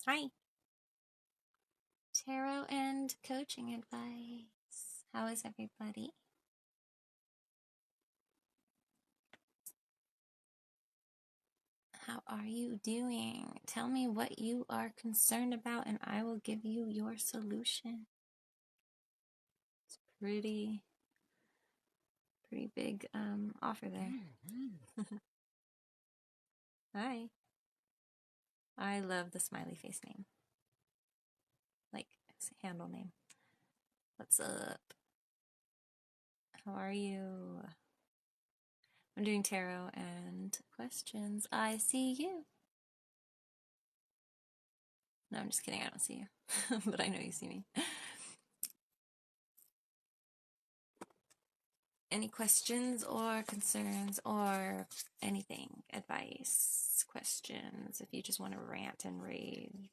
Hi. Tarot and coaching advice. How is everybody? How are you doing? Tell me what you are concerned about and I will give you your solution. It's pretty big offer there. Hi. I love the smiley face name. Like handle name. What's up? How are you? I'm doing tarot and questions. I see you. No, I'm just kidding. I don't see you. But I know you see me. Any questions or concerns or anything? Advice, questions, if you just want to rant and rave.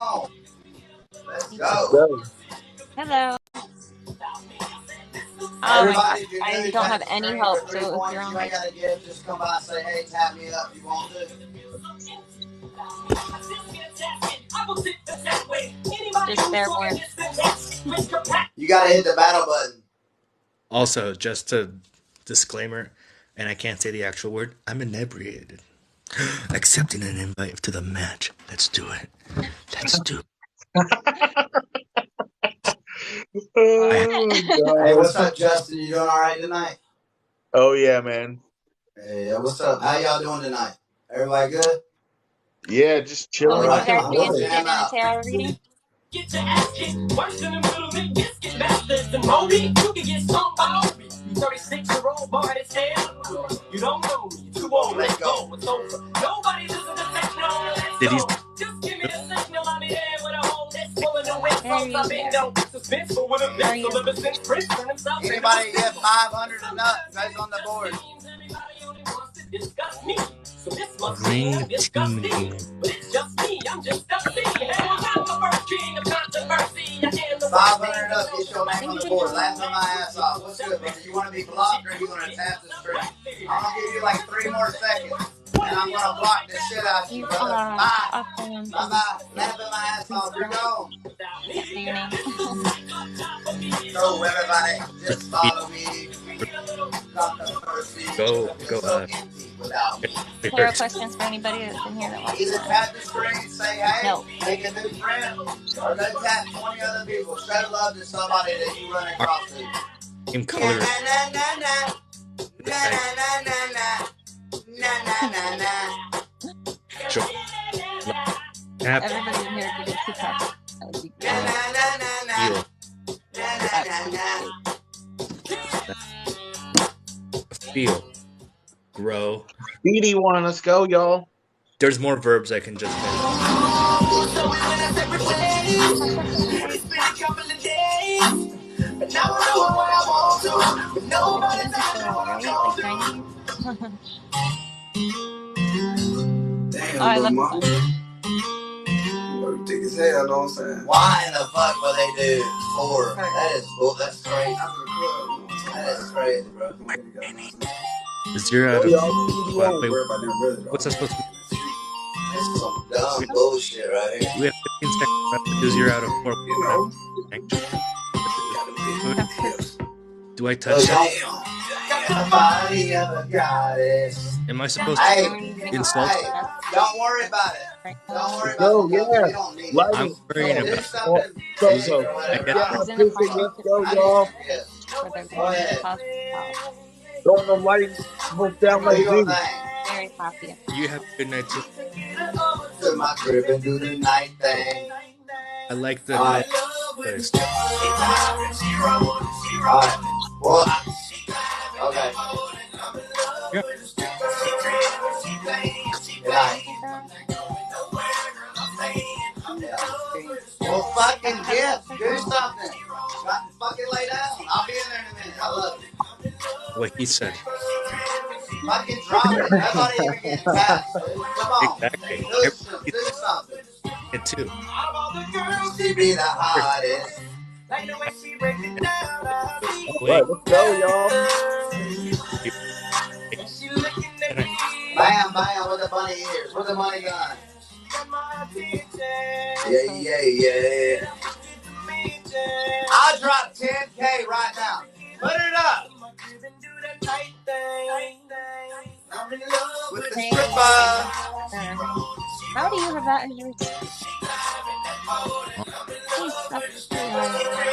Oh, let's go. Hello. Oh my gosh, I don't have any help, so if you're on my... gotta give, just come by and say, hey, tap me up, you want to? Just there more. You gotta hit the battle button. Also, just a disclaimer, and I can't say the actual word, I'm inebriated. Accepting an invite to the match. Let's do it. Let's do it. Hey, what's up, Justin? You doing all right tonight? Oh, yeah, man. Hey, what's up? How y'all doing tonight? Everybody good? Yeah, just chilling. Would you guys I'm be gonna interested in jam a out. tarot reading? Get your ass kicked, worse than a middle than biscuit bastards and Moby. You can get stung by Moby. 36-year-old boy that's hell. You don't know me, you too old, let's go. It's over. Nobody's listening to techno, let's Did he? go. Just give me the signal, I'll be there with a whole list full of the west songs I've been no suspenseful with a pistol ever since Prince turned himself. Anybody get 500 and up? Guys on the board. Disgust me. So this must Ring mean disgusting. But it's just me, I'm just dusty. And I'm not the first king of controversy. 500 up, get your name on the board. Laughing my ass off. What's good, brother? You want to be blocked or you want to tap the screen? I'm going to give you like 3 more seconds. And I'm going to block the shit out of you, brother. Bye. Bye-bye. Laughing my ass off. You're gone. Say your name. So everybody, just follow me. Go. Tarot questions for anybody that's in here that wants Either to... tap the screen, say hey, No. make a new friend, or go tap 20 other people. Show love to somebody that you run across to. Same color. Tap. Everybody in here could get 2 cups. That would be Feel. Grow. Speedy one, let's go, y'all. There's more verbs I can just I love this song. You thick as hell, know what I'm saying? Why in the fuck would they do 4? That is bull. That's crazy. That is crazy, bro. 0 out of... Wait, what's that supposed to be? It's some dumb bullshit right here. We have 15 seconds left to do 0 out of 4. Do I touch it? Am I supposed to insult? Hey, don't worry about it. Don't worry about Oh, it. yeah. We don't need it. I'm worrying about it. Let's go, y'all. Throwing the lights down like this. Very happy. You have a good night too. To my crib and do the night thing. I like the first. Well, okay. Yep. Well, fucking yes, do something. Fucking lay down. I'll be in there in a minute. I love you. What he said. Fucking drop it. Nobody even getting past. Come on. Exactly. Do something. It too. She be the hottest. Right, let's go, y'all. 20 years. Where's the money gone? Yeah. I'll drop 10K right now. Put it up. I'm in love with the stripper. How do you have that as your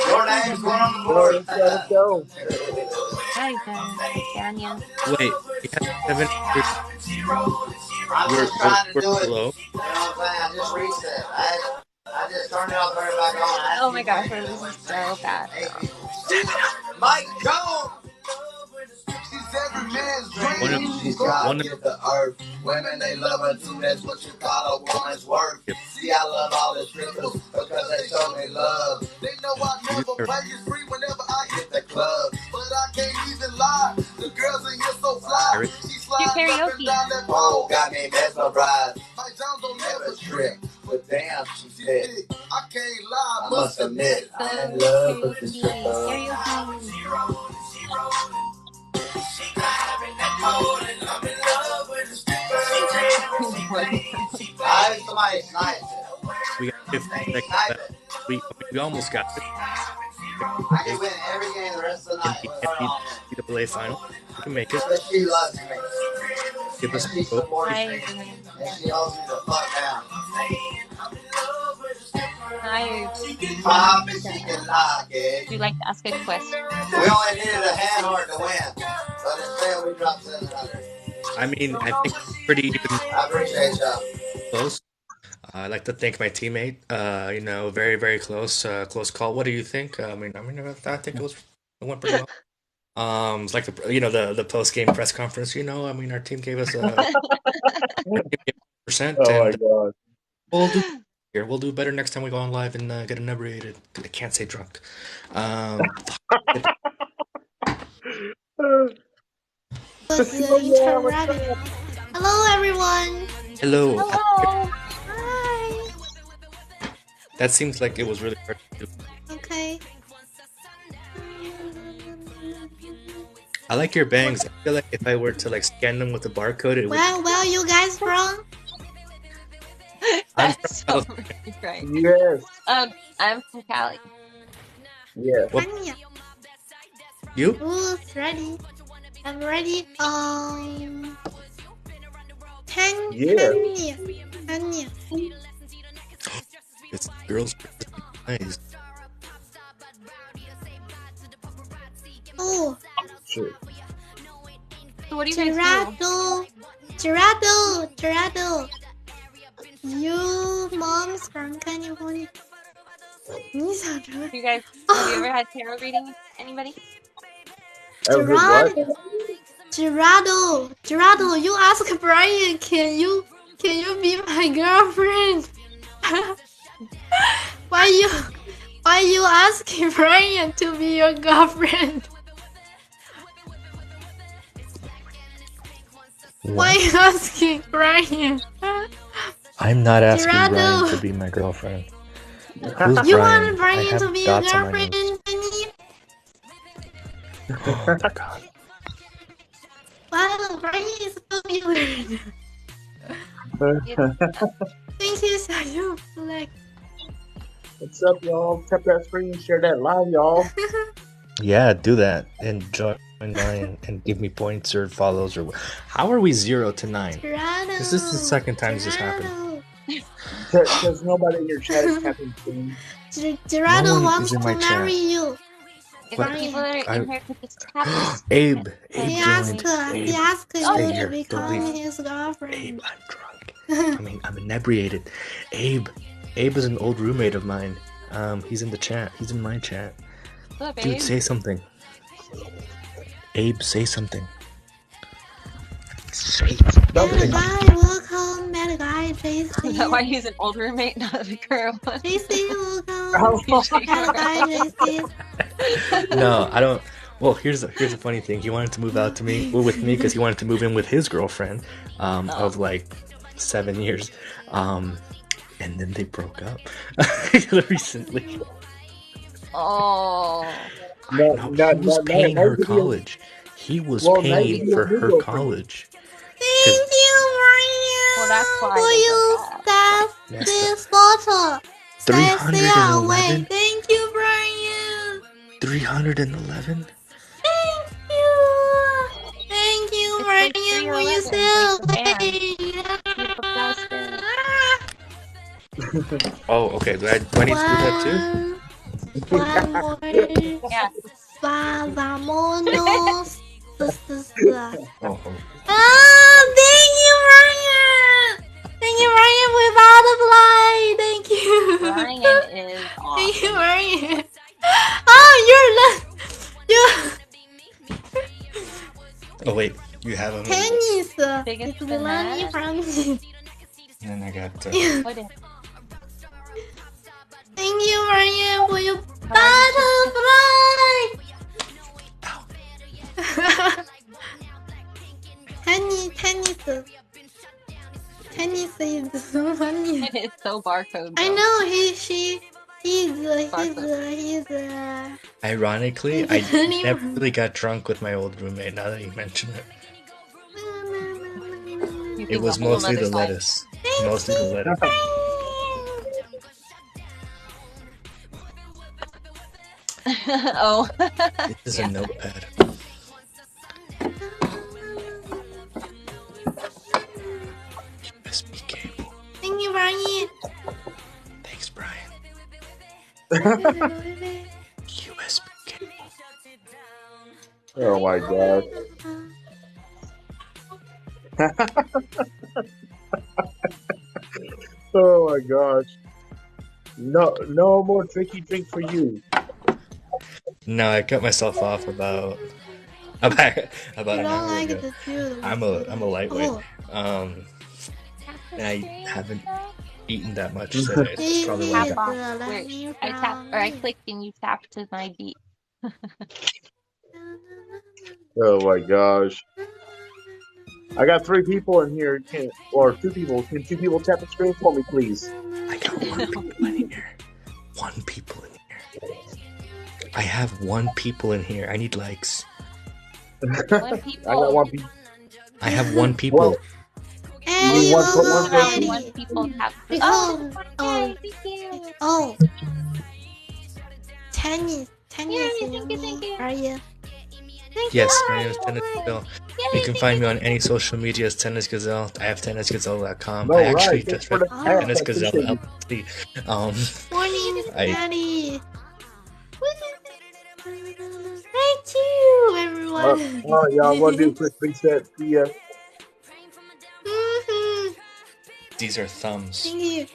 Your name's going on the Go, board. let's go. Hi, Daniel. Wait, we have 7 years. I'm just trying to we're do it. slow. You know what I'm saying? I just reset. I just turned it off, turned it back on. Oh my gosh, this is so bad. Mike Jones! She's every man's dream. She's God give the earth. Women, they love her too. That's what you call a woman's worth. See, I love all the strippers because they show me love. They know I never play you free whenever I hit the club. But I can't even lie. The girls in here so fly. She slides up and down that pole. Got me mesmerized. Mike Jones don't never trip. But damn, she's thick. I can't lie, I must admit. I'm in love with the stripper. Somebody sniped it. We got 50 seconds left. We almost got it. I can win every game the rest of the night. NCAA final. We can make it. But she loves me. Give us She supports me. And she holds me the fuck down. Pop and she can lock it. Would you like to ask a question? We only needed a hand heart to win. But instead we dropped 700. I mean, I think pretty even I appreciate y'all. close. I'd like to thank my teammate. Very, very close call. What do you think? I think it went pretty well. It's like the post game press conference. Our team gave us a percent. Oh my god. We'll do better next time we go on live and get inebriated. I can't say drunk. Hello, everyone. Hello. Hi. That seems like it was really hard to do. Okay. I like your bangs. I feel like if I were to scan them with a barcode, it would. Where you guys from? I'm That's from so right. Yes. I'm from Cali. Yes. Anya. You? Who's ready? I'm ready. Tanya. It's girls. Nice. Oh, Sure. So what do you guys do? Gerardo. You mom's from California. You guys, have you ever had tarot reading? Anybody? Gerardo, you ask Brian, can you be my girlfriend? Why you asking Brian to be your girlfriend? Why you asking Brian? I'm not asking Gerardo. Brian to be my girlfriend. Who's You Brian? want Brian I have to be your dots on my girlfriend, nose. Penny? Oh my god. Wow, Brian is so weird. Thank you, Sayu. Like, What's up, y'all? Tap that screen, share that live, y'all. Yeah, do that and join mine and give me points or follows or. How are we 0 to 9? Gerardo. This is the second time this has happened. Because nobody in your chat is tapping screen. Gerardo No one wants is in to my marry chat. you. If What? people that are in here could just tap this. Abe He joined. asked Stay you to here. Don't become leave. his girlfriend. Abe, I'm drunk. I'm inebriated. Abe is an old roommate of mine. He's in the chat. He's in my chat. Look, Dude, babe. say something. Abe, say something. Say something. Bad guy, Is that JC. why he's an old roommate, not a current one? JC, welcome. Bad guy, JC. No, I don't. Well, here's a funny thing. He wanted to move out to me, with me, because he wanted to move in with his girlfriend, of 7 years, and then they broke up recently. Oh. He was paying her college. He was paying for her college. Thank you, Brian. Well, that's why will they you go back. stop Messed this photo? Stay 311? away. Thank you, Brian. 311? Thank you. Thank you, It's like Brian. Will you 311, stay like the band. away? Beautiful Plastic. Oh, okay. Do I need to do that too? One more. Yeah. Vámonos. Oh, Ah, thank you, Ryan. Thank you, Ryan, with butterfly. Thank you. Ryan is Thank you, awesome. Ryan. Oh, you're not. You. oh wait. You have him. Tennis. Biggest It's Melanie banana. from. And then I got. What is Thank you, Ryan, for your butterfly. Tennis is so funny. it? It's so barcode. I though. know he's Ironically, I never really got drunk with my old roommate. Now that you mention it, You it think was a whole mostly nother the side. lettuce. Mostly the lettuce. Oh. This is Yeah. a notepad. USB cable. Thank you, Brian. Thanks, Brian. USB cable. Oh my god. Oh my gosh. No more tricky drink for you. No, I cut myself off about I an don't hour like ago. the too. I'm a lightweight. Oh, And I haven't eaten that much today. That's probably why I Tap got. off. Where I tap or I click and you tap to my beat. Oh my gosh. I got 3 people in here. Or 2 people. Can 2 people tap the screen for me, please? I got 1 people in here. 1 people in here. I have 1 people in here. I need likes. One people. I got 1 people. I have 1 people. Well, Hey, one Momo, for ready. One people tap. Because, Thank you. oh, tennis, Thank you. Are you? Yes, my name is Tennis Gazelle. You can find me on any social media as Tennis Gazelle. I have tennisgazelle.com. No, I actually right. just Thanks for read the tap. Tennis I Gazelle appreciate you. LLC. Morning, I- Daddy. Thank you, everyone. Y'all want to do a quick reset? Yeah. Mhm. These are thumbs. Thank you.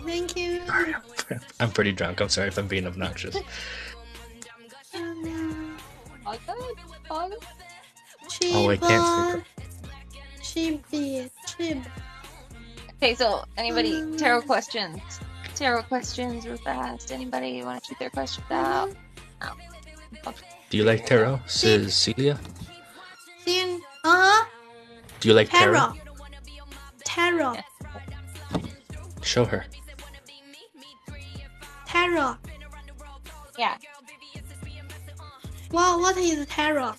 Thank you. Sorry, I'm pretty drunk. I'm sorry if I'm being obnoxious. Oh, I can't Chibi. Okay, so anybody tarot questions? Tarot questions real fast. Anybody want to shoot their questions out? No. Do you like tarot, Cecilia? Uh-huh. Do you like tarot? Tarot. Show her. Tarot. Yeah, What is tarot?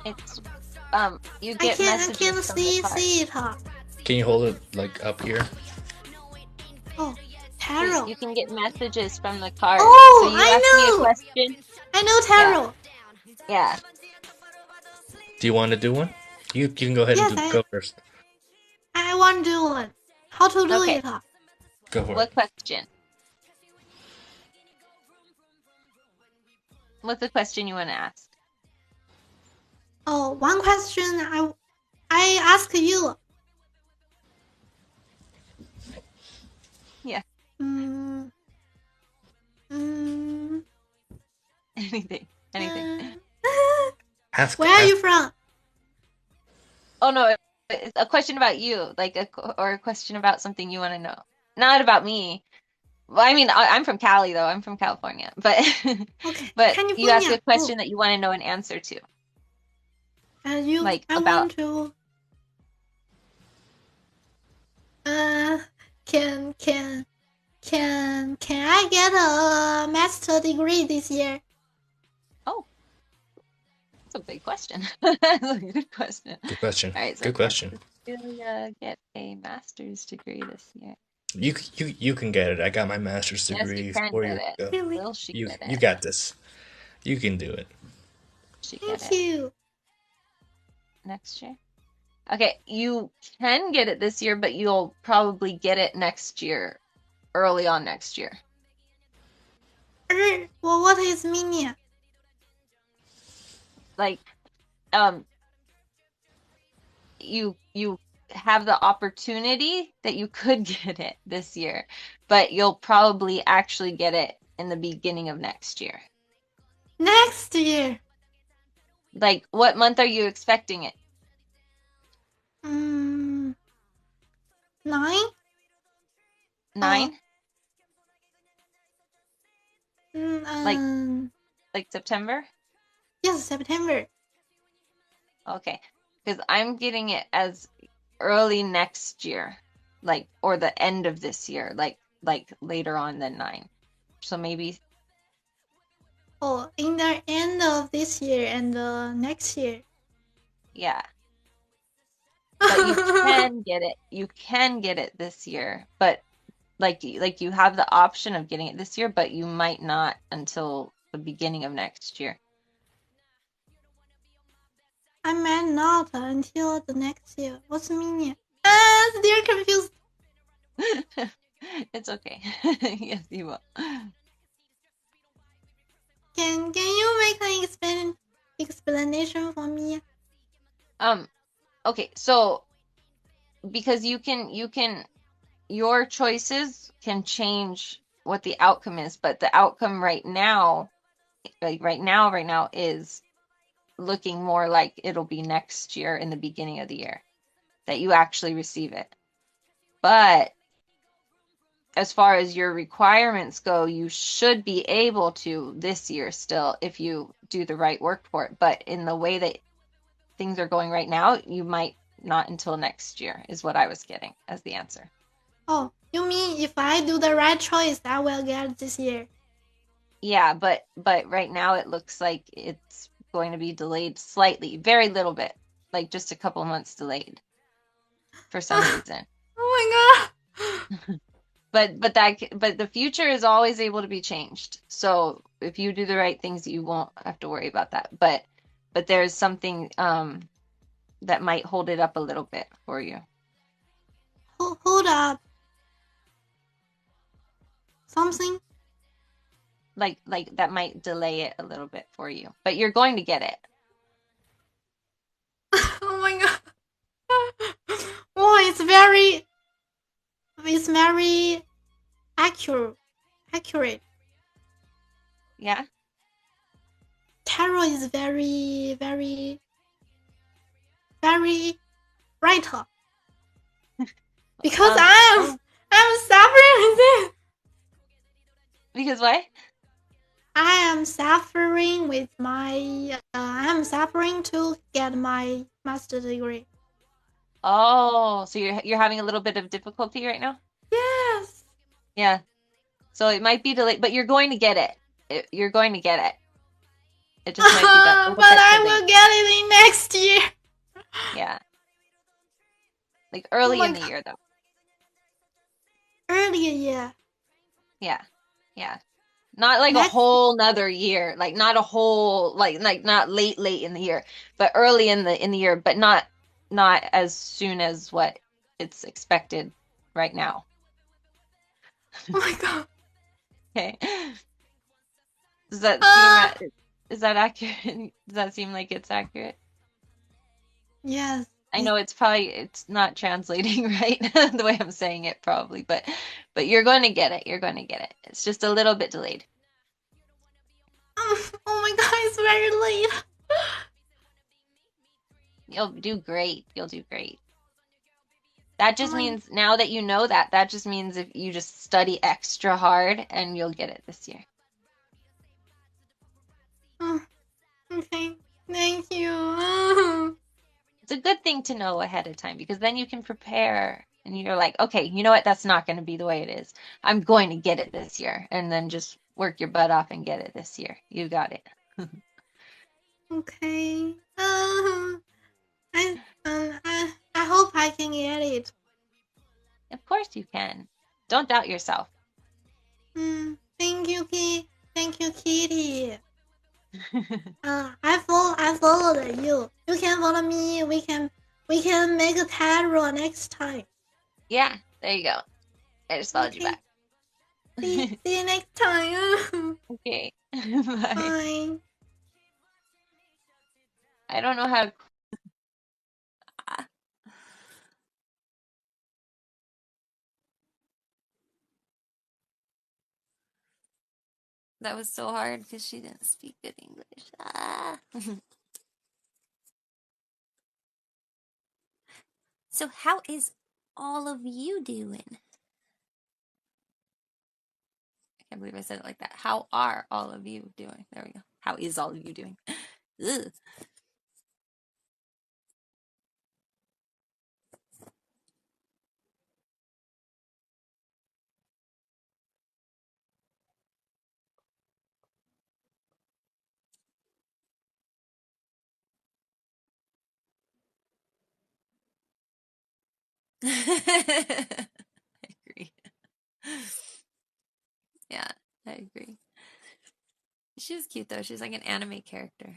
it's you I get can't messages from the cards. see it. Can you hold it like up here? Oh, tarot. You can get messages from the cards. Oh, so you I ask me know. a question. I know tarot. Yeah. Do you want to do one? You can go ahead Yes, and go first. I want to do one. How to do Okay. it? Go for it. What question? What's the question you want to ask? Oh, one question I ask you. Yeah. Anything. Ask. Where are you from? Oh no, it's a question about you, like or a question about something you want to know. Not about me. Well, I mean, I'm from Cali though. I'm from California, but Okay. but you ask California. a question that you want to know an answer to. And you, Like, I about- want to. Can I get a master degree this year? Oh, that's a big good question. That's a good question. Good question. All right, so Good question. can Cecilia get a master's degree this year? You can get it. I got my master's Yes, you degree can 4 years get it. ago. Really? Will she You get you it? got this. You can do it. She get Thank it you. next year? Okay, you can get it this year, but you'll probably get it next year, early on next year. Well, what is meaning? Like, you have the opportunity that you could get it this year, but you'll probably actually get it in the beginning of next year. Next year. Like, what month are you expecting it? 9? 9? Like, Like September? yes, September. Okay, because I'm getting it as early next year, like, or the end of this year, like later on than 9. So maybe, Oh, in the end of this year and next year. yeah. But you can get it. You can get it this year, but like you have the option of getting it this year, but you might not until the beginning of next year. I might not until the next year. What's the meaning? Still confused. It's okay. Yes, you will. Can you make an explanation for me? Okay, so because your choices can change what the outcome is, but the outcome right now, right now is looking more like it'll be next year in the beginning of the year that you actually receive it. But as far as your requirements go, you should be able to this year still if you do the right work for it. But in the way that things are going right now, you might not until next year, is what I was getting as the answer. Oh, you mean if I do the right choice, I will get this year? Yeah, but right now it looks like it's going to be delayed slightly, very little bit, like just a couple months delayed for some reason. Oh my god. But the future is always able to be changed. So if you do the right things, you won't have to worry about that. But there's something that might hold it up a little bit for you. Hold up. Something? Like that might delay it a little bit for you. But you're going to get it. Oh my god. Oh, it's very accurate. Yeah? Tarot is very right. Because I'm suffering with it. Because what? I am suffering with my I'm suffering to get my master's degree. Oh, so you're having a little bit of difficulty right now? Yes. Yeah. So it might be delayed, but you're going to get it. You're going to get it. It just might be that little But bit I delayed. will get it in next year. Yeah. Like early my in the God. year, though. Earlier year. Yeah. Yeah. Not like a Next- whole nother year. Like not a whole like not late in the year, but early in the year, but not as soon as what it's expected right now. Oh my god. Okay. Does that seem is that accurate? Does that seem like it's accurate? Yes. I know it's not translating right the way I'm saying it probably, but you're going to get it. You're going to get it. It's just a little bit delayed. Oh my god, it's very late. You'll do great. You'll do great. That just Oh my- means now that you know that just means if you just study extra hard and you'll get it this year. Oh, okay. Thank you. It's a good thing to know ahead of time because then you can prepare and you're like, okay, you know what? That's not going to be the way it is. I'm going to get it this year. And then just work your butt off and get it this year. You got it. Okay. I hope I can get it. Of course you can. Don't doubt yourself. Thank you, Thank you, Kitty. I followed you. You can follow me. We can make a tarot next time. Yeah, there you go. I just followed you Okay. back. See you next time. Okay. Bye. Bye. I don't know how to. That was so hard because she didn't speak good English. Ah. So how is all of you doing? I can't believe I said it like that. How are all of you doing? There we go. How is all of you doing? Ugh. I agree. Yeah, I agree. She was cute though. She's like an anime character.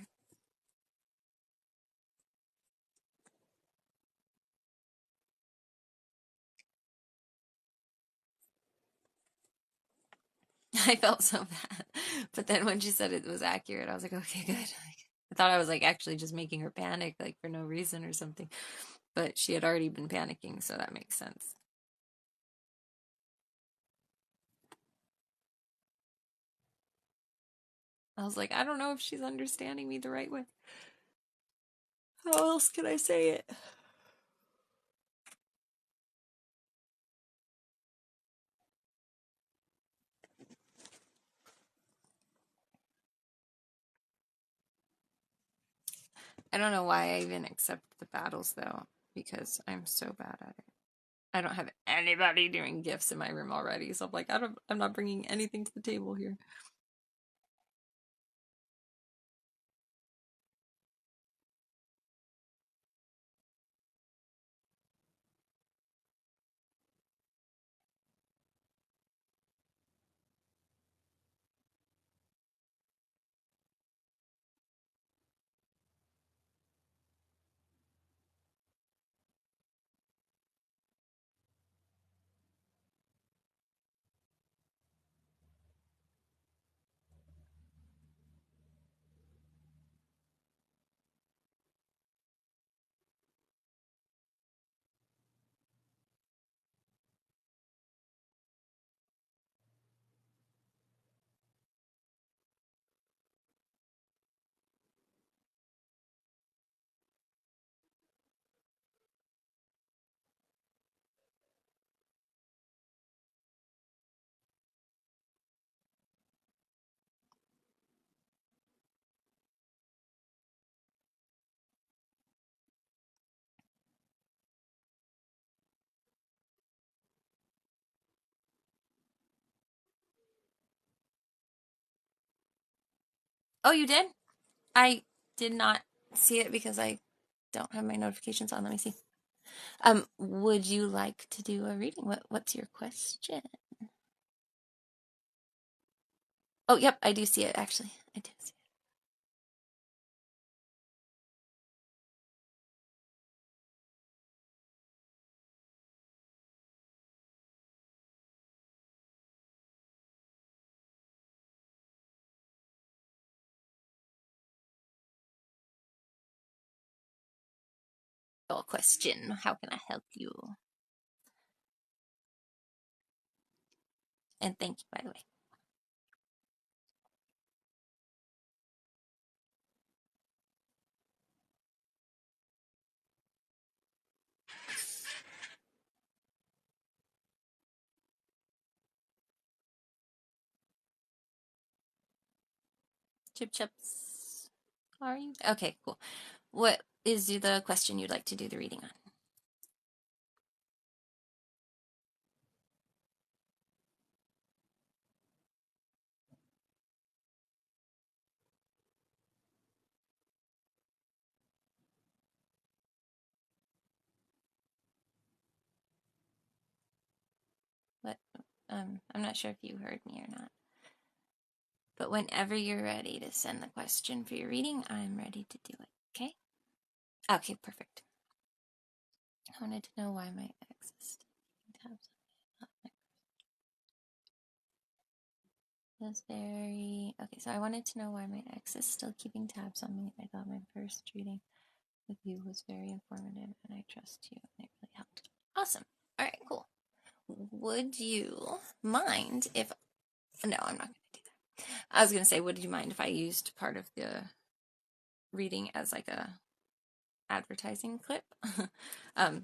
I felt so bad. But then when she said it was accurate, I was like, okay, good. I thought I was like actually just making her panic, like for no reason or something. But she had already been panicking, so that makes sense. I was like, I don't know if she's understanding me the right way. How else can I say it? I don't know why I even accept the battles though, because I'm so bad at it. I don't have anybody doing gifts in my room already, so I'm like, I'm not bringing anything to the table here. Oh, you did? I did not see it because I don't have my notifications on. Let me see. Would you like to do a reading? What's your question? Oh, yep, I do see it actually. I do see it. Your question. How can I help you? And thank you, by the way. Chip chips. Are you? Okay, cool. What is the question you'd like to do the reading on? I'm not sure if you heard me or not. But whenever you're ready to send the question for your reading, I'm ready to do it. Okay? Okay, perfect. I wanted to know why my ex is taking tabs on me. That's very... Okay, so I wanted to know why my ex is still keeping tabs on me. I thought my first reading with you was very informative, and I trust you, and it really helped. Awesome. All right, cool. Would you mind if... No, I'm not going to do that. I was going to say, would you mind if I used part of the reading as like a advertising clip?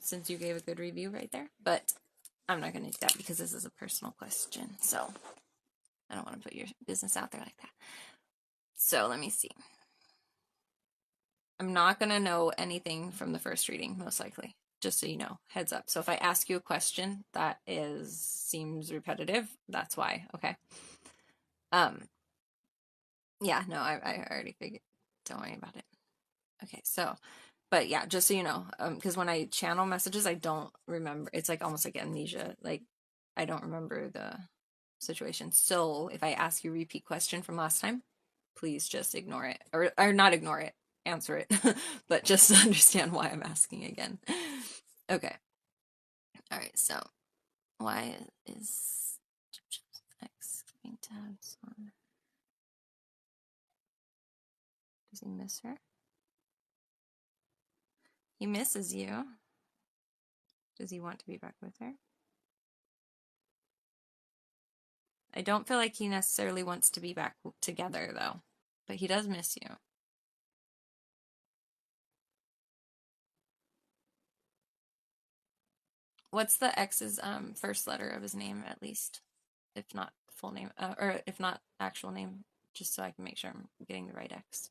Since you gave a good review right there. But I'm not going to do that because this is a personal question. So I don't want to put your business out there like that. So let me see. I'm not going to know anything from the first reading, most likely. Just so you know, heads up. So if I ask you a question that seems repetitive, that's why, okay? Yeah, no, I already figured. Don't worry about it. Okay, so, but yeah, just so you know, because when I channel messages, I don't remember. It's like almost like amnesia. Like, I don't remember the situation. So if I ask you a repeat question from last time, please just ignore it. Or not ignore it, answer it. But just understand why I'm asking again. Okay. All right, so why is X keeping tabs on her? Does he miss her? He misses you. Does he want to be back with her? I don't feel like he necessarily wants to be back together, though. But he does miss you. What's the ex's first letter of his name, at least? If not full name, or if not actual name, just so I can make sure I'm getting the right ex.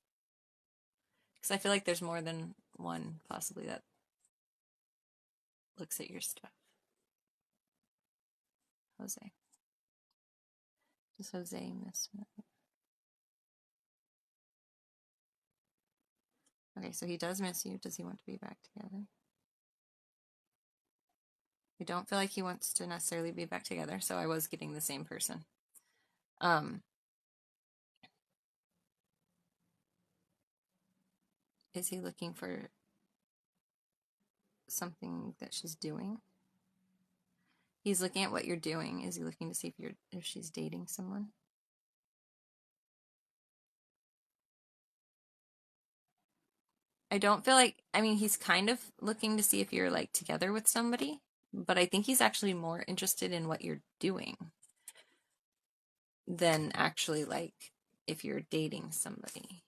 Because I feel like there's more than one, possibly, that looks at your stuff. Jose. Does Jose miss me? Okay, so he does miss you. Does he want to be back together? I don't feel like he wants to necessarily be back together, so I was getting the same person. Is he looking for something that she's doing? He's looking at what you're doing. Is he looking to see if she's dating someone? I don't feel like, I mean, he's kind of looking to see if you're like together with somebody, but I think he's actually more interested in what you're doing than actually like if you're dating somebody.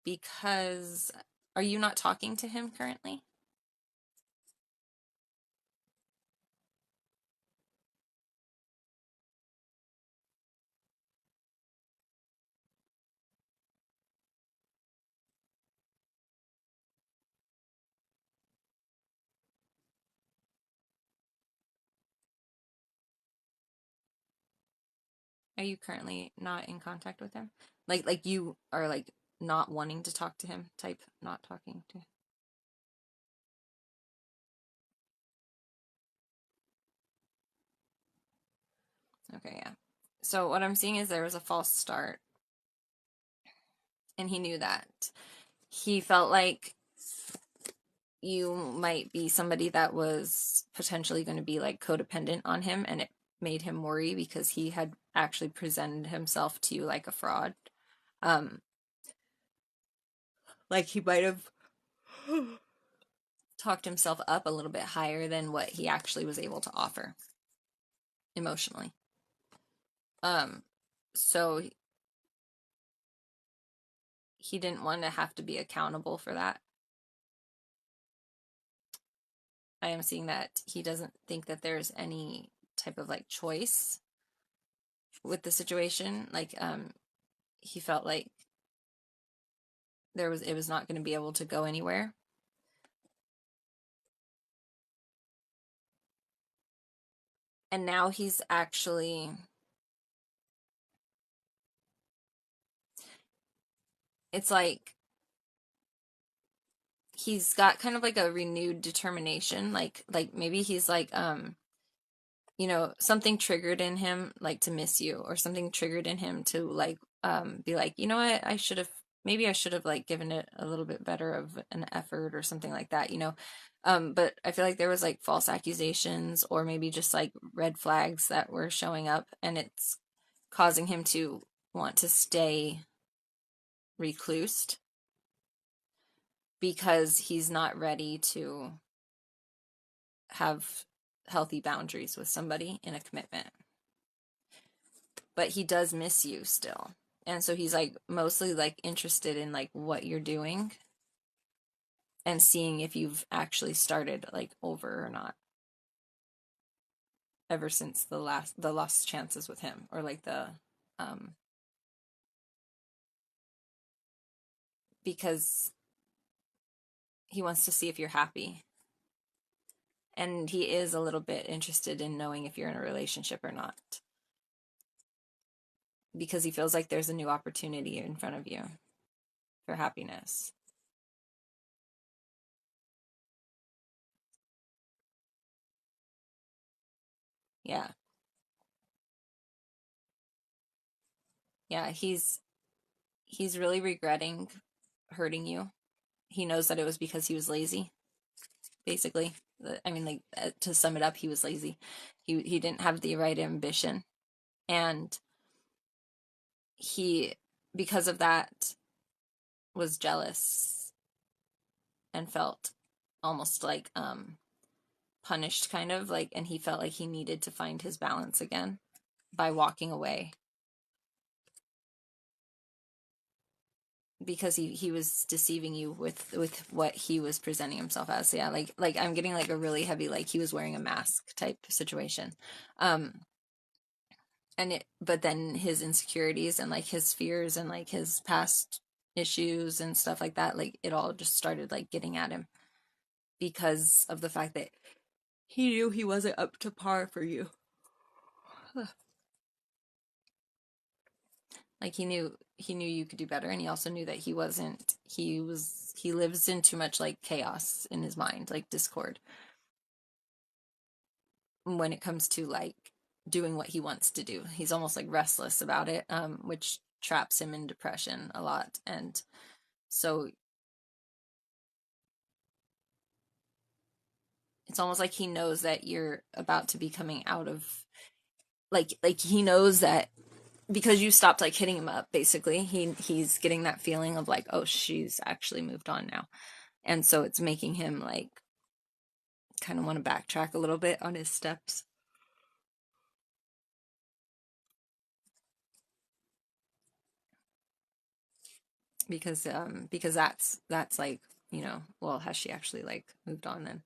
Because are you not talking to him currently? Are you currently not in contact with him? Like you are like not wanting to talk to him type, not talking to him? Okay, yeah. So what I'm seeing is there was a false start. And he knew that. He felt like you might be somebody that was potentially going to be like codependent on him, and it made him worry because he had actually presented himself to you like a fraud. Like he might have talked himself up a little bit higher than what he actually was able to offer emotionally. So he didn't want to have to be accountable for that. I am seeing that he doesn't think that there's any type of like choice with the situation. Like he felt like it was not going to be able to go anywhere. And now he's actually, it's like he's got kind of like a renewed determination. Like maybe he's like you know, something triggered in him like to miss you, or something triggered in him to like be like, you know what, maybe I should have like given it a little bit better of an effort or something like that, you know. But I feel like there was like false accusations or maybe just like red flags that were showing up, and it's causing him to want to stay reclused because he's not ready to have healthy boundaries with somebody in a commitment. But he does miss you still. And so he's like mostly like interested in like what you're doing and seeing if you've actually started like over or not. Ever since the lost chances with him, or like because he wants to see if you're happy. And he is a little bit interested in knowing if you're in a relationship or not. Because he feels like there's a new opportunity in front of you for happiness. Yeah. Yeah, he's really regretting hurting you. He knows that it was because he was lazy, basically. I mean, like, to sum it up, he was lazy. He didn't have the right ambition. And he, because of that, was jealous and felt almost like punished, kind of like, and he felt like he needed to find his balance again by walking away, because he was deceiving you with what he was presenting himself as. Yeah, like I'm getting like a really heavy, like he was wearing a mask type situation. But then his insecurities and like his fears and like his past issues and stuff like that, like it all just started like getting at him because of the fact that he knew he wasn't up to par for you. Like he knew you could do better, and he also knew that he wasn't. He lives in too much like chaos in his mind, like discord, when it comes to like doing what he wants to do. He's almost like restless about it, which traps him in depression a lot. And so it's almost like he knows that you're about to be coming out of like he knows that because you stopped like hitting him up, basically. He's getting that feeling of like, oh, she's actually moved on now. And so it's making him like kind of want to backtrack a little bit on his steps. Because that's like, you know, well, has she actually like moved on then?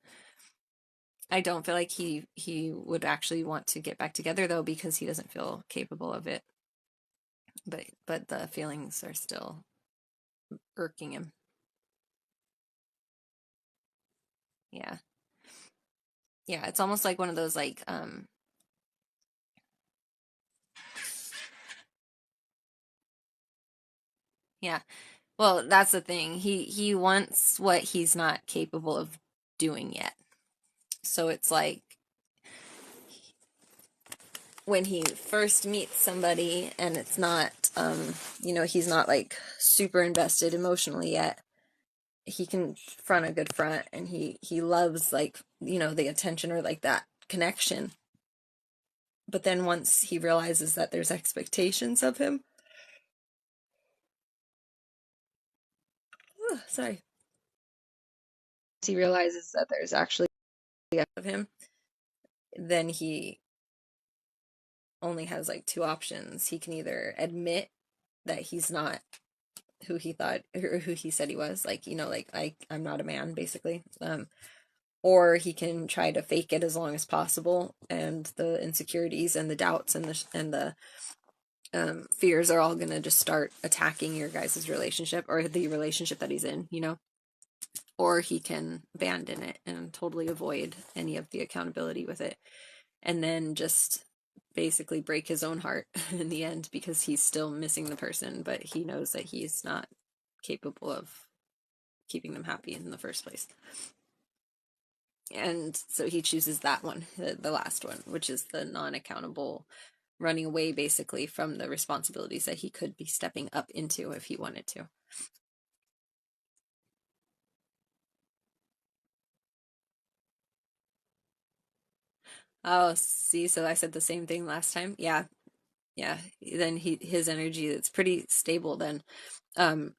I don't feel like he would actually want to get back together though, because he doesn't feel capable of it. But the feelings are still irking him. Yeah. Yeah, it's almost like one of those like yeah. Well, that's the thing. He wants what he's not capable of doing yet. So it's like when he first meets somebody and it's not you know, he's not like super invested emotionally yet, he can front a good front, and he loves like, you know, the attention or like that connection. But then once he realizes that there's expectations of him, sorry, he realizes that there's actually of him, then he only has like two options. He can either admit that he's not who he thought or who he said he was, like, you know, like I'm not a man, basically, or he can try to fake it as long as possible, and the insecurities and the doubts and the fears are all gonna just start attacking your guys' relationship, or the relationship that he's in, you know. Or he can abandon it and totally avoid any of the accountability with it, and then just basically break his own heart in the end, because he's still missing the person, but he knows that he's not capable of keeping them happy in the first place. And so he chooses that one, the last one, which is the non-accountable, running away basically from the responsibilities that he could be stepping up into if he wanted to. Oh, see, so I said the same thing last time. Yeah. Yeah. Then his energy, it's pretty stable then. Um,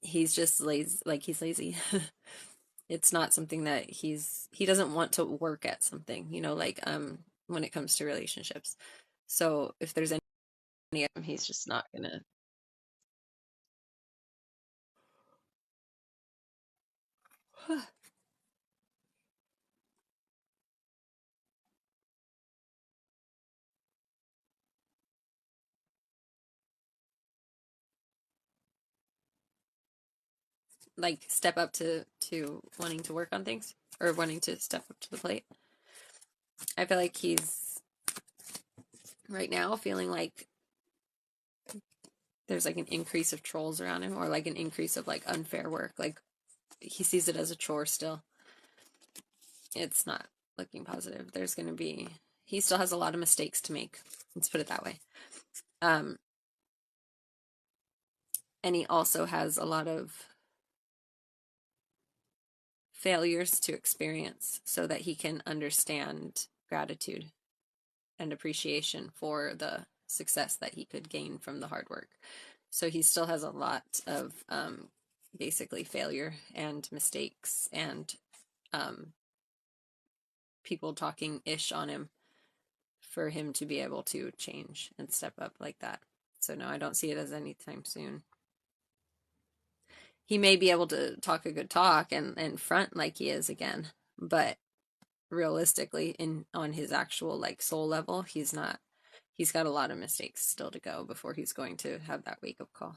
he's just lazy, like he's lazy. It's not something that he doesn't want to work at something, like when it comes to relationships. So if there's any of him, he's just not gonna. Like step up to wanting to work on things or wanting to step up to the plate. I feel like he's right now feeling like there's like an increase of trolls around him, or like an increase of like unfair work. Like he sees it as a chore still. It's not looking positive. There's going to be, he still has a lot of mistakes to make. Let's put it that way. And he also has a lot of failures to experience so that he can understand gratitude and appreciation for the success that he could gain from the hard work. So he still has a lot of basically failure and mistakes and people talking ish on him for him to be able to change and step up like that. So no, I don't see it as anytime soon. He may be able to talk a good talk and front like he is again, but realistically on his actual like soul level, he's not. He's got a lot of mistakes still to go before he's going to have that wake up call.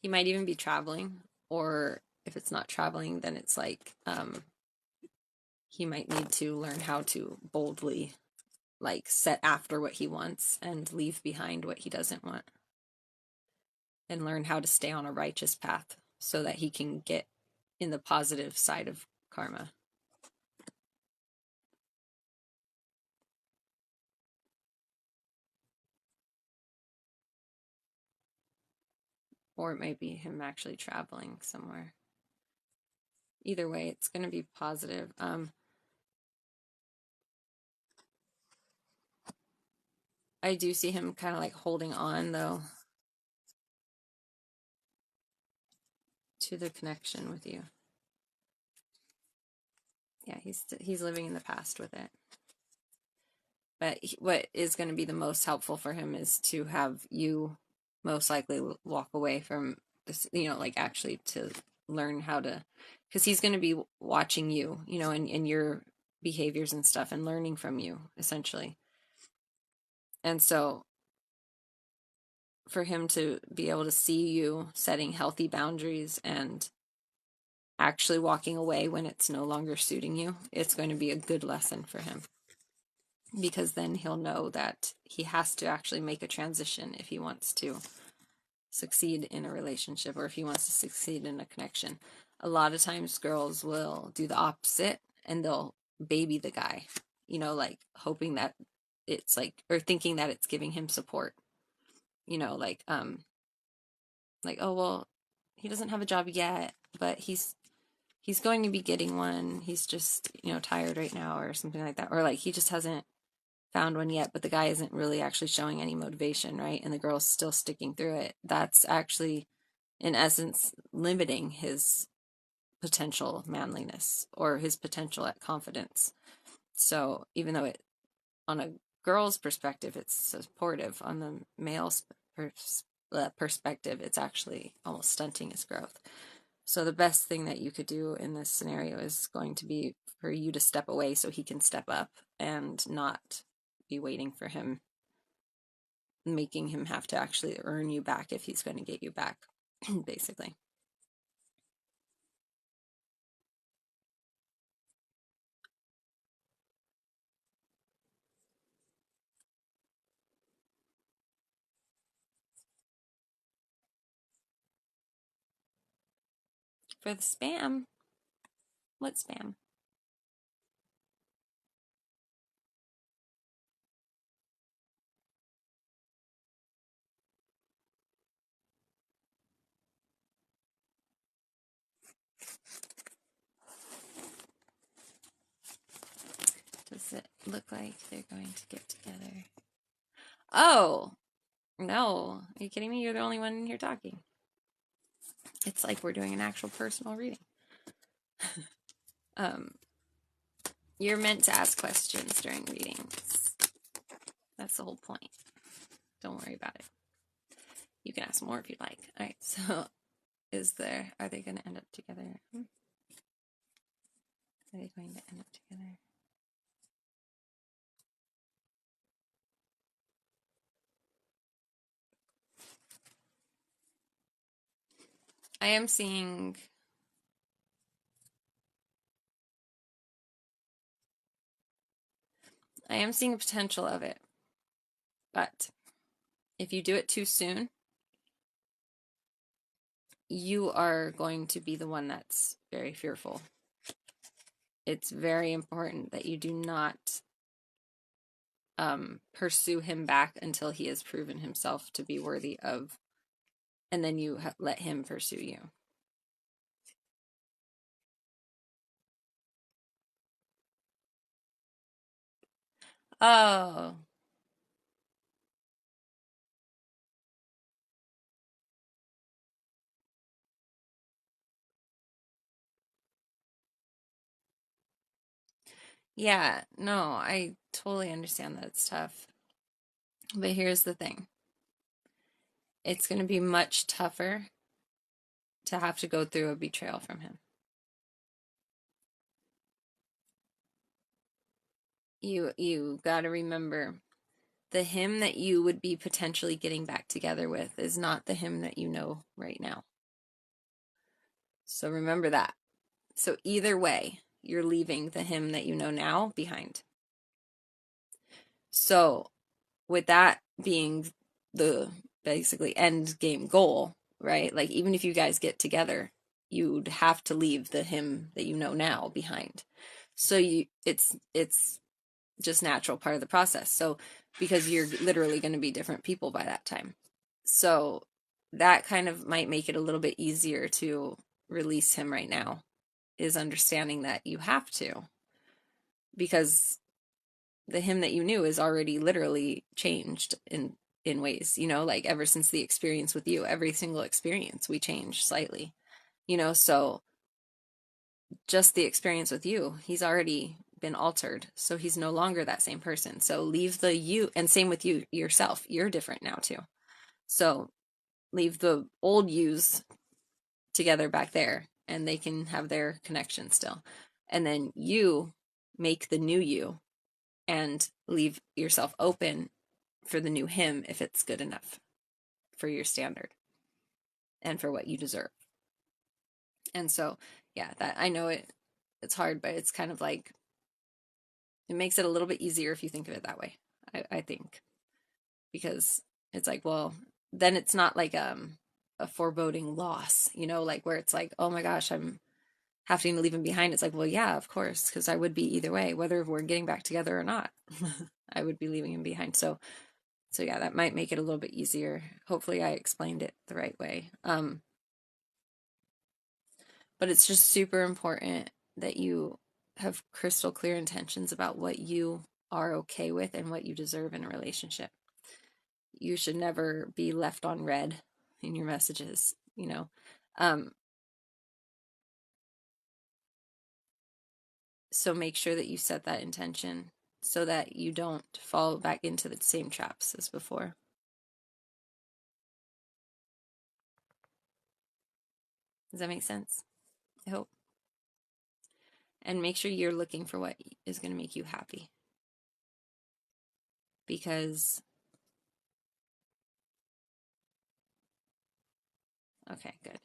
He might even be traveling, or if it's not traveling, then it's like he might need to learn how to boldly like set after what he wants and leave behind what he doesn't want, and learn how to stay on a righteous path so that he can get in the positive side of karma. Or it might be him actually traveling somewhere. Either way, it's going to be positive. I do see him kind of like holding on though to the connection with you. Yeah, he's living in the past with it. But what is going to be the most helpful for him is to have you most likely walk away from this, like actually to learn how to, because he's going to be watching you, and your behaviors and stuff and learning from you essentially. And so for him to be able to see you setting healthy boundaries and actually walking away when it's no longer suiting you, it's going to be a good lesson for him. Because then he'll know that he has to actually make a transition if he wants to succeed in a relationship or if he wants to succeed in a connection. A lot of times girls will do the opposite and they'll baby the guy, like hoping that it's like, or thinking that it's giving him support, like, oh, well, he doesn't have a job yet, but he's going to be getting one. He's just, tired right now or something like that. Or like he just hasn't found one yet, but the guy isn't really actually showing any motivation, right? And the girl's still sticking through it. That's actually, in essence, limiting his potential manliness or his potential at confidence. So even though on a girl's perspective, it's supportive, on the male's perspective, it's actually almost stunting his growth. So the best thing that you could do in this scenario is going to be for you to step away so he can step up and not be waiting for him, making him have to actually earn you back if he's going to get you back, basically. For the spam? What spam? Does it look like they're going to get together? Oh, no. Are you kidding me? You're the only one in here talking. It's like we're doing an actual personal reading. You're meant to ask questions during readings. That's the whole point. Don't worry about it. You can ask more if you'd like. All right, so are they going to end up together? Are they going to end up together? I am seeing a potential of it. But if you do it too soon, you are going to be the one that's very fearful. It's very important that you do not pursue him back until he has proven himself to be worthy of, and then you let him pursue you. Oh. Yeah, no, I totally understand that it's tough. But here's the thing. It's going to be much tougher to have to go through a betrayal from him. You got to remember, the him that you would be potentially getting back together with is not the him that you know right now. So remember that. So either way, you're leaving the him that you know now behind. So with that being the basically end game goal, right? Like even if you guys get together, you'd have to leave the him that you know now behind. So it's just natural part of the process. So because you're literally going to be different people by that time. So that kind of might make it a little bit easier to release him right now, is understanding that you have to, because the him that you knew is already literally changed in ways, like ever since the experience with you, every single experience we change slightly, so just the experience with you, he's already been altered, so he's no longer that same person. So leave the you, and same with you yourself, you're different now too. So leave the old yous together back there, and they can have their connection still, and then you make the new you and leave yourself open for the new him if it's good enough for your standard and for what you deserve. And so, yeah, that I know it's hard, but it's kind of like, it makes it a little bit easier if you think of it that way, I think, because it's like, well, then it's not like a foreboding loss, like where it's like, oh my gosh, I'm having to leave him behind. It's like, well, yeah, of course, because I would be either way, whether we're getting back together or not. I would be leaving him behind. So yeah, that might make it a little bit easier. Hopefully I explained it the right way. But it's just super important that you have crystal clear intentions about what you are okay with and what you deserve in a relationship. You should never be left on red in your messages, so make sure that you set that intention so that you don't fall back into the same traps as before. Does that make sense? I hope. And make sure you're looking for what is going to make you happy. Because, okay, good.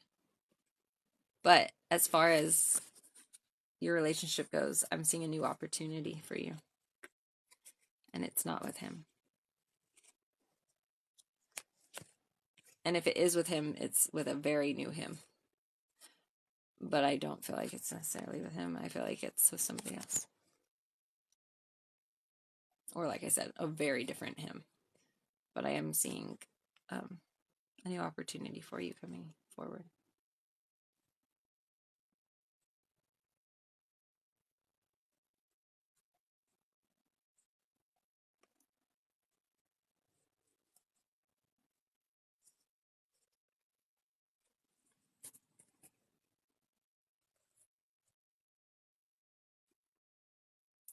But as far as your relationship goes, I'm seeing a new opportunity for you. And it's not with him. And if it is with him, it's with a very new him. but I don't feel like it's necessarily with him. I feel like it's with somebody else. Or like I said, a very different him. But I am seeing a new opportunity for you coming forward.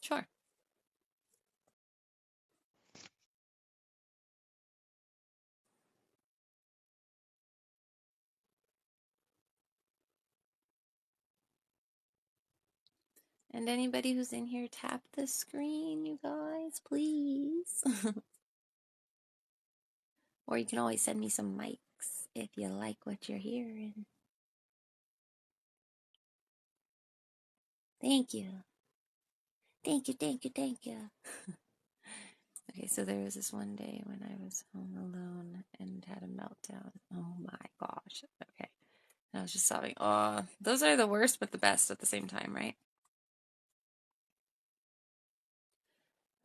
Sure. And anybody who's in here, tap the screen, you guys, please. Or you can always send me some mics if you like what you're hearing. Thank you. Thank you, thank you, thank you. Okay, so there was this one day when I was home alone and had a meltdown. Oh my gosh. Okay. And I was just sobbing. Oh, those are the worst but the best at the same time, right?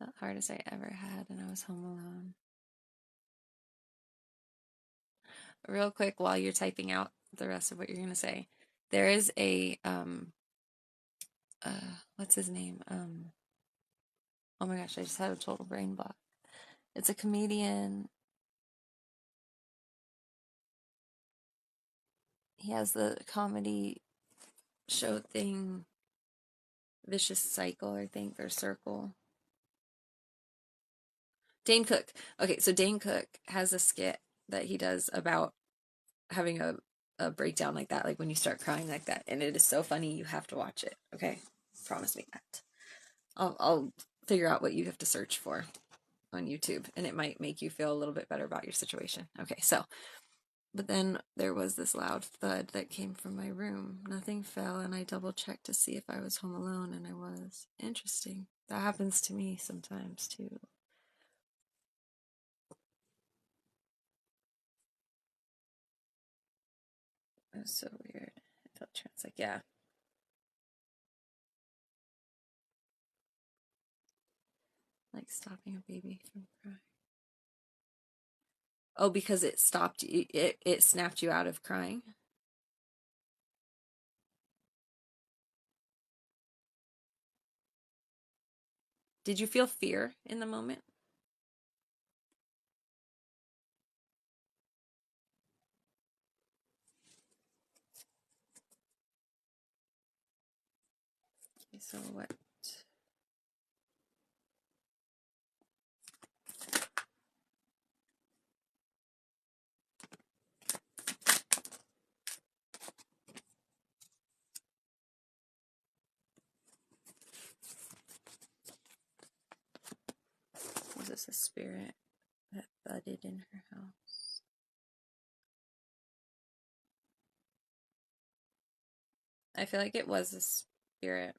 The hardest I ever had, and I was home alone. Real quick, while you're typing out the rest of what you're going to say, there is a, what's his name? Oh my gosh, I just had a total brain block. It's a comedian. He has the comedy show thing, Vicious Cycle, I think, or Circle. Dane Cook. Okay, so Dane Cook has a skit that he does about having a breakdown like that, like when you start crying like that, and it is so funny. You have to watch it. Okay, promise me that. I'll figure out what you have to search for on YouTube, and it might make you feel a little bit better about your situation. Okay, so, but then there was this loud thud that came from my room. Nothing fell, and I double checked to see if I was home alone, and I was. Interesting. That happens to me sometimes too. It was so weird. I felt trans, like, yeah. Like stopping a baby from crying. Oh, because it stopped you, it snapped you out of crying? Did you feel fear in the moment? Okay, so what? Was this a spirit that thudded in her house? I feel like it was a spirit.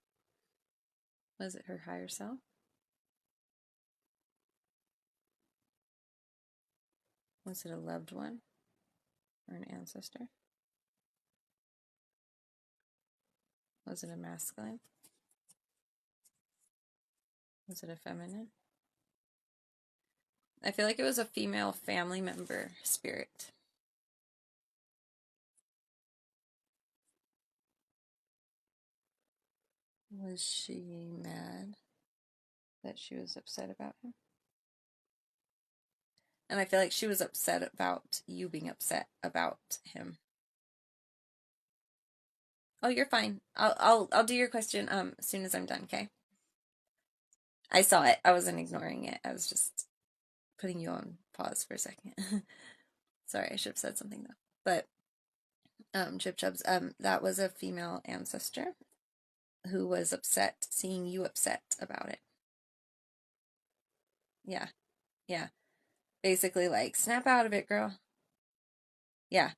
Was it her higher self? Was it a loved one? Or an ancestor? Was it a masculine? Was it a feminine? I feel like it was a female family member spirit. Was she mad that she was upset about him? And I feel like she was upset about you being upset about him. Oh, you're fine. I'll do your question as soon as I'm done, okay? I saw it. I wasn't ignoring it. I was just putting you on pause for a second. Sorry, I should have said something though. But Chip Chubs, that was a female ancestor who was upset seeing you upset about it. Yeah. Yeah. Basically like, snap out of it, girl. Yeah.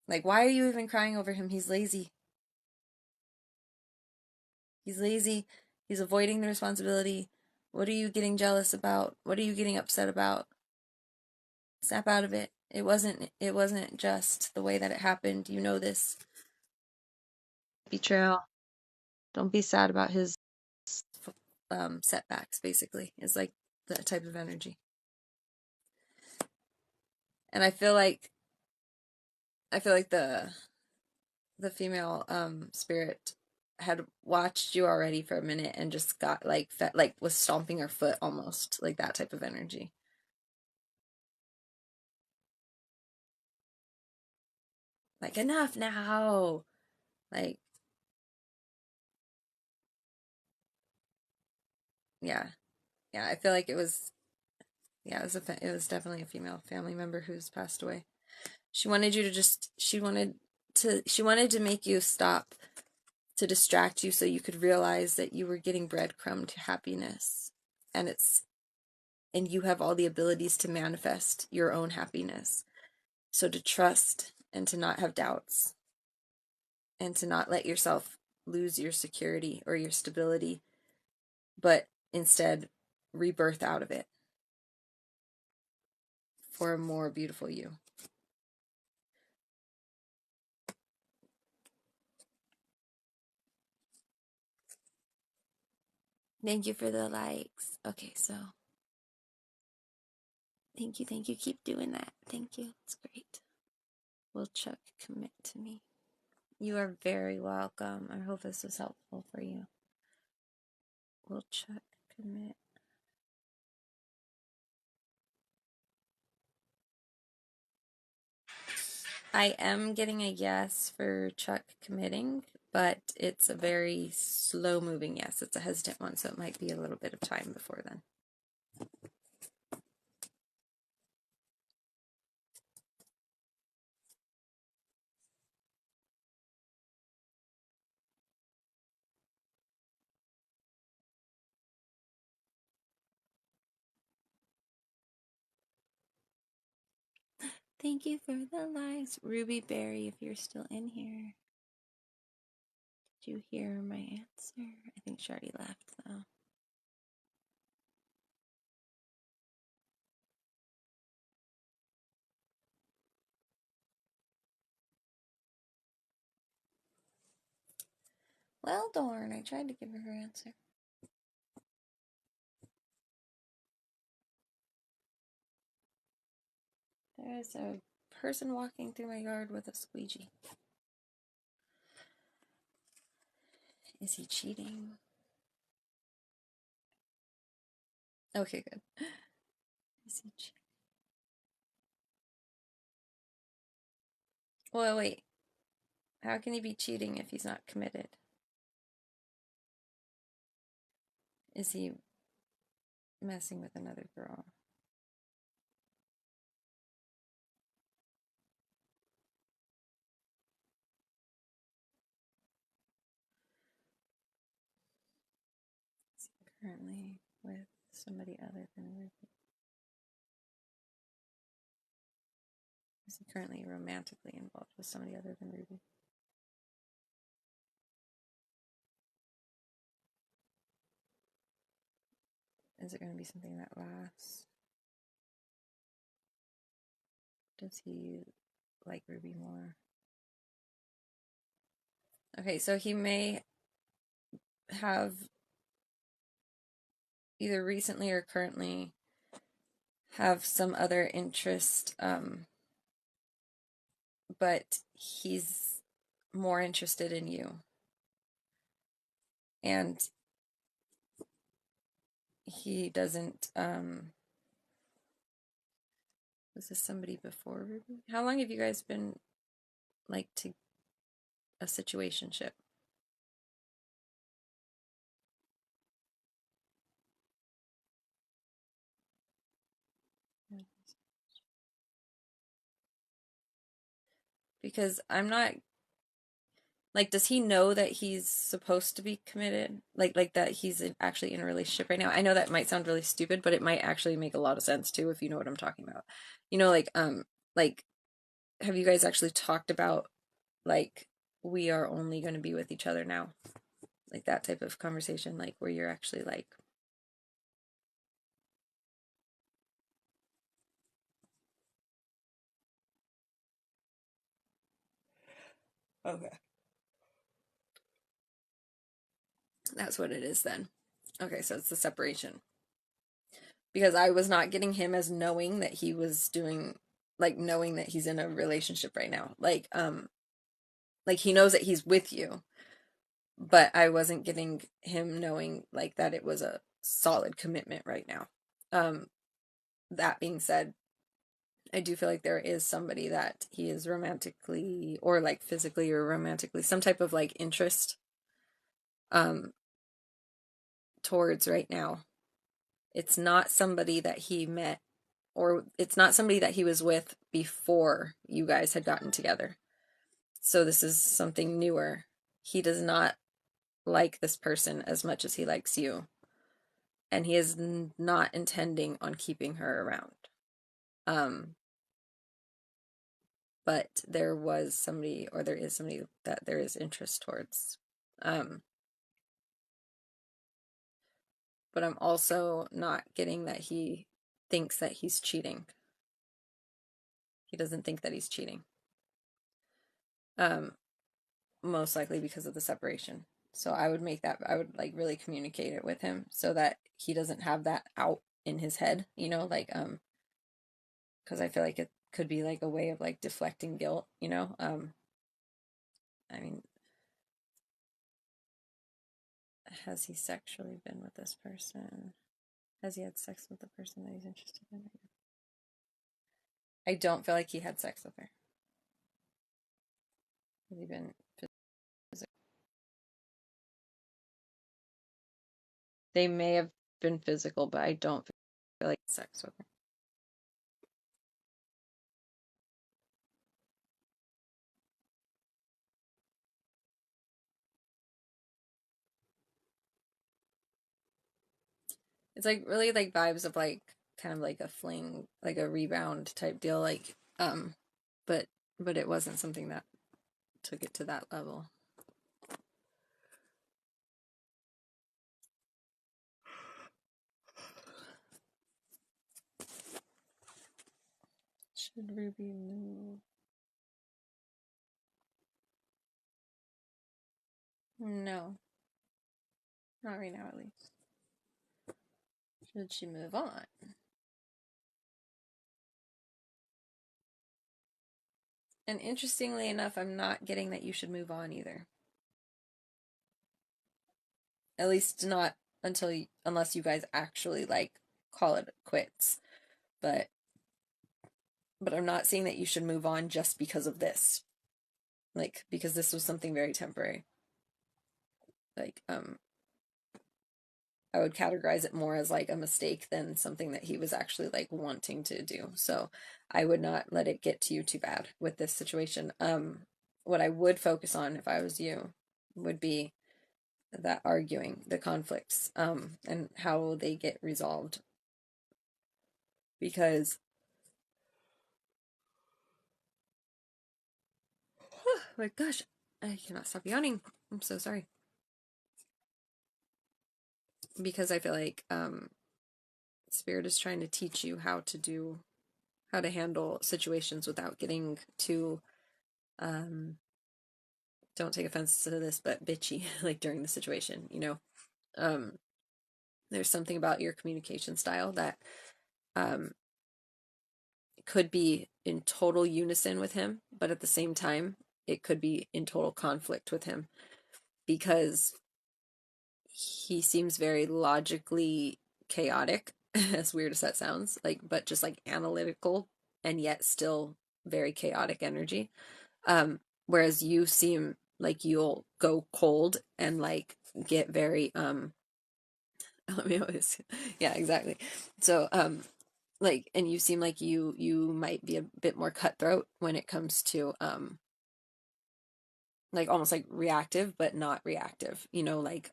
Like, why are you even crying over him? He's lazy. He's lazy. He's avoiding the responsibility. What are you getting jealous about? What are you getting upset about? Snap out of it. It wasn't just the way that it happened. You know this. betrayal. Don't be sad about his setbacks, basically, is like the type of energy. And I feel like the female spirit had watched you already for a minute and just got like was stomping her foot, almost like that type of energy. Like, enough now. Like, yeah. I feel like it was definitely a female family member who's passed away. She wanted to make you stop, to distract you so you could realize that you were getting breadcrumb to happiness, and you have all the abilities to manifest your own happiness. So to trust and to not have doubts and to not let yourself lose your security or your stability, but instead rebirth out of it for a more beautiful you. Thank you for the likes. Okay, so thank you. Keep doing that. Thank you. It's great. Will Chuck commit to me? You are very welcome. I hope this was helpful for you. Will Chuck commit? I am getting a yes for Chuck committing, but it's a very slow moving yes. It's a hesitant one, so it might be a little bit of time before then. Thank you for the likes. Ruby Berry, if you're still in here. Did you hear my answer? I think she already left, though. Well, darn, I tried to give her answer. There's a person walking through my yard with a squeegee. Is he cheating? Okay, good. Is he cheating? Well, wait. How can he be cheating if he's not committed? Is he messing with another girl? Is he currently with somebody other than Ruby? Is he currently romantically involved with somebody other than Ruby? Is it going to be something that lasts? Does he like Ruby more? Okay, so he may have either recently or currently have some other interest, but he's more interested in you. And he doesn't, was this somebody before Ruby? How long have you guys been, like, to a situationship? Because I'm not, like, does he know that he's supposed to be committed? Like that he's actually in a relationship right now? I know that might sound really stupid, but it might actually make a lot of sense too, if you know what I'm talking about. You know, like, have you guys actually talked about, like, we are only going to be with each other now? Like that type of conversation, like where you're actually like, okay. That's what it is then. Okay, so it's the separation. Because I was not getting him as knowing that he was doing, like, knowing that he's in a relationship right now. Like he knows that he's with you, but I wasn't getting him knowing, like, that it was a solid commitment right now. That being said, I do feel like there is somebody that he is romantically, or like physically or romantically, some type of like interest towards right now. It's not somebody that he met, or it's not somebody that he was with before you guys had gotten together. So this is something newer. He does not like this person as much as he likes you. And he is not intending on keeping her around. But there was somebody, or there is somebody that there is interest towards. But I'm also not getting that he thinks that he's cheating. He doesn't think that he's cheating. Most likely because of the separation. So I would like really communicate it with him so that he doesn't have that out in his head, you know, like, because I feel like it could be like a way of like deflecting guilt, you know. I mean, has he sexually been with this person? Has he had sex with the person that he's interested in? I don't feel like he had sex with her. Has he been physical? They may have been physical, but I don't feel like sex with her. It's like really like vibes of like kind of like a fling, like a rebound type deal, like but it wasn't something that took it to that level. Should Ruby move? No. Not right now, at least. Should she move on? And interestingly enough, I'm not getting that you should move on either. At least not unless you guys actually like call it quits. But I'm not saying that you should move on just because of this. Like, because this was something very temporary. Like, I would categorize it more as like a mistake than something that he was actually like wanting to do. So I would not let it get to you too bad with this situation. What I would focus on if I was you would be that arguing, the conflicts, and how they get resolved. Because oh my gosh, I cannot stop yawning. I'm so sorry. Because I feel like Spirit is trying to teach you how to handle situations without getting too don't take offense to this, but bitchy, like during the situation, you know. There's something about your communication style that could be in total unison with him, but at the same time, it could be in total conflict with him because he seems very logically chaotic, as weird as that sounds, like, but just like analytical and yet still very chaotic energy. Whereas you seem like you'll go cold and like get very yeah, exactly. So like, and you seem like you might be a bit more cutthroat when it comes to like almost like reactive but not reactive, you know, like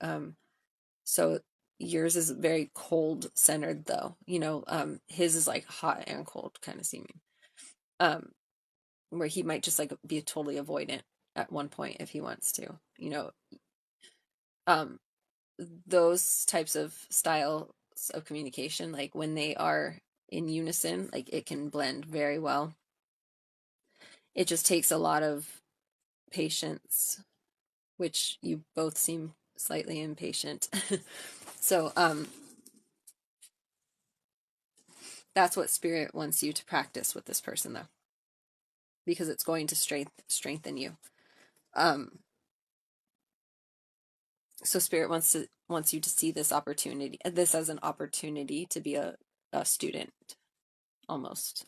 so yours is very cold centered though, you know. His is like hot and cold kind of seeming, where he might just like be totally avoidant at one point if he wants to, you know. Those types of styles of communication, like when they are in unison, like it can blend very well. It just takes a lot of patience, which you both seem slightly impatient. So that's what spirit wants you to practice with this person, though, because it's going to strengthen you. So spirit wants you to see this opportunity, this as an opportunity to be a student, almost.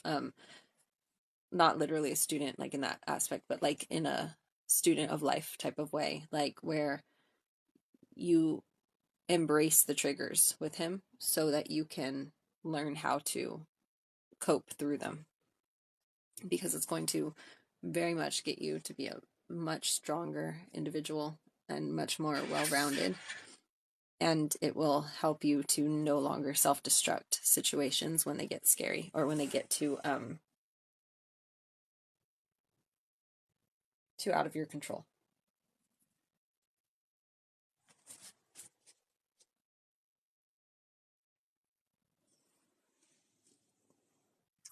Not literally a student like in that aspect, but like in a student of life type of way, like where you embrace the triggers with him so that you can learn how to cope through them, because it's going to very much get you to be a much stronger individual and much more well-rounded, and it will help you to no longer self-destruct situations when they get scary or when they get too out of your control.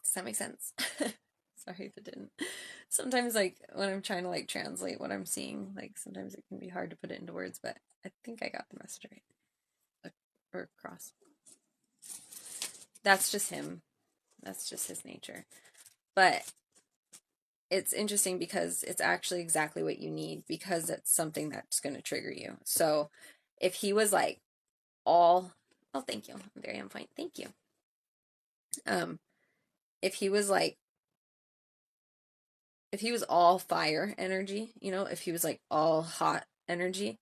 Does that make sense? Sorry if it didn't. Sometimes, like, when I'm trying to, like, translate what I'm seeing, like, sometimes it can be hard to put it into words, but I think I got the message right. Or across. That's just him. That's just his nature. But it's interesting because it's actually exactly what you need, because it's something that's going to trigger you. So if he was, like, oh, thank you. I'm very on point. Thank you. If he was, like, if he was all fire energy, you know, if he was like all hot energy,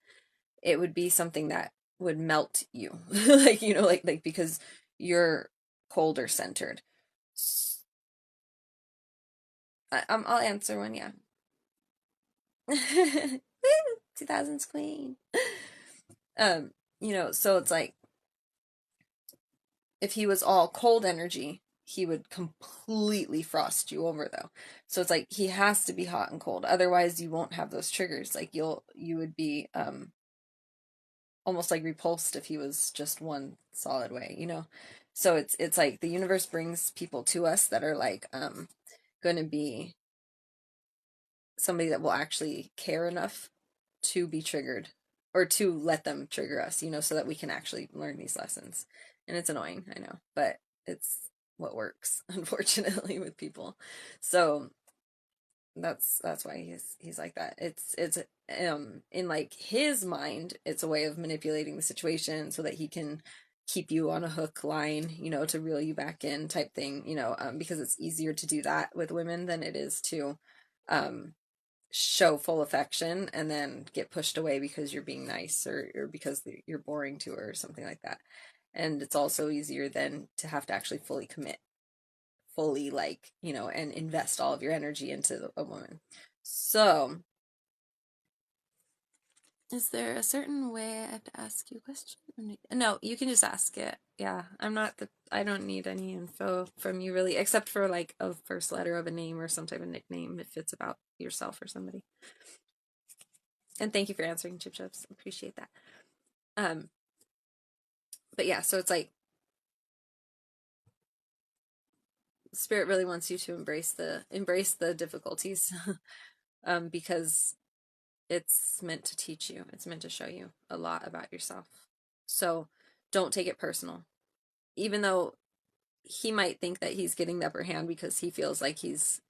it would be something that would melt you. Like, you know, like because you're colder centered. I'll answer one, yeah. 2000s queen. You know, so it's like if he was all cold energy, he would completely frost you over, though. So it's like he has to be hot and cold, otherwise you won't have those triggers. Like you would be almost like repulsed if he was just one solid way, you know. So it's like the universe brings people to us that are like going to be somebody that will actually care enough to be triggered, or to let them trigger us, you know, so that we can actually learn these lessons. And it's annoying, I know, but it's what works, unfortunately, with people. So that's why he's like that. It's in like his mind, it's a way of manipulating the situation so that he can keep you on a hook line, you know, to reel you back in type thing, you know, because it's easier to do that with women than it is to show full affection and then get pushed away because you're being nice, or because you're boring to her or something like that. And it's also easier than to have to actually fully commit, fully, like, you know, and invest all of your energy into a woman. So is there a certain way I have to ask you a question? No, you can just ask it. Yeah, I don't need any info from you really, except for like a first letter of a name or some type of nickname if it's about yourself or somebody. And thank you for answering, Chip Chips. Appreciate that. But yeah, so it's like Spirit really wants you to embrace the difficulties, because it's meant to teach you. It's meant to show you a lot about yourself. So don't take it personal. Even though he might think that he's getting the upper hand because he feels like he's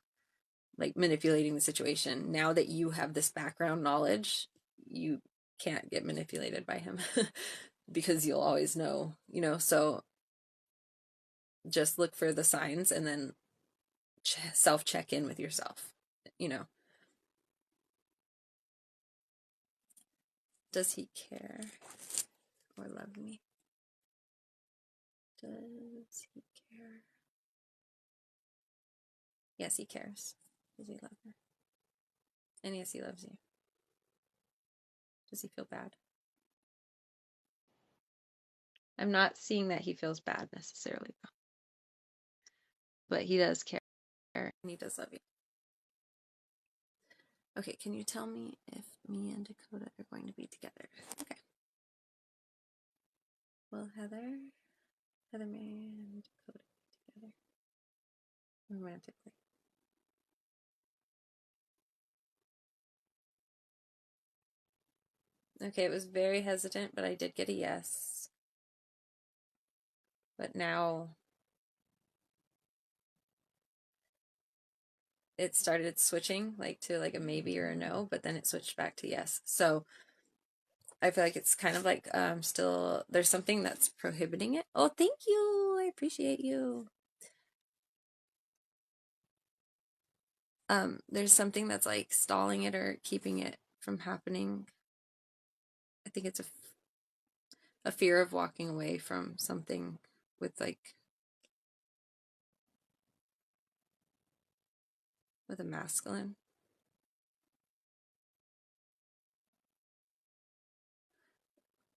like manipulating the situation. Now that you have this background knowledge, you can't get manipulated by him because you'll always know, you know. So just look for the signs and then self-check in with yourself, you know. Does he care or love me? Does he care? Yes, he cares. Does he love her? And yes, he loves you. Does he feel bad? I'm not seeing that he feels bad necessarily, though. But he does care, and he does love you. Okay, can you tell me if me and Dakota are going to be together? Okay. Will Heather May and Dakota be together romantically? Okay, it was very hesitant, but I did get a yes. But now it started switching like to like a maybe or a no, but then it switched back to yes. So I feel like it's kind of like still there's something that's prohibiting it. Oh, thank you. I appreciate you. There's something that's like stalling it or keeping it from happening. I think it's a fear of walking away from something with like with a masculine.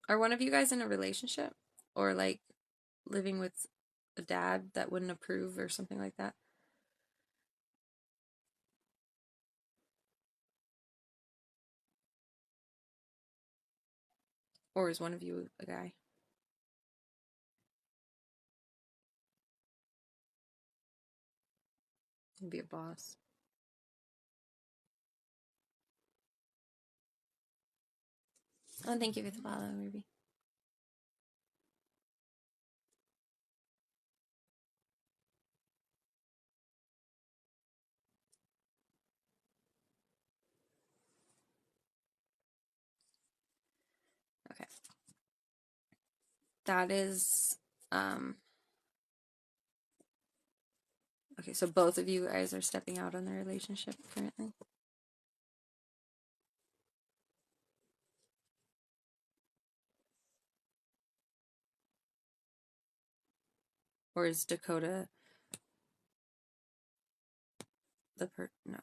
Are one of you guys in a relationship or like living with a dad that wouldn't approve or something like that? Or is one of you a guy? Maybe a boss. Oh, thank you for the follow, Ruby. Okay. That is, okay, so both of you guys are stepping out on the relationship currently? Or is Dakota no.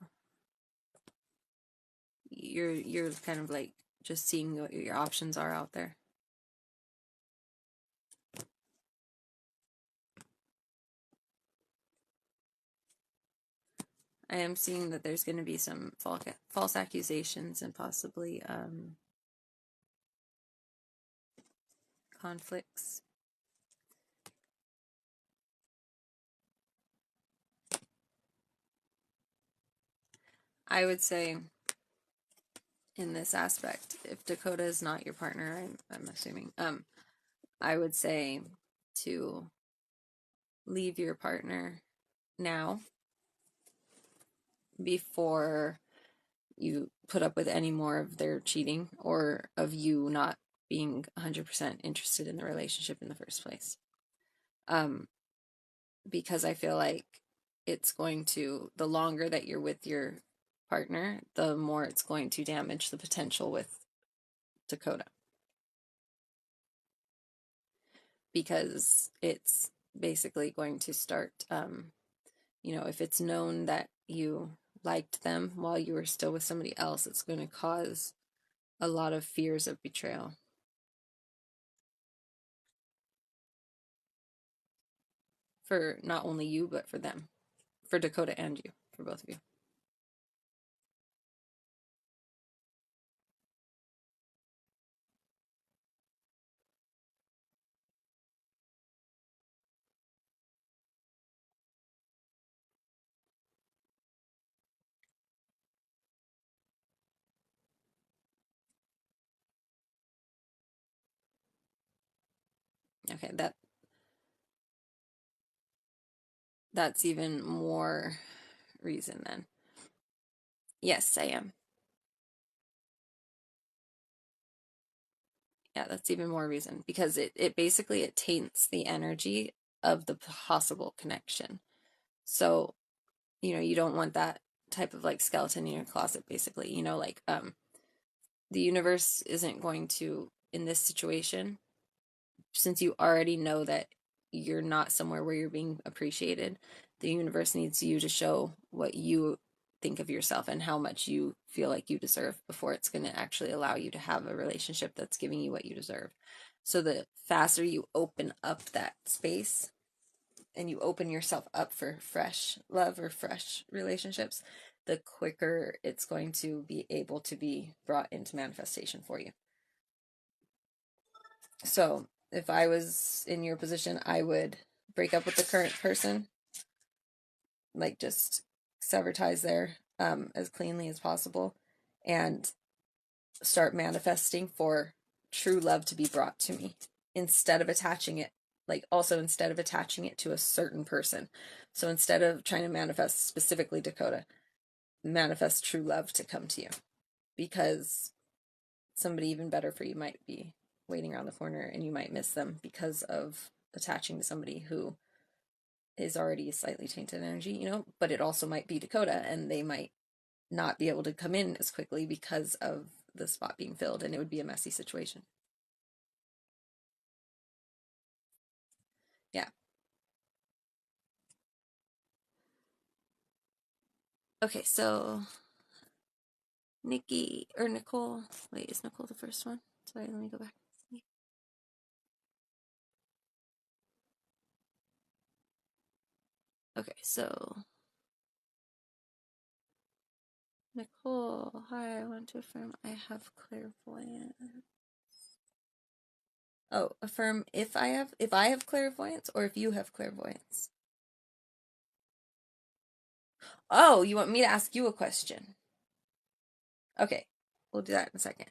You're kind of like just seeing what your options are out there. I am seeing that there's going to be some false accusations and possibly conflicts. I would say in this aspect, if Dakota is not your partner, I'm assuming, I would say to leave your partner now before you put up with any more of their cheating or of you not being 100% interested in the relationship in the first place. Because I feel like it's going to, the longer that you're with your partner, the more it's going to damage the potential with Dakota. Because it's basically going to start, if it's known that you liked them while you were still with somebody else, it's going to cause a lot of fears of betrayal. For not only you, but for them. For Dakota and you. For both of you. Okay, that's even more reason then. Yes, I am. Yeah, that's even more reason because it basically it taints the energy of the possible connection. So, you don't want that type of like skeleton in your closet basically, like the universe isn't going to in this situation, since you already know that you're not somewhere where you're being appreciated, the universe needs you to show what you think of yourself and how much you feel like you deserve before it's going to actually allow you to have a relationship that's giving you what you deserve. So the faster you open up that space and you open yourself up for fresh love or fresh relationships, the quicker it's going to be able to be brought into manifestation for you. So if I was in your position, I would break up with the current person, like just sever ties there as cleanly as possible, and start manifesting for true love to be brought to me instead of attaching it, instead of attaching it to a certain person. So instead of trying to manifest specifically Dakota, manifest true love to come to you, because somebody even better for you might be waiting around the corner and you might miss them because of attaching to somebody who is already slightly tainted energy, but it also might be Dakota and they might not be able to come in as quickly because of the spot being filled, and it would be a messy situation. Yeah. Okay, so Nikki or Nicole. Wait, is Nicole the first one? Sorry, let me go back. Okay, so Nicole, hi, I want to affirm I have clairvoyance. Oh, affirm if I have clairvoyance or if you have clairvoyance. Oh, you want me to ask you a question? Okay, we'll do that in a second.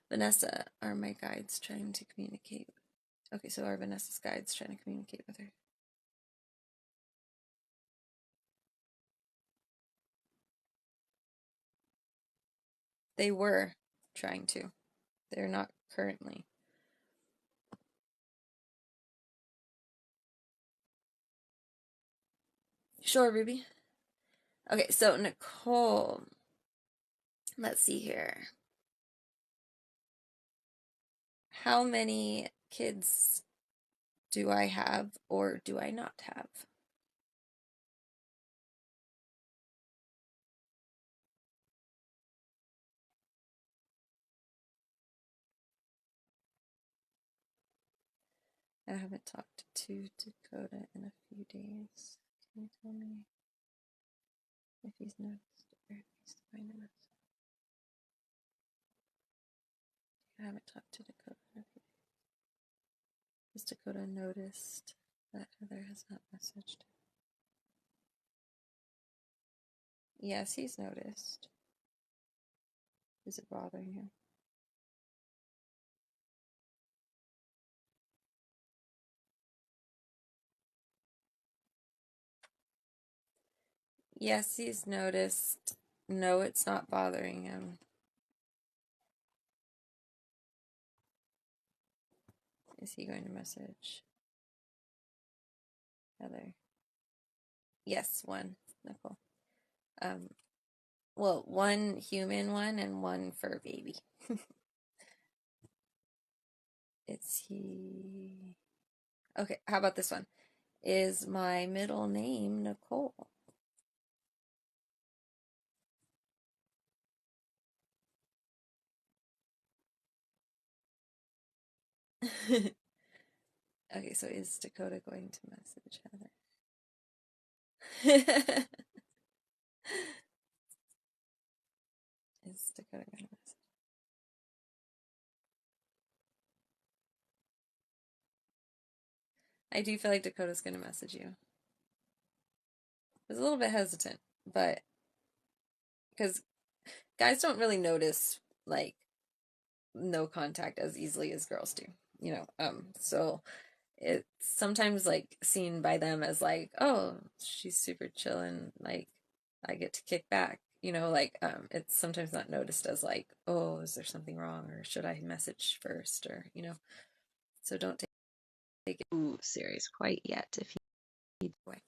Vanessa, are my guides trying to communicate? Okay, so are Vanessa's guides trying to communicate with her? They were trying to. They're not currently. Sure, Ruby. Okay, so Nicole, let's see here. How many kids do I have or do I not have? I haven't talked to Dakota in a few days. Can you tell me if he's noticed or if he's finding us? I haven't talked to Dakota in a few days. Has Dakota noticed that Heather has not messaged? Yes, he's noticed. Is it bothering him? Yes, he's noticed. No, it's not bothering him. Is he going to message Heather? Yes, one, Nicole. Well, one human one and one fur baby. It's he. Okay, how about this one? Is my middle name Nicole? Okay, so is Dakota going to message Heather? Is Dakota going to message? I do feel like Dakota's going to message you. I was a little bit hesitant, but because guys don't really notice like no contact as easily as girls do, so it's sometimes like seen by them as like, oh, she's super chillin', like I get to kick back, it's sometimes not noticed as like, oh, is there something wrong or should I message first, or so don't take it too serious quite yet if he way.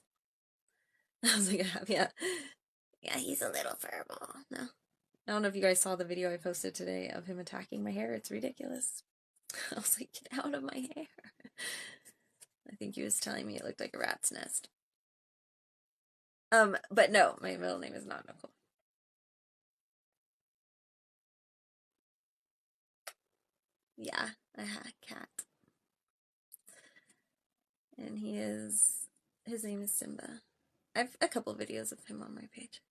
I was like, yeah, he's a little furball. No, I don't know if you guys saw the video I posted today of him attacking my hair. It's ridiculous. I was like, get out of my hair. I think he was telling me it looked like a rat's nest. But no, my middle name is not Nicole. Yeah, I had a cat. And his name is Simba. I have a couple of videos of him on my page.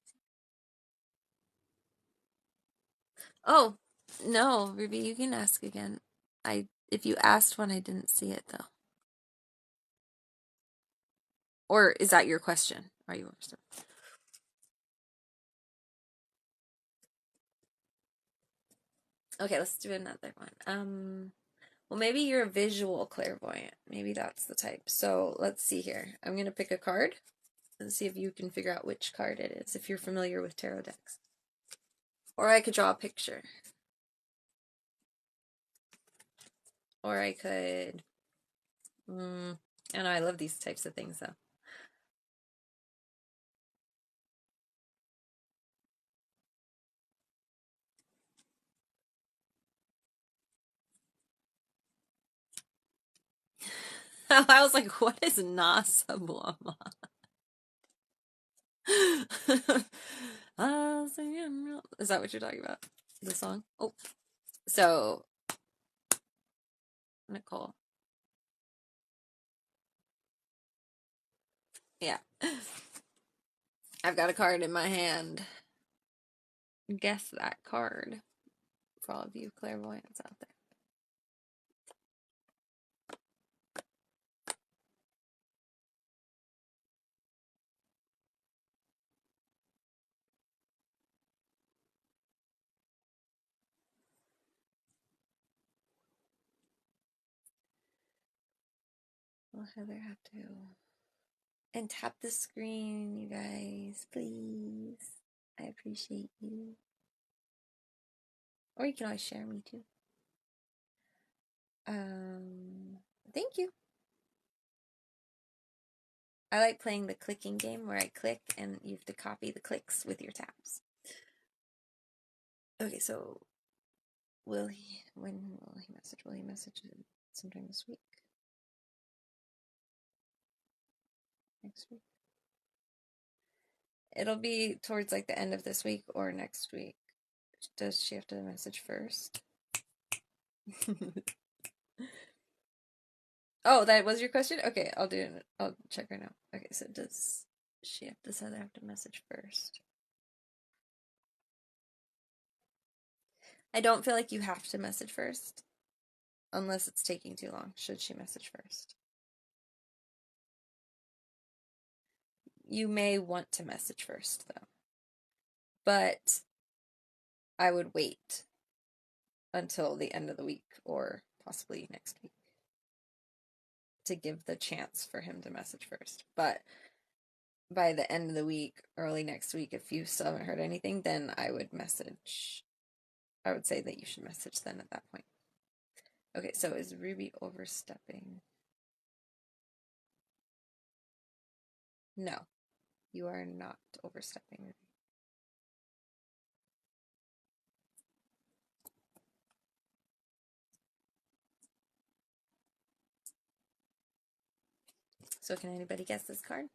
Oh, no, Ruby, you can ask again. If you asked one, I didn't see it though. Or is that your question? Are you understand? Okay, let's do another one. Well, maybe you're a visual clairvoyant. Maybe that's the type. So let's see here. I'm going to pick a card and see if you can figure out which card it is, if you're familiar with tarot decks. Or I could draw a picture. Or I could... I know, I love these types of things, though. I was like, what is Nasa Blama? Is that what you're talking about? The song? Oh. So, Nicole. Yeah. I've got a card in my hand. Guess that card for all of you clairvoyants out there. Will Heather have to... And tap the screen, you guys, please. I appreciate you. Or you can always share me too. Thank you. I like playing the clicking game where I click and you have to copy the clicks with your taps. Okay, so when will he message? Will he message sometime this week? Next week? It'll be towards like the end of this week or next week. Does she have to message first? Oh, that was your question? Okay, I'll do it. I'll check right now. Okay, so does Heather have to message first? I don't feel like you have to message first. Unless it's taking too long. Should she message first? You may want to message first, though. But I would wait until the end of the week or possibly next week to give the chance for him to message first. But by the end of the week, early next week, if you still haven't heard anything, then I would message. I would say that you should message then at that point. Okay, so is Ruby overstepping? No, you are not overstepping, Ruby. So can anybody guess this card?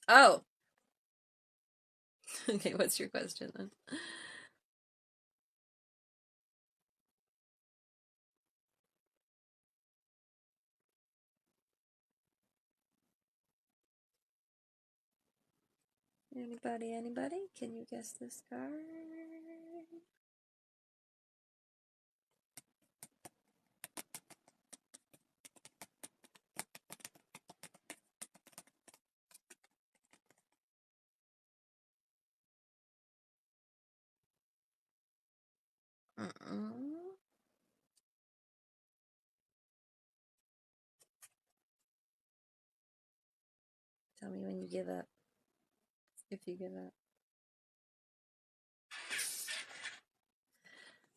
Oh! Okay, what's your question then? Anybody? Can you guess this card? Tell me when you give up. If you give up.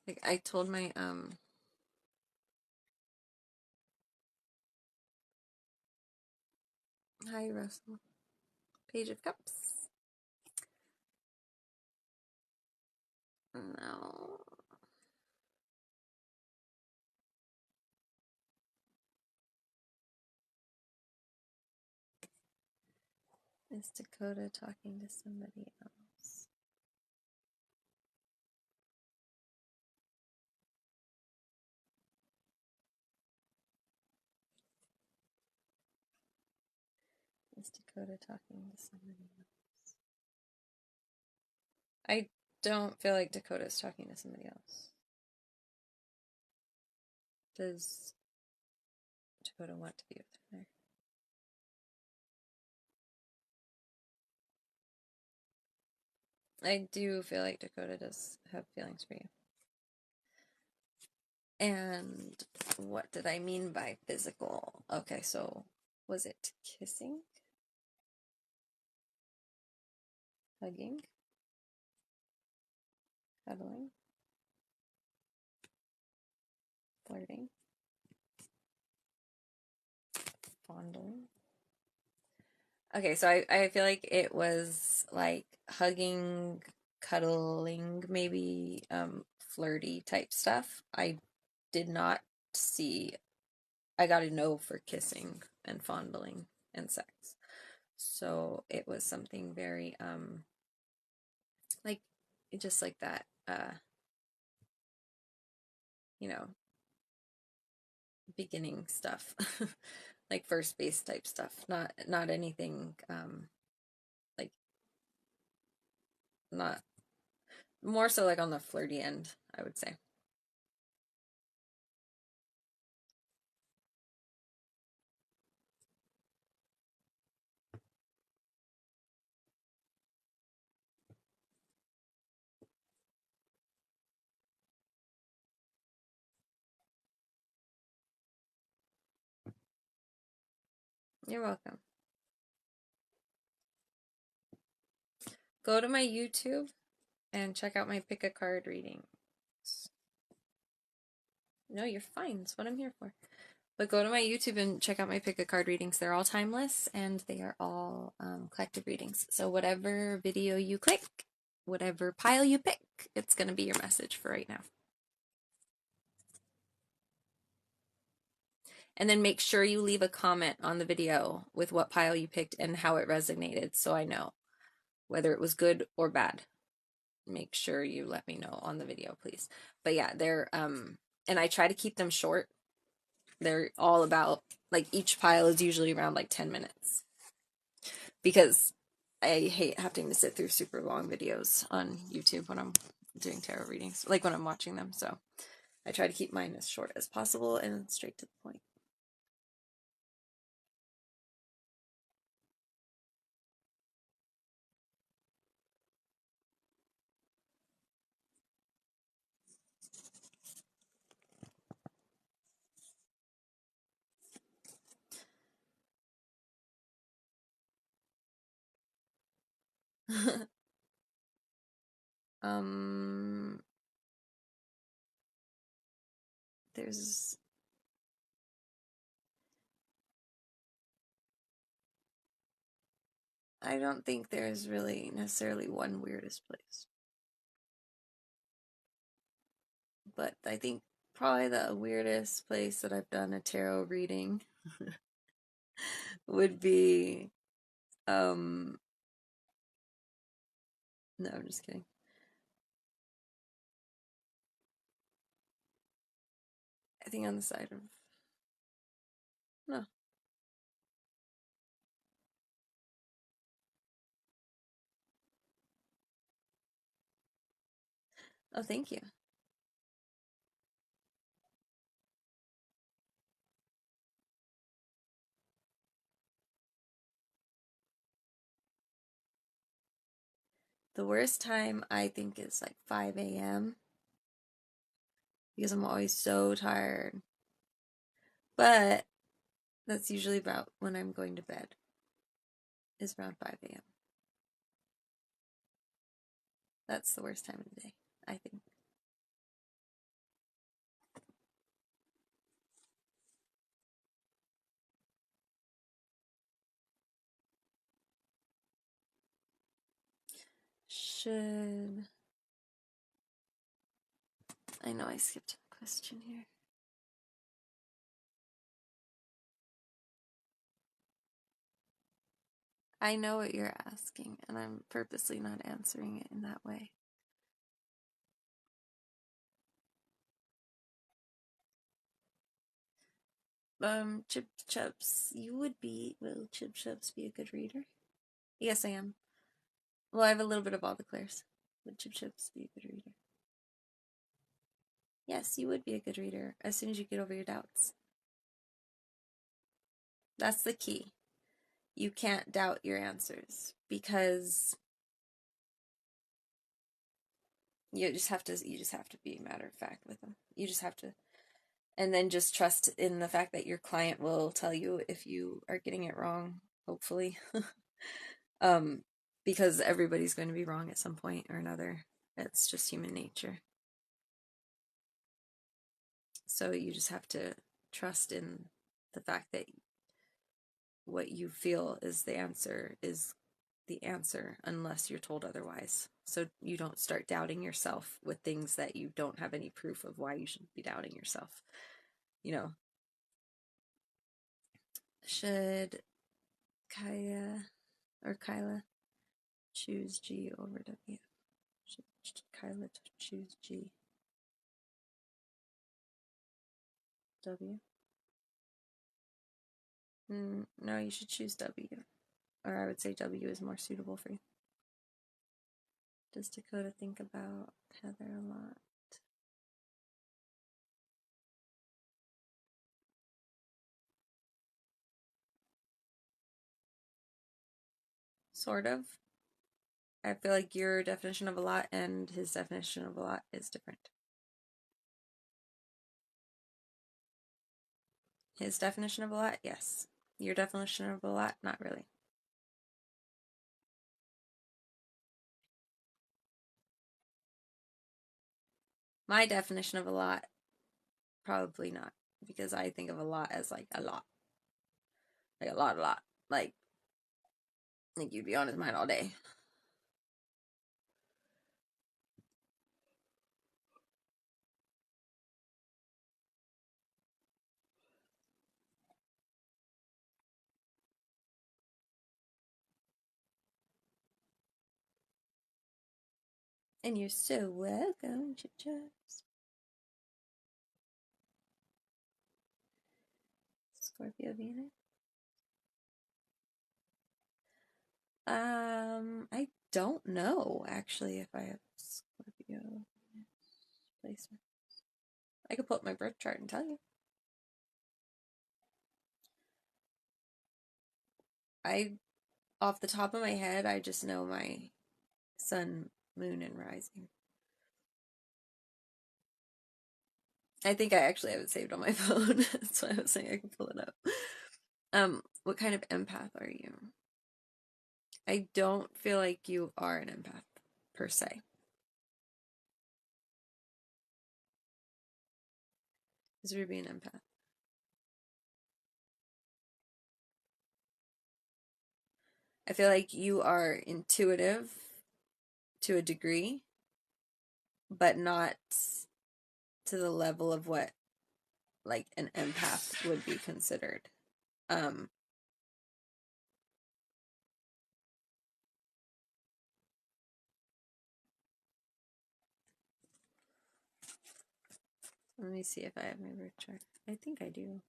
Like I told my hi Russell. Page of Cups. No. Is Dakota talking to somebody else? Is Dakota talking to somebody else? I don't feel like Dakota's talking to somebody else. Does Dakota want to be with her? I do feel like Dakota does have feelings for you. And what did I mean by physical? Okay, so was it kissing? Hugging? Cuddling? Flirting? Fondling? Okay, so I feel like it was like hugging, cuddling, maybe flirty type stuff. I did not see, I got a no for kissing and fondling and sex. So it was something very like just like that you know, beginning stuff. Like first base type stuff. Not anything like not more so like on the flirty end, I would say. You're welcome. Go to my YouTube and check out my pick a card readings. No, you're fine. That's what I'm here for. But go to my YouTube and check out my pick a card readings. They're all timeless and they are all collective readings. So whatever video you click, whatever pile you pick, it's going to be your message for right now. And then make sure you leave a comment on the video with what pile you picked and how it resonated so I know whether it was good or bad. Make sure you let me know on the video, please. But yeah, they're and I try to keep them short. They're all about, like, each pile is usually around like 10 minutes. Because I hate having to sit through super long videos on YouTube when I'm doing tarot readings, like when I'm watching them. So I try to keep mine as short as possible and straight to the point. There's I don't think there's really necessarily one weirdest place. But I think probably the weirdest place that I've done a tarot reading would be no, I'm just kidding. I think on the side of no. Oh, thank you. The worst time I think is like 5 a.m. because I'm always so tired. But that's usually about when I'm going to bed, is around 5 a.m. That's the worst time of the day, I think. I know I skipped a question here. I know what you're asking, and I'm purposely not answering it in that way. Chip Chups, will Chip Chups be a good reader? Yes, I am. Well, I have a little bit of all the clairs. Would Chip Chups be a good reader? Yes, you would be a good reader as soon as you get over your doubts. That's the key. You can't doubt your answers because you just have to be matter of fact with them. You just have to And then just trust in the fact that your client will tell you if you are getting it wrong, hopefully. Because everybody's going to be wrong at some point or another. It's just human nature. So you just have to trust in the fact that what you feel is the answer unless you're told otherwise. So you don't start doubting yourself with things that you don't have any proof of why you should be doubting yourself. You know, should Kyla choose G over W? Should Kyla choose G? W? No, you should choose W. Or I would say W is more suitable for you. Does Dakota think about Heather a lot? Sort of. I feel like your definition of a lot and his definition of a lot is different. His definition of a lot, yes. Your definition of a lot, not really. My definition of a lot, probably not. Because I think of a lot as like a lot. Like a lot. Like you'd be on his mind all day. And you're so welcome to just Scorpio Venus. I don't know actually if I have Scorpio placement. I could pull up my birth chart and tell you. Off the top of my head, I just know my sun, moon, and rising. I think I actually have it saved on my phone. That's why I was saying I can pull it up. What kind of empath are you? I don't feel like you are an empath, per se. Is Ruby an empath? I feel like you are intuitive to a degree, but not to the level of what like an empath would be considered. Let me see if I have my birth chart. I think I do.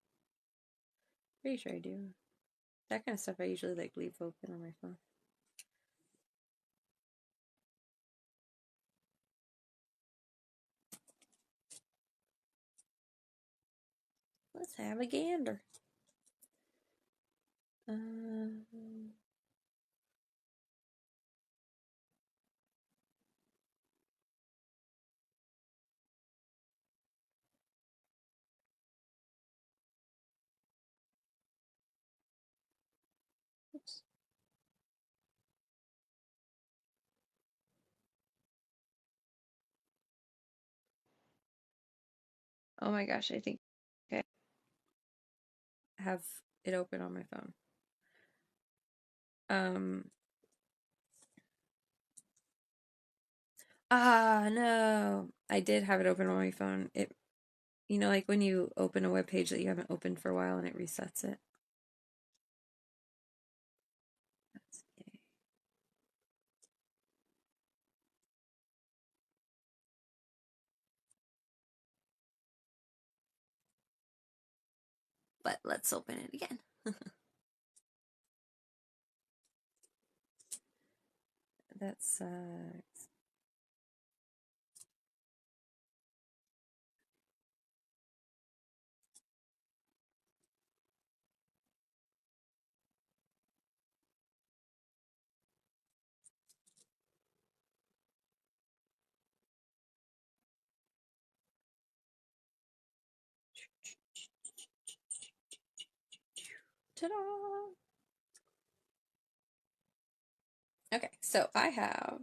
Pretty sure I do. That kind of stuff I usually like leave open on my phone. Let's have a gander. Oops. Oh my gosh, I think I have it open on my phone. No. I did have it open on my phone. You know, like when you open a web page that you haven't opened for a while and it resets it. That's yay. But let's open it again. That sucks. Ta-da! Okay, so I have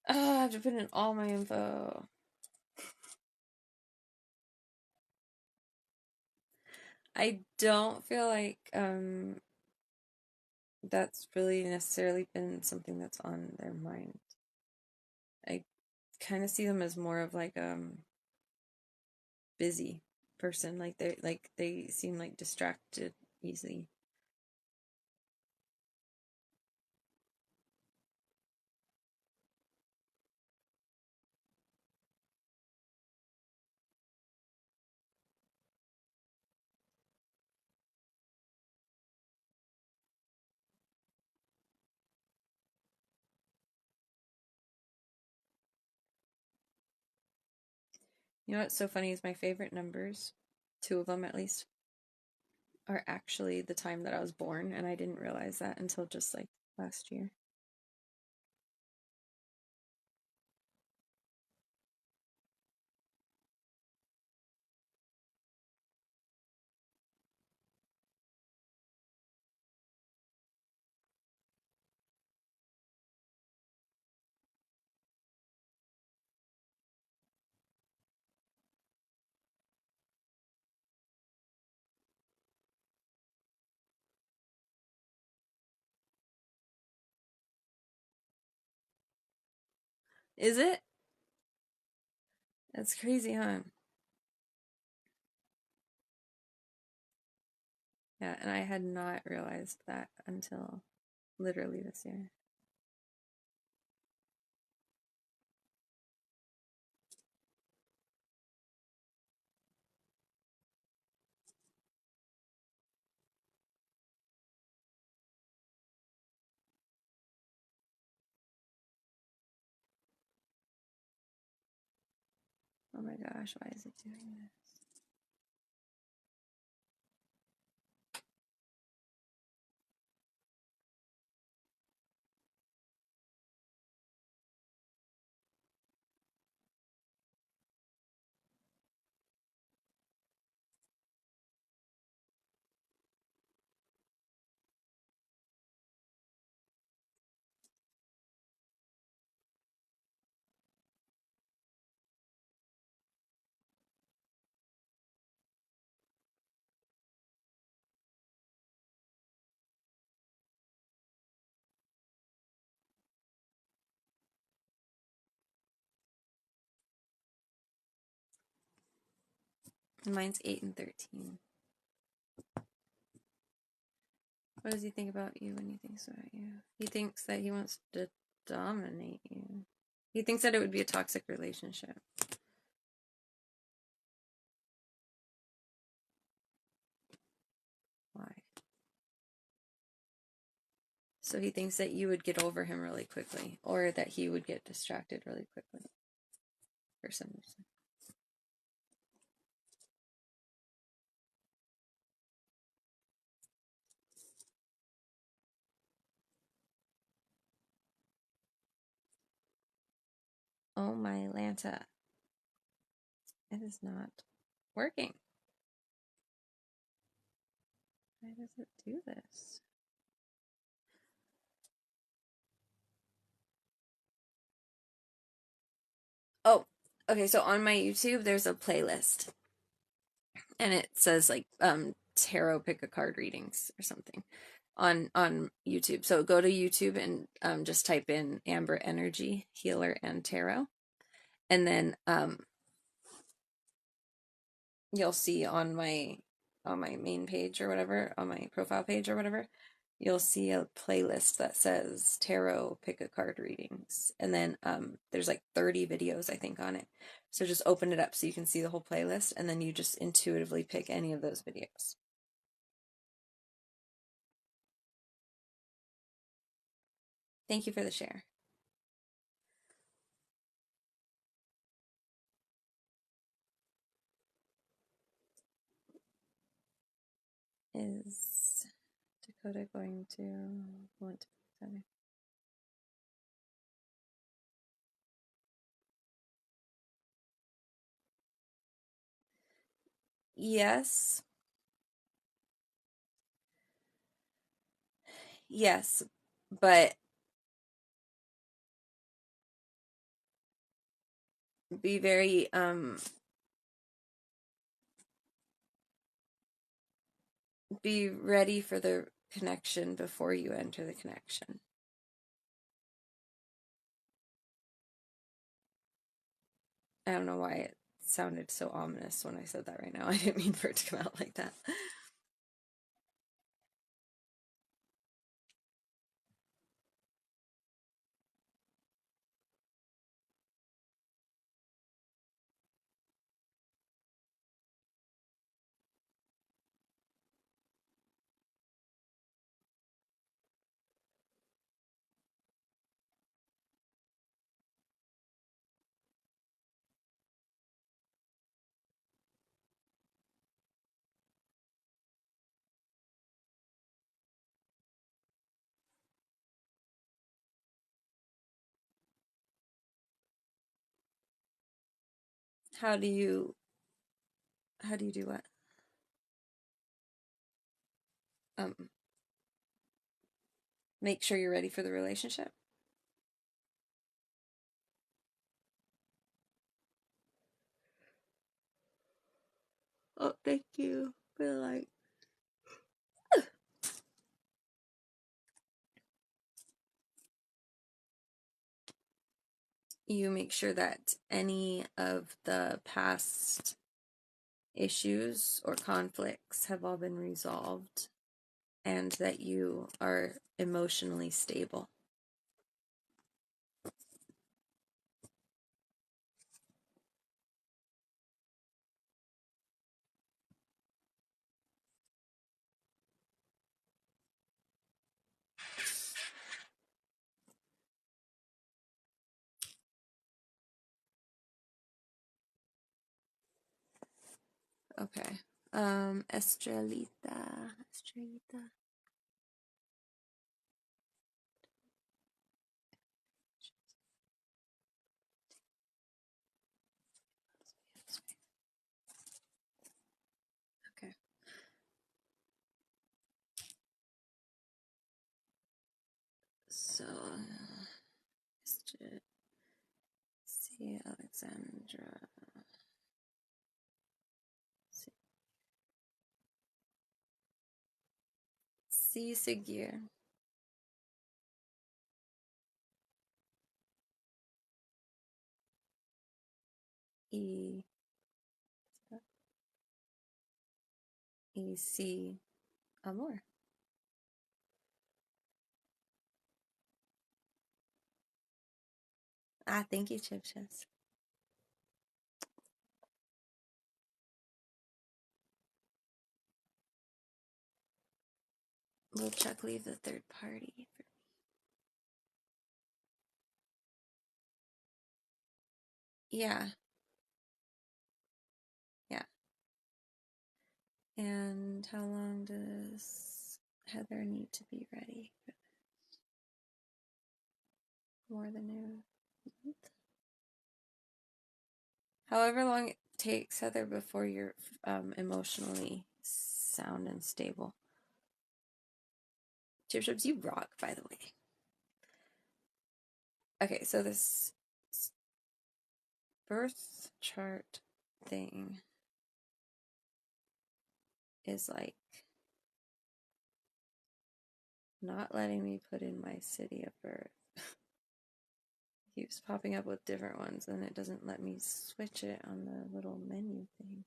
I have to put in all my info. I don't feel like that's really necessarily been something that's on their mind. I kind of see them as more of like busy person, like they seem like distracted easily. You know what's so funny is my favorite numbers, two of them at least, are actually the time that I was born, and I didn't realize that until just like last year. Is it? That's crazy, huh? Yeah, and I had not realized that until literally this year. Oh my gosh, why is it doing this? Mine's 8 and 13. What does he think about you when he thinks about you? He thinks that he wants to dominate you. He thinks that it would be a toxic relationship. Why? So he thinks that you would get over him really quickly, or that he would get distracted really quickly. For some reason. Oh my Lanta. It is not working. Why does it do this? Oh, okay, so on my YouTube there's a playlist. And it says like tarot pick a card readings or something on YouTube. So go to YouTube and just type in Amber Energy Healer and Tarot. And then you'll see on my main page or whatever, on my profile page or whatever, you'll see a playlist that says Tarot Pick a Card Readings. And then there's like 30 videos, I think, on it. So just open it up so you can see the whole playlist, and then you just intuitively pick any of those videos. Thank you for the share. Is Dakota going to want to put that in? Yes. Yes, but be very be ready for the connection before you enter the connection. I don't know why it sounded so ominous when I said that right now. I didn't mean for it to come out like that. How do you do what? Make sure you're ready for the relationship. Oh, thank you for the like. You make sure that any of the past issues or conflicts have all been resolved and that you are emotionally stable. Okay. Estrelita. Okay. So, see Alexandra. See Sigir. E see amor. Thank you, Chip Chips. Will Chuck leave the third party for me? Yeah. Yeah. And how long does Heather need to be ready for this? More than a month? However long it takes, Heather, before you're emotionally sound and stable. Chip Chips, you rock, by the way. Okay, so this birth chart thing is like not letting me put in my city of birth. Keeps popping up with different ones, and it doesn't let me switch it on the little menu thing.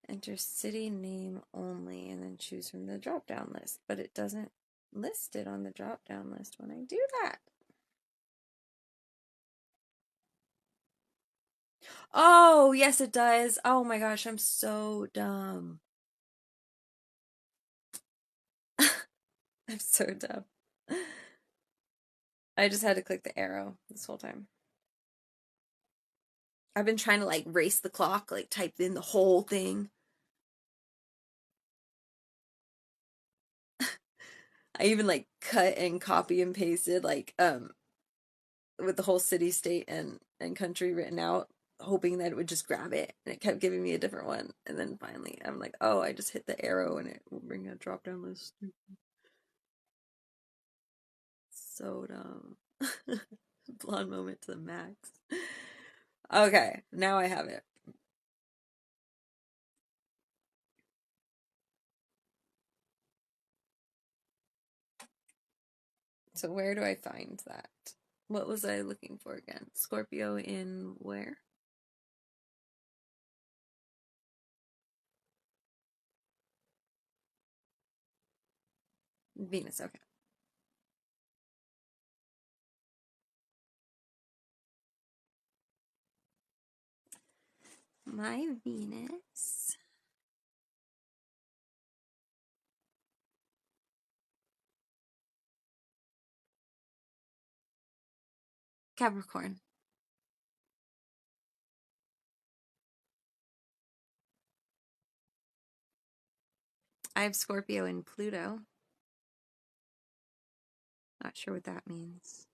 Enter city name only, and then choose from the drop-down list, but it doesn't list it on the drop-down list when I do that. Oh, yes, it does. Oh my gosh, I'm so dumb. I'm so dumb. I just had to click the arrow this whole time. I've been trying to like race the clock, like type in the whole thing. I even like cut and copy and pasted like with the whole city, state, and country written out hoping that it would just grab it, and it kept giving me a different one. And then finally I'm like, oh, I just hit the arrow and it will bring a drop down list. So dumb. Blonde moment to the max. Okay, now I have it. So where do I find that? What was I looking for again? Scorpio in where? Venus, okay. My Venus. Capricorn. I have Scorpio in Pluto. Not sure what that means.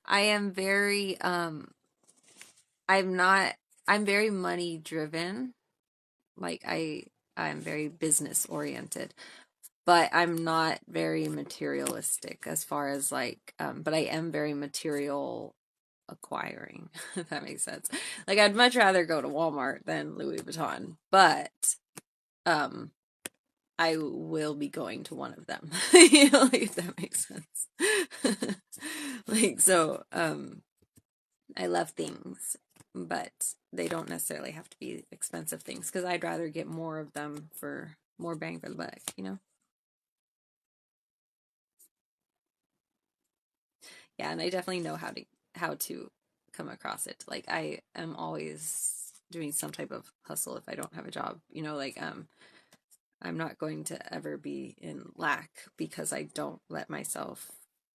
I am very I'm very money driven. Like I'm very business oriented, but I'm not very materialistic as far as like but I am very material acquiring, if that makes sense. Like I'd much rather go to Walmart than Louis Vuitton, but I will be going to one of them. You know, like, if that makes sense. Like so I love things, but they don't necessarily have to be expensive things because I'd rather get more of them for more bang for the buck, you know? Yeah, and I definitely know how to come across it. Like I am always doing some type of hustle if I don't have a job, you know, like I'm not going to ever be in lack because I don't let myself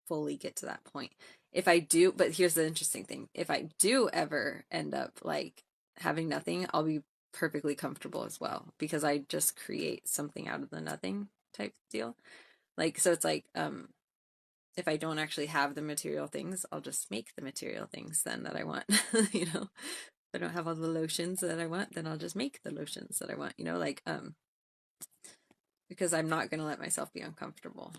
fully get to that point. If I do, but here's the interesting thing. If I do ever end up like having nothing, I'll be perfectly comfortable as well because I just create something out of the nothing type deal. Like so it's like if I don't actually have the material things, I'll just make the material things then that I want, you know. If I don't have all the lotions that I want, then I'll just make the lotions that I want, you know, like because I'm not going to let myself be uncomfortable.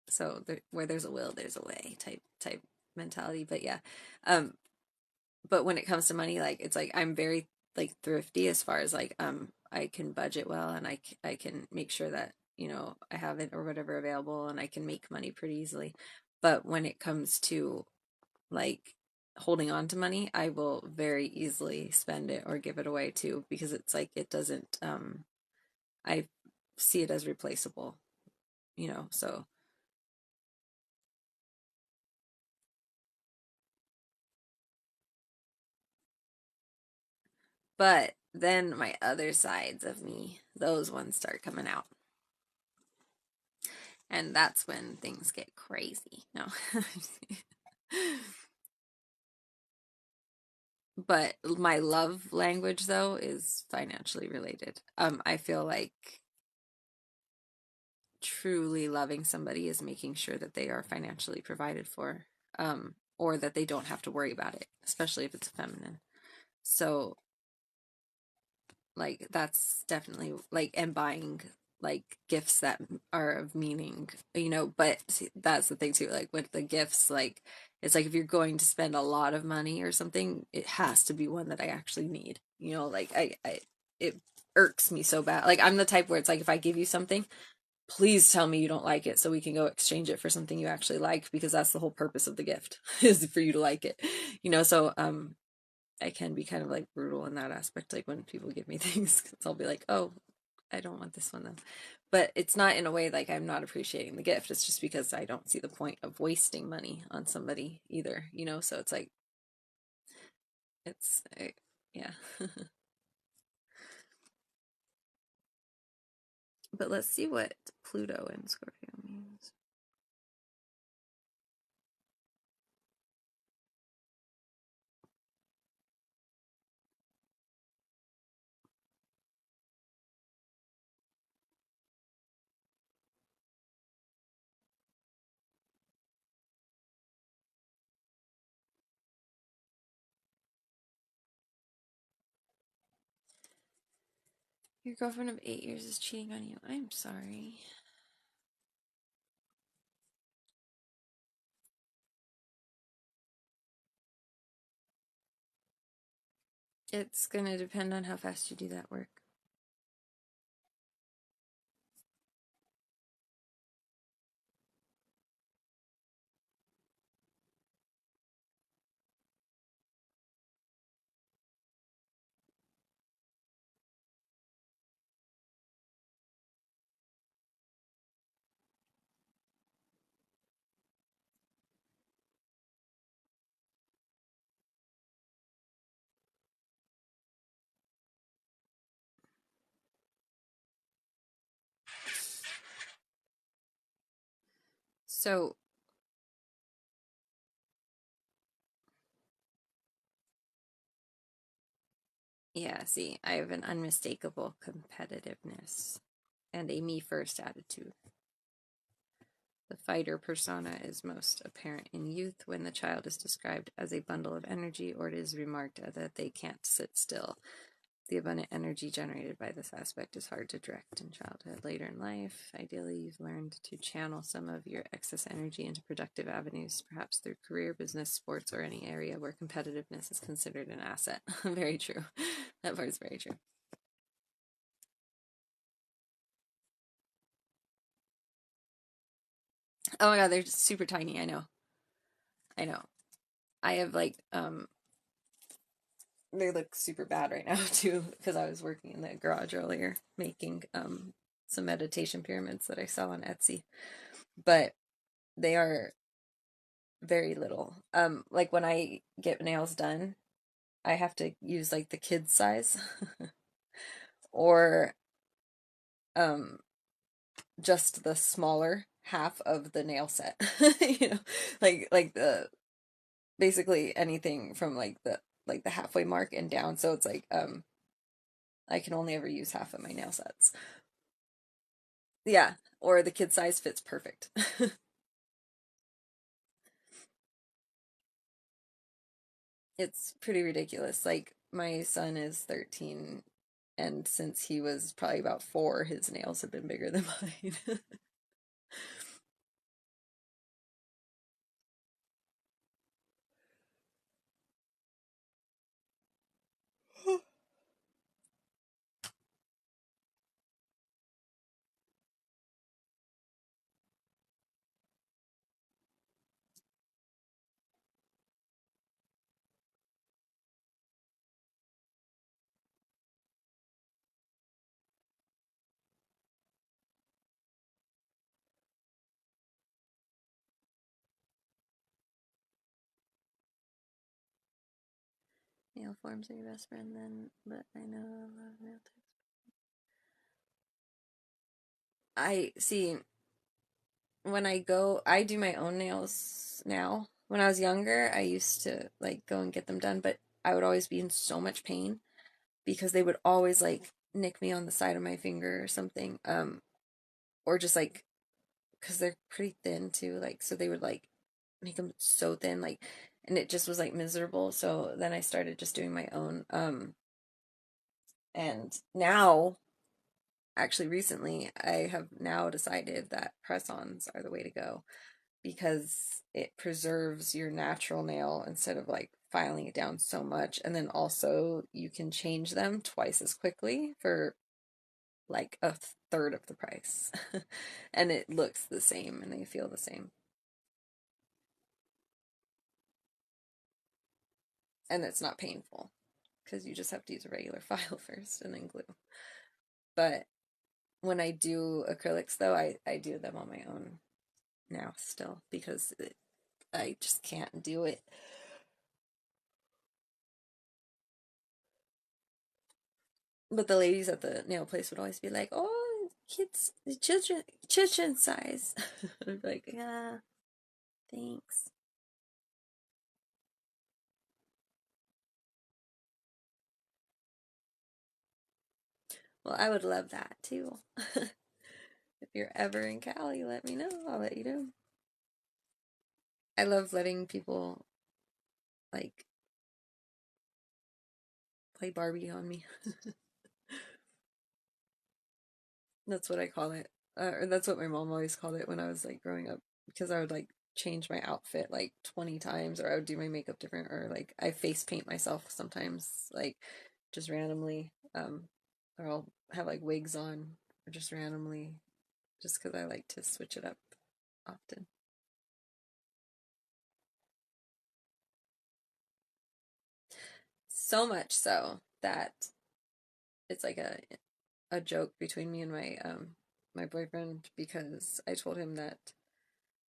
So where there's a will, there's a way type mentality. But yeah, but when it comes to money, like it's like I'm very like thrifty as far as like I can budget well and I can make sure that you know I have it or whatever available and I can make money pretty easily. But when it comes to like holding on to money, I will very easily spend it or give it away too because it's like it doesn't I see it as replaceable, you know, so but then my other sides of me, those ones start coming out. And that's when things get crazy. No. But my love language though is financially related. I feel like truly loving somebody is making sure that they are financially provided for, or that they don't have to worry about it, especially if it's feminine. So like that's definitely like and buying like gifts that are of meaning, you know, but see, that's the thing too, like with the gifts, like it's like if you're going to spend a lot of money or something, it has to be one that I actually need, you know, like I it irks me so bad. Like I'm the type where it's like if I give you something, please tell me you don't like it so we can go exchange it for something you actually like because that's the whole purpose of the gift is for you to like it, you know. So I can be kind of like brutal in that aspect. Like when people give me things, I'll be like, oh, I don't want this one though. But it's not in a way like I'm not appreciating the gift. It's just because I don't see the point of wasting money on somebody either, you know? So it's like, yeah. But let's see what Pluto in Scorpio means. Your girlfriend of 8 years is cheating on you. I'm sorry. It's gonna depend on how fast you do that work. So, yeah, see, I have an unmistakable competitiveness and a me first attitude. The fighter persona is most apparent in youth when the child is described as a bundle of energy or it is remarked that they can't sit still. The abundant energy generated by this aspect is hard to direct in childhood. Later in life, ideally, you've learned to channel some of your excess energy into productive avenues, perhaps through career, business, sports, or any area where competitiveness is considered an asset. Very true. That part is very true. Oh my god, they're just super tiny. I know. I have like they look super bad right now too because I was working in the garage earlier making some meditation pyramids that I saw on Etsy. But they are very little. Like when I get nails done, I have to use like the kid size or just the smaller half of the nail set. You know, like the basically anything from like the halfway mark and down. So it's like I can only ever use half of my nail sets. Yeah, or the kid size fits perfect. It's pretty ridiculous. Like my son is 13 and since he was probably about 4, his nails have been bigger than mine. Nail forms are your best friend then, but I know a lot of nail types. I see when I do my own nails now. When I was younger, I used to like go and get them done, but I would always be in so much pain because they would always like nick me on the side of my finger or something. Or just like because they're pretty thin too, like so they would like make them so thin, like, and it just was like miserable. So then I started just doing my own. And now, actually, recently, I have now decided that press-ons are the way to go because it preserves your natural nail instead of like filing it down so much. And then also, you can change them twice as quickly for like a third of the price. And it looks the same and they feel the same. And it's not painful because you just have to use a regular file first and then glue. But when I do acrylics, though, I do them on my own now still because I just can't do it. But the ladies at the nail place would always be like, "Oh, kids, children size." I'd be like, "Yeah, thanks." Well, I would love that too. If you're ever in Cali, let me know. I'll let you know. I love letting people like play Barbie on me. That's what I call it. Or that's what my mom always called it when I was like growing up, because I would like change my outfit like 20 times, or I would do my makeup different, or like I face paint myself sometimes, like just randomly. Or I'll have like wigs on, or just randomly, just because I like to switch it up often. So much so that it's like a joke between me and my boyfriend, because I told him that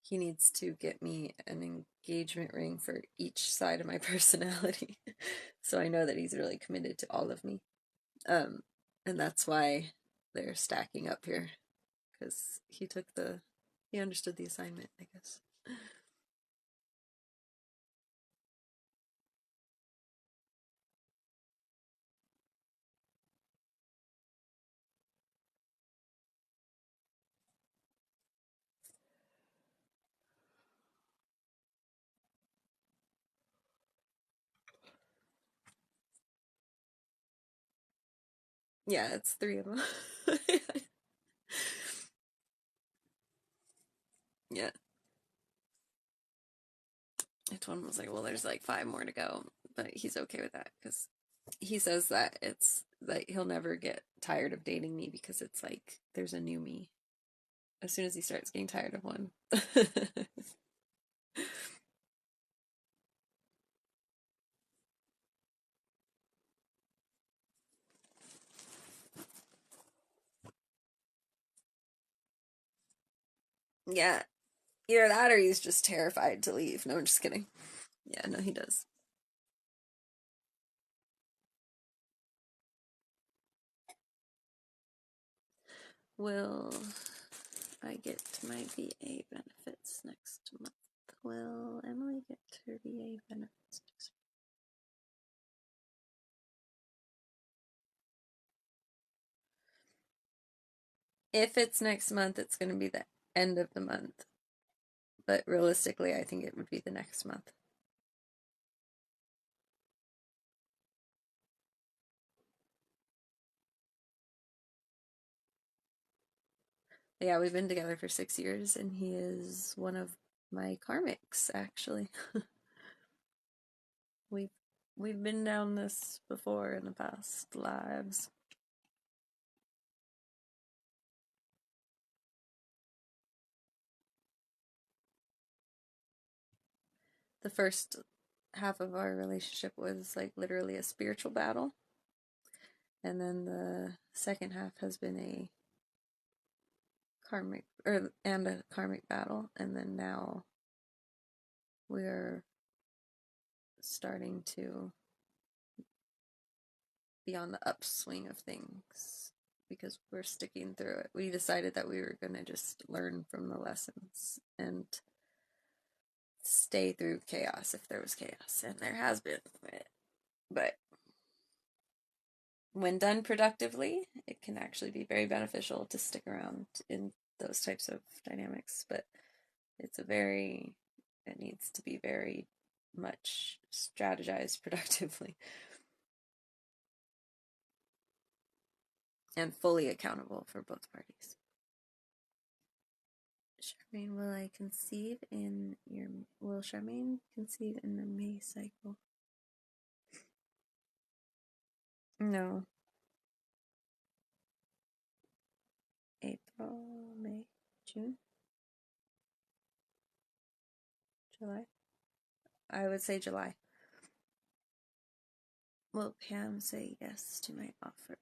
he needs to get me an engagement ring for each side of my personality. So I know that he's really committed to all of me. And that's why they're stacking up here, because he understood the assignment, I guess. Yeah, it's 3 of them. Yeah. I told him, I was like, well, there's like 5 more to go, but he's okay with that, because he says that it's like he'll never get tired of dating me, because it's like there's a new me as soon as he starts getting tired of one. Yeah, either that or he's just terrified to leave. No, I'm just kidding. Yeah, no, he does. Will I get my VA benefits next month? Will Emily get her VA benefits next month? If it's next month, it's going to be the end of the month. But realistically, I think it would be the next month. Yeah, we've been together for 6 years, and he is one of my karmics, actually. We've been down this before in the past lives. The first half of our relationship was like literally a spiritual battle, and then the second half has been a karmic battle, and then now we're starting to be on the upswing of things, because we're sticking through it. We decided that we were going to just learn from the lessons and stay through chaos if there was chaos, and there has been. But when done productively, it can actually be very beneficial to stick around in those types of dynamics. But it needs to be very much strategized productively and fully accountable for both parties. Charmaine, will Charmaine conceive in the May cycle? No. April, May, June, July? I would say July. Will Pam say yes to my offer?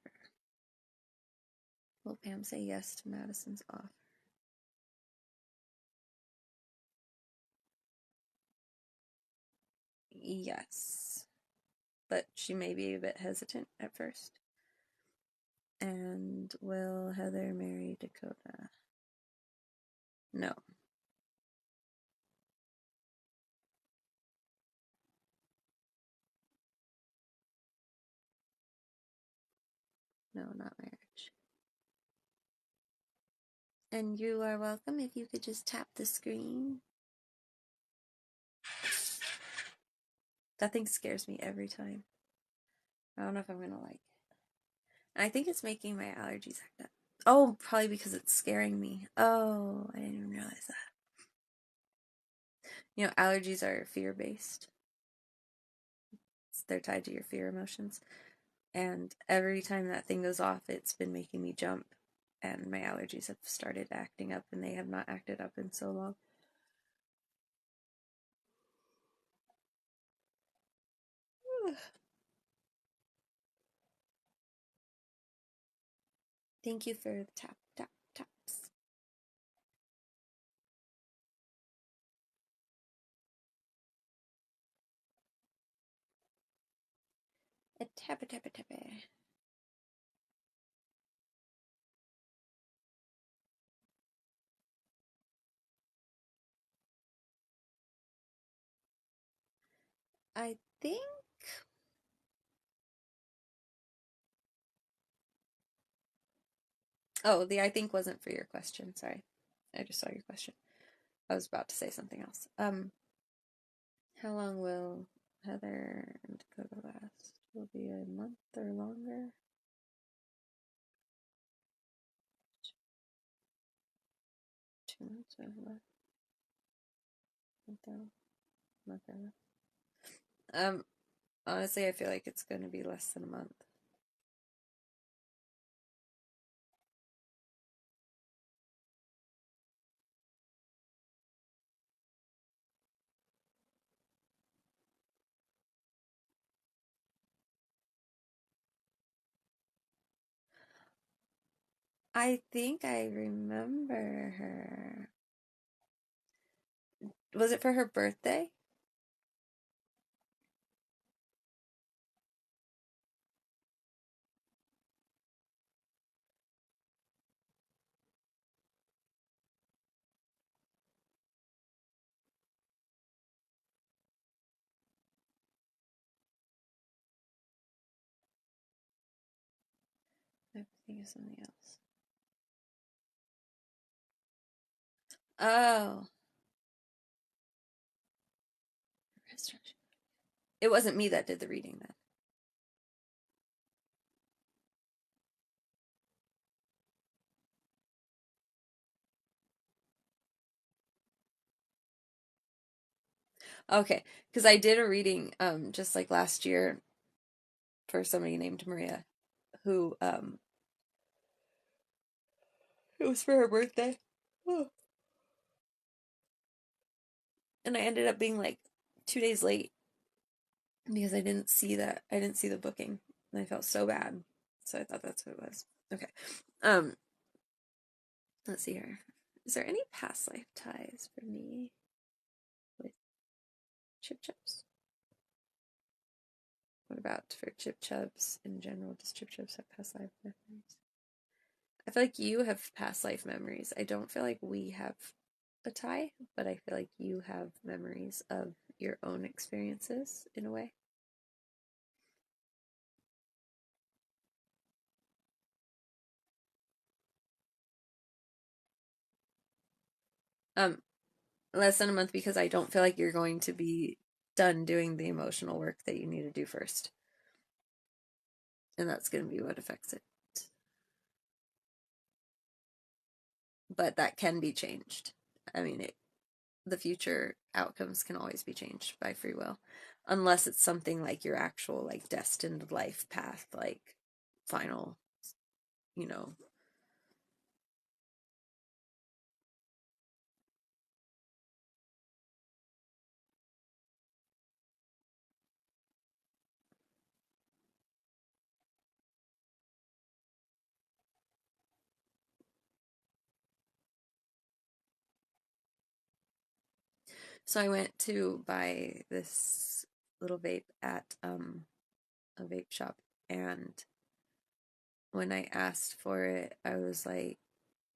Will Pam say yes to Madison's offer? Yes. But she may be a bit hesitant at first. And will Heather marry Dakota? No. No, not marriage. And you are welcome if you could just tap the screen. That thing scares me every time. I don't know if I'm gonna like it. I think it's making my allergies act up. Oh, probably because it's scaring me. Oh, I didn't even realize that. You know, allergies are fear-based. They're tied to your fear emotions. And every time that thing goes off, it's been making me jump. And my allergies have started acting up, and they have not acted up in so long. Thank you for the tap, tap, taps. A tappa, tappa, tappa. I think. Oh, the I think wasn't for your question. Sorry. I just saw your question. I was about to say something else. How long will Heather and Dakota last? Will it be a month or longer? 2 months or less? Month or less? Honestly, I feel like it's going to be less than a month. I think I remember her. Was it for her birthday? I'm thinking of something else. Oh. It wasn't me that did the reading then. Okay, because I did a reading just like last year for somebody named Maria who it was for her birthday. And I ended up being like 2 days late because I didn't see the booking. And I felt so bad. So I thought that's what it was. Okay. Let's see here. Is there any past life ties for me with Chip Chups? What about for Chip Chups in general? Does Chip Chups have past life memories? I feel like you have past life memories. I don't feel like we have a tie, but I feel like you have memories of your own experiences in a way. Less than a month because I don't feel like you're going to be done doing the emotional work that you need to do first. And that's going to be what affects it. But that can be changed. I mean, the future outcomes can always be changed by free will, unless it's something like your actual like destined life path, like final, you know. So I went to buy this little vape at a vape shop, and when I asked for it, I was like,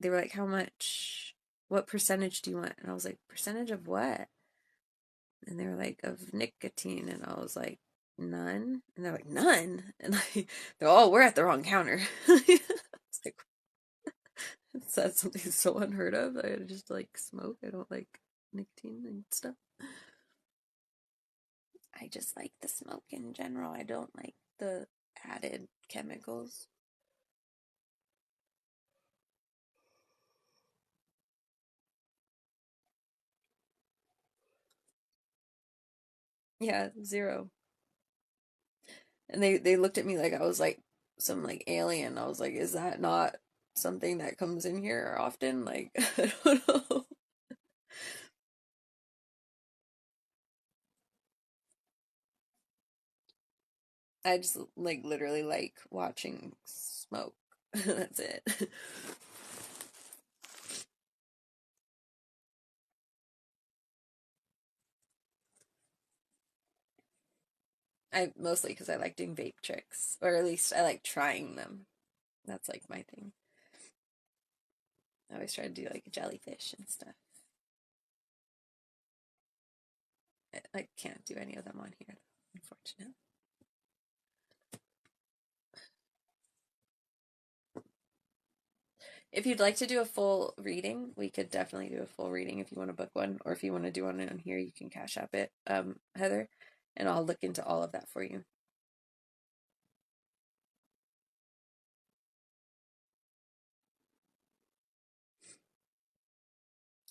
they were like, how much, what percentage do you want? And I was like, percentage of what? And they were like, of nicotine. And I was like, none. And they're like, none. And they're all, we're at the wrong counter. It's like, that's something so unheard of. I just like smoke. I don't like nicotine and stuff. I just like the smoke in general. I don't like the added chemicals. Yeah, 0. And they looked at me like I was like some like alien. I was like, is that not something that comes in here often? Like, I don't know. I just like literally like watching smoke. That's it. I mostly because I like doing vape tricks, or at least I like trying them. That's like my thing. I always try to do like a jellyfish and stuff. I can't do any of them on here, unfortunately. If you'd like to do a full reading, we could definitely do a full reading if you want to book one, or if you want to do one on here, you can Cash App it, Heather, and I'll look into all of that for you.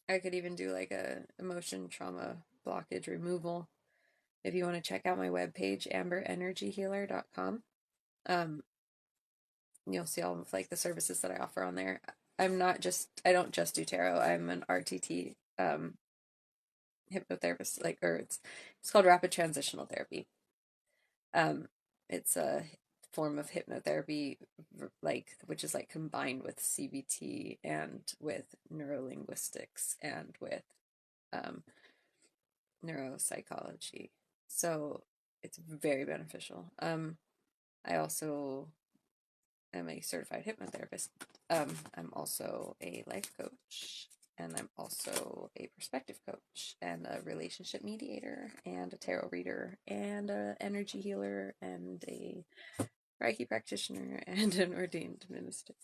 I could even do like a emotion trauma blockage removal. If you want to check out my webpage, amberenergyhealer.com, you'll see all of like the services that I offer on there. I don't just do tarot. I'm an RTT hypnotherapist, like, or it's called rapid transitional therapy. It's a form of hypnotherapy, like, which is like combined with CBT and with neurolinguistics and with neuropsychology. So it's very beneficial. I also am a certified hypnotherapist. I'm also a life coach, and I'm also a perspective coach, and a relationship mediator, and a tarot reader, and an energy healer, and a Reiki practitioner, and an ordained minister.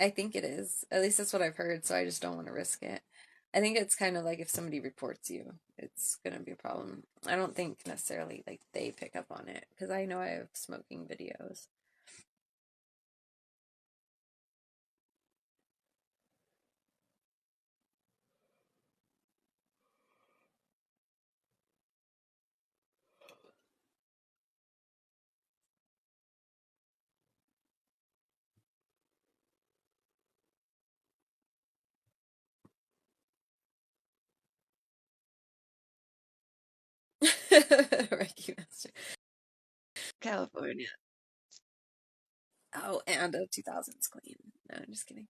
I think it is. At least that's what I've heard, so I just don't want to risk it. I think it's kind of like if somebody reports you, it's going to be a problem. I don't think necessarily like they pick up on it, because I know I have smoking videos. Reiki master. California. Oh, and a 2000s queen. No, I'm just kidding.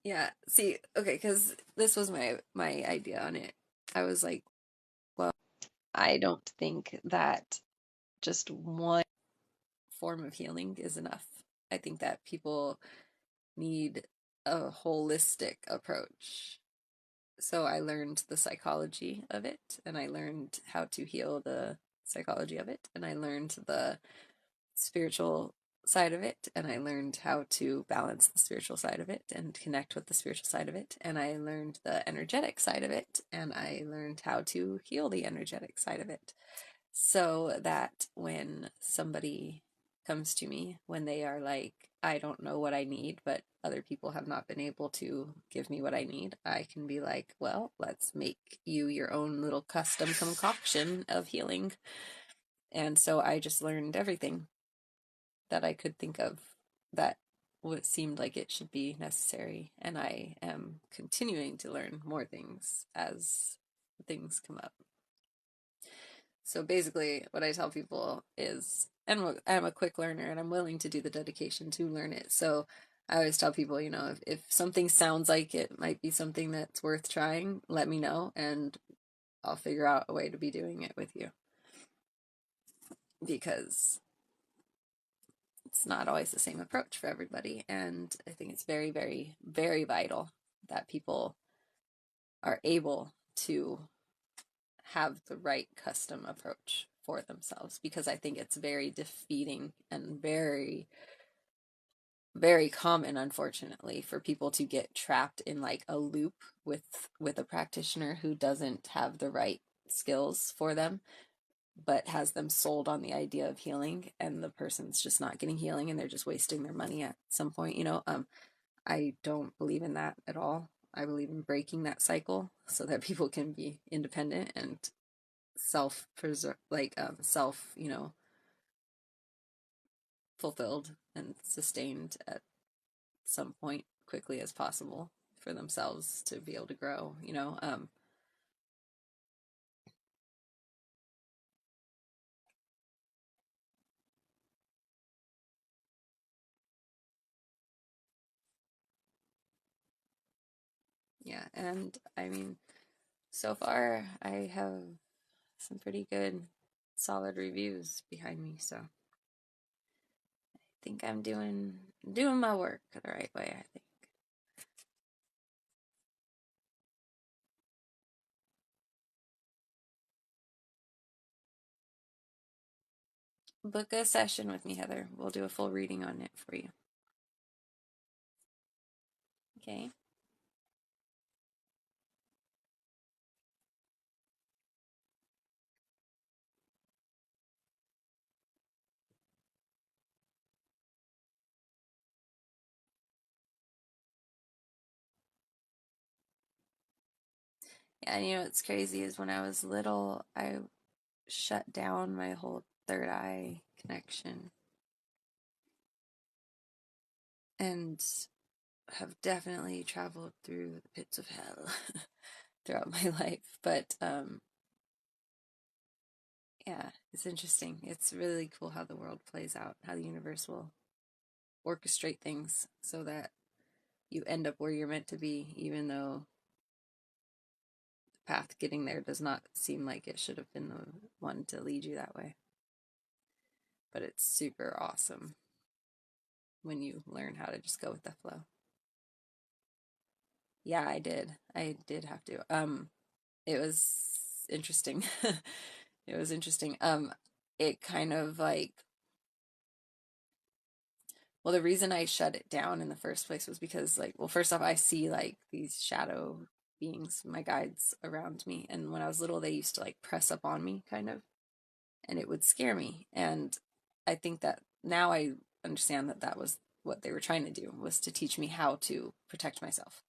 Yeah, see, okay, because this was my idea on it. I was like, well, I don't think that just one form of healing is enough. I think that people need a holistic approach. So I learned the psychology of it, and I learned how to heal the psychology of it, and I learned the spiritual side of it, and I learned how to balance the spiritual side of it and connect with the spiritual side of it, and I learned the energetic side of it, and I learned how to heal the energetic side of it, so that when somebody comes to me when they are like, I don't know what I need, but other people have not been able to give me what I need, I can be like, well, let's make you your own little custom concoction of healing. And so I just learned everything that I could think of that what seemed like it should be necessary, and I am continuing to learn more things as things come up. So basically what I tell people is, and I'm a quick learner and I'm willing to do the dedication to learn it, so I always tell people, you know, if something sounds like it might be something that's worth trying, let me know and I'll figure out a way to be doing it with you, because it's not always the same approach for everybody, and I think it's very, very, very vital that people are able to have the right custom approach for themselves, because I think it's very defeating and very, very common, unfortunately, for people to get trapped in like a loop with a practitioner who doesn't have the right skills for them, but has them sold on the idea of healing, and the person's just not getting healing and they're just wasting their money at some point, you know. I don't believe in that at all. I believe in breaking that cycle so that people can be independent and self-preserve, self, fulfilled and sustained at some point quickly as possible for themselves to be able to grow, yeah. And I mean, so far I have some pretty good solid reviews behind me, so I think I'm doing my work the right way, I think. Book a session with me, Heather. We'll do a full reading on it for you. Okay. Yeah, and what's crazy is when I was little, I shut down my whole third eye connection and have definitely traveled through the pits of hell throughout my life. But yeah, it's interesting. It's really cool how the world plays out, how the universe will orchestrate things so that you end up where you're meant to be, even though the path getting there does not seem like it should have been the one to lead you that way. But it's super awesome when you learn how to just go with the flow. Yeah, I did. I did have to. It was interesting. It was interesting. It kind of like, well, the reason I shut it down in the first place was because, like, well, first off, I see like these shadow beings, my guides around me, and when I was little, they used to like press up on me, kind of, and it would scare me. And I think that now I understand that that was what they were trying to do, was to teach me how to protect myself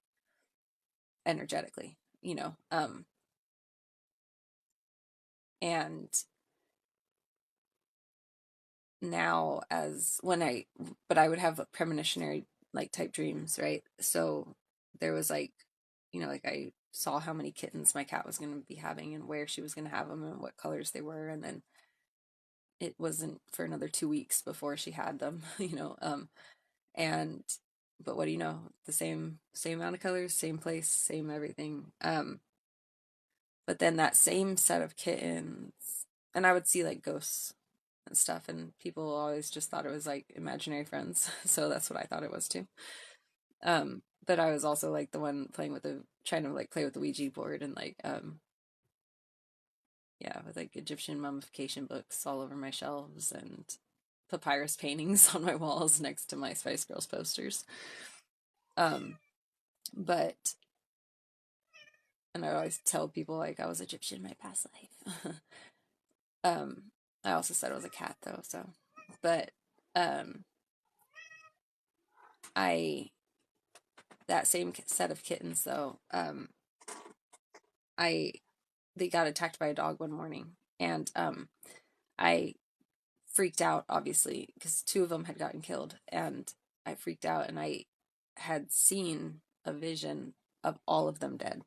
energetically, and now but I would have premonitionary like type dreams, right? So there was like, like I saw how many kittens my cat was going to be having and where she was going to have them and what colors they were, and then it wasn't for another 2 weeks before she had them, and but what do you know, the same amount of colors, same place, same everything. But then that same set of kittens, and I would see like ghosts and stuff, and people always just thought it was like imaginary friends. So that's what I thought it was too. But I was also like the one trying to like play with the Ouija board and like yeah, with like Egyptian mummification books all over my shelves and papyrus paintings on my walls next to my Spice Girls posters. But and I always tell people like I was Egyptian in my past life. I also said I was a cat though, so but that same set of kittens though, they got attacked by a dog one morning, and I freaked out obviously because 2 of them had gotten killed, and I freaked out, and I had seen a vision of all of them dead,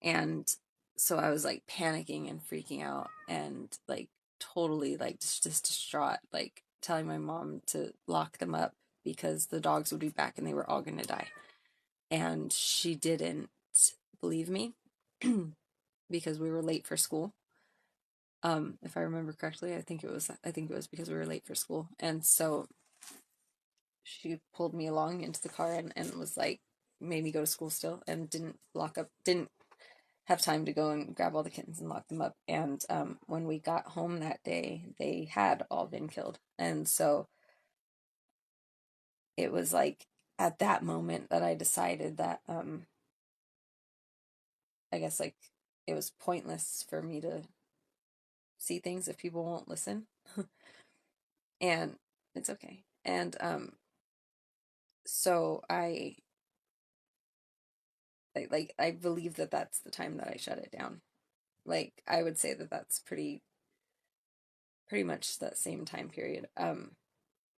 and so I was like panicking and freaking out and like totally like just distraught, like telling my mom to lock them up because the dogs would be back and they were all gonna die. And she didn't believe me because we were late for school. If I remember correctly, I think it was because we were late for school. And so she pulled me along into the car and was like, made me go to school still, and didn't have time to go and grab all the kittens and lock them up. And when we got home that day, they had all been killed. And so it was like at that moment that I decided that I guess like it was pointless for me to see things if people won't listen. And it's okay. And so I like I believe that that's the time that I shut it down. Like I would say that that's pretty much that same time period.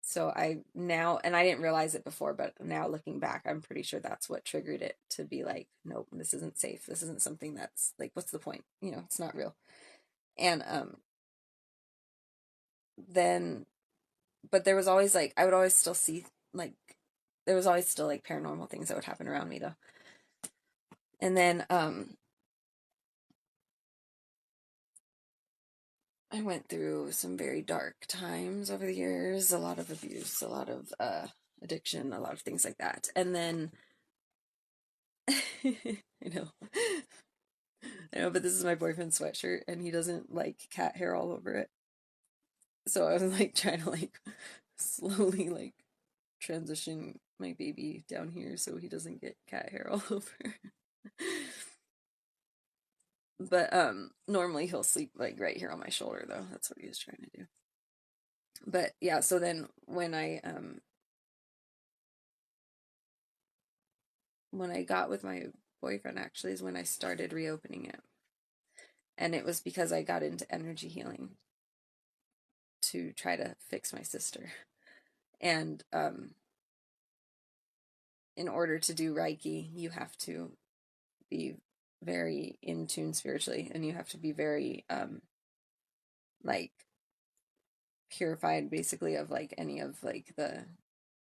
So I now, and I didn't realize it before, but now looking back, I'm pretty sure that's what triggered it to be like, nope, this isn't safe. This isn't something that's like, what's the point? You know, it's not real. And then, but there was always like, I would always still see like, there was always still like paranormal things that would happen around me though. And then I went through some very dark times over the years, a lot of abuse, a lot of addiction, a lot of things like that. And then I know. I know, but this is my boyfriend's sweatshirt and he doesn't like cat hair all over it. So I was like trying to like slowly like transition my baby down here so he doesn't get cat hair all over. But normally he'll sleep like right here on my shoulder though. That's what he was trying to do. But yeah, so then when I got with my boyfriend actually is when I started reopening it. And it was because I got into energy healing to try to fix my sister. And in order to do Reiki, you have to be very in tune spiritually, and you have to be very like purified basically of like any of like the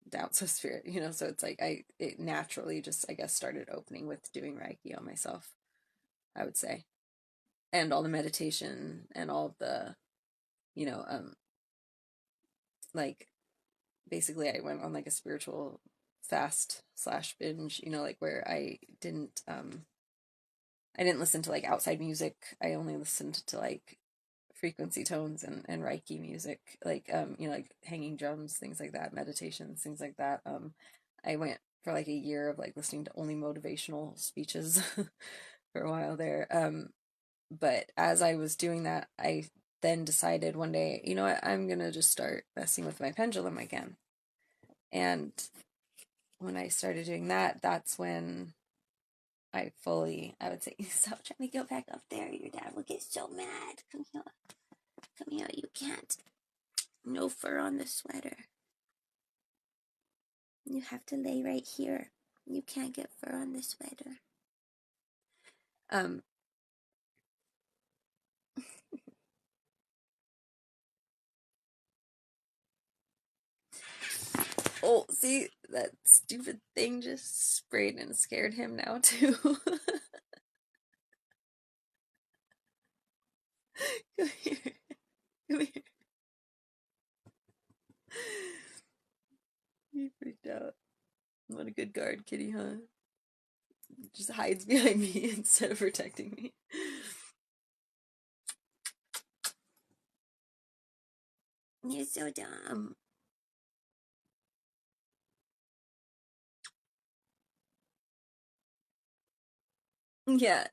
doubts of spirit, you know. So it's like it naturally just, I guess, started opening with doing Reiki on myself, I would say. And all the meditation and all the, you know, like basically I went on like a spiritual fast / binge, you know, like where I didn't listen to like outside music. I only listened to like frequency tones and Reiki music, like you know, like hanging drums, things like that, meditations, things like that. I went for like a year of like listening to only motivational speeches for a while there. But as I was doing that, I then decided one day, you know what, I'm gonna just start messing with my pendulum again. And when I started doing that, that's when I would say, stop trying to go back up there. Your dad will get so mad. Come here. Come here. You can't. No fur on the sweater. You have to lay right here. You can't get fur on the sweater. Oh, see, that stupid thing just sprayed and scared him now, too. Come here. Come here. He freaked out. What a good guard, kitty, huh? Just hides behind me instead of protecting me. You're so dumb. Yeah.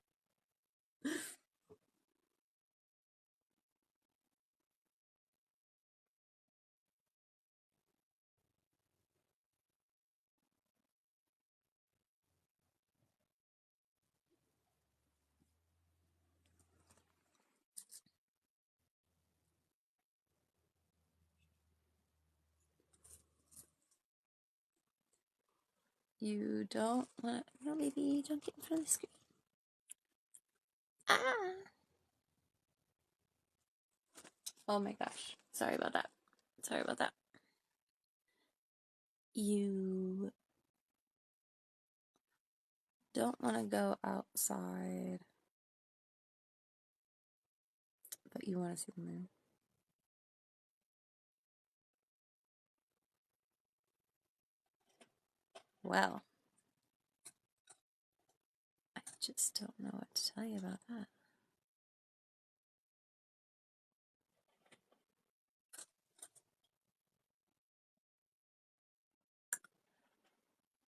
You don't want... No, baby, don't get in front of the screen. Ah! Oh my gosh. Sorry about that. Sorry about that. You don't want to go outside, but you want to see the moon. Well, I just don't know what to tell you about that.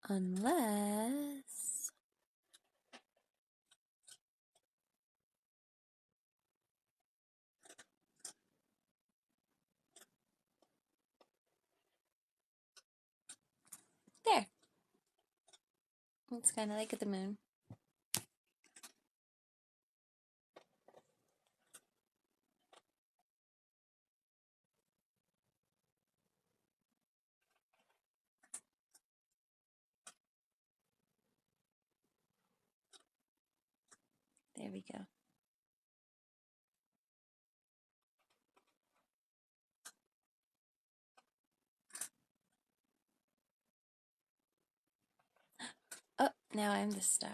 Unless... There. It's kind of like the moon. There we go. Oh, now I'm the stars.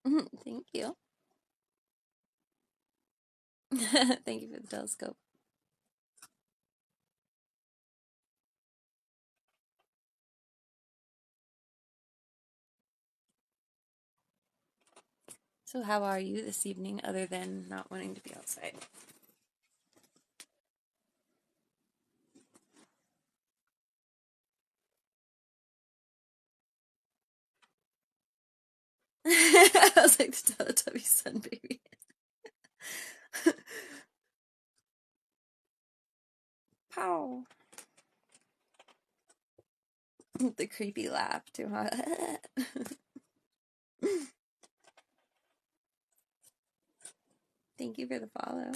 Awesome. Thank you. Thank you for the telescope. So how are you this evening, other than not wanting to be outside? I was like the Teletubby sun baby. Pow. The creepy laugh too, huh? Thank you for the follow.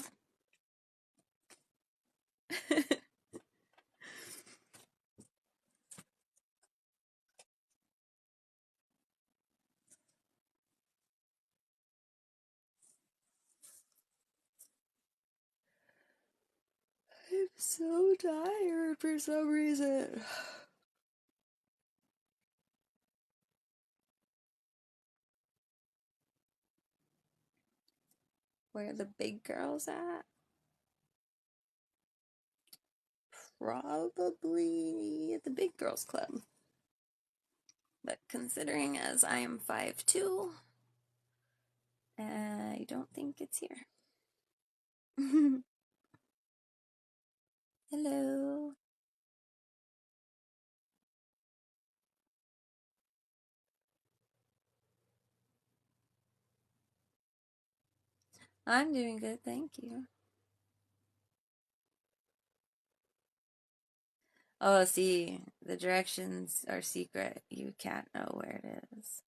I'm so tired for some reason. Where are the big girls at? Probably at the big girls club. But considering as I am 5'2", I don't think it's here. Hello. I'm doing good, thank you. Oh, see, the directions are secret. You can't know where it is.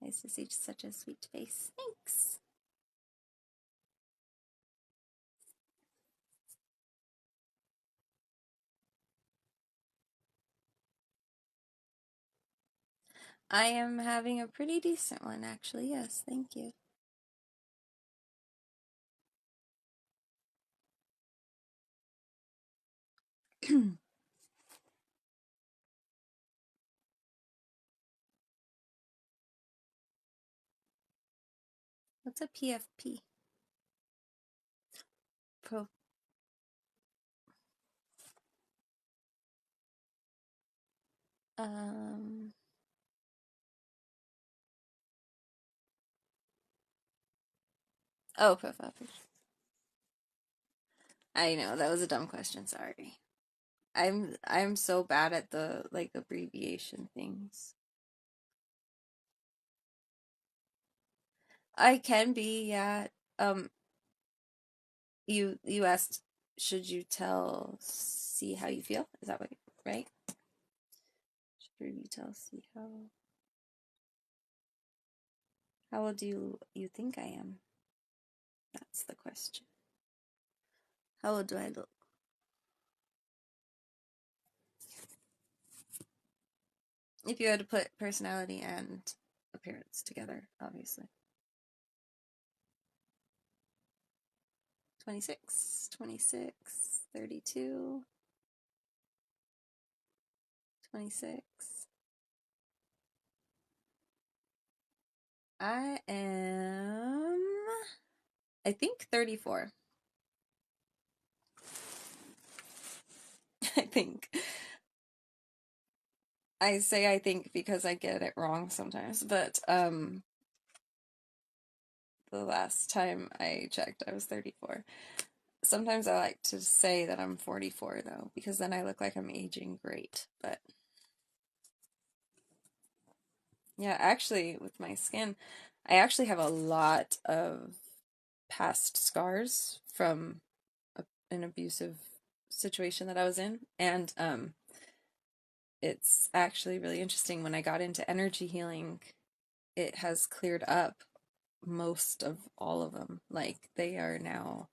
Nice to see such a sweet face. Thanks. I am having a pretty decent one, actually. Yes, thank you. What's a PFP? Pro. Oh, profile picture. I know that was a dumb question. Sorry. I'm so bad at the like abbreviation things. I can be, yeah. You asked, should you see how you feel? Is that what, right? Should you see how old do you think I am? That's the question. How old do I look? If you had to put personality and appearance together, obviously. 26, 32, 26. I am, I think 34. I think. I say I think because I get it wrong sometimes, but the last time I checked, I was 34. Sometimes I like to say that I'm 44 though, because then I look like I'm aging great, but yeah, actually with my skin, I actually have a lot of past scars from an abusive situation that I was in, and it's actually really interesting. When I got into energy healing, it has cleared up most of all of them. Like, they are now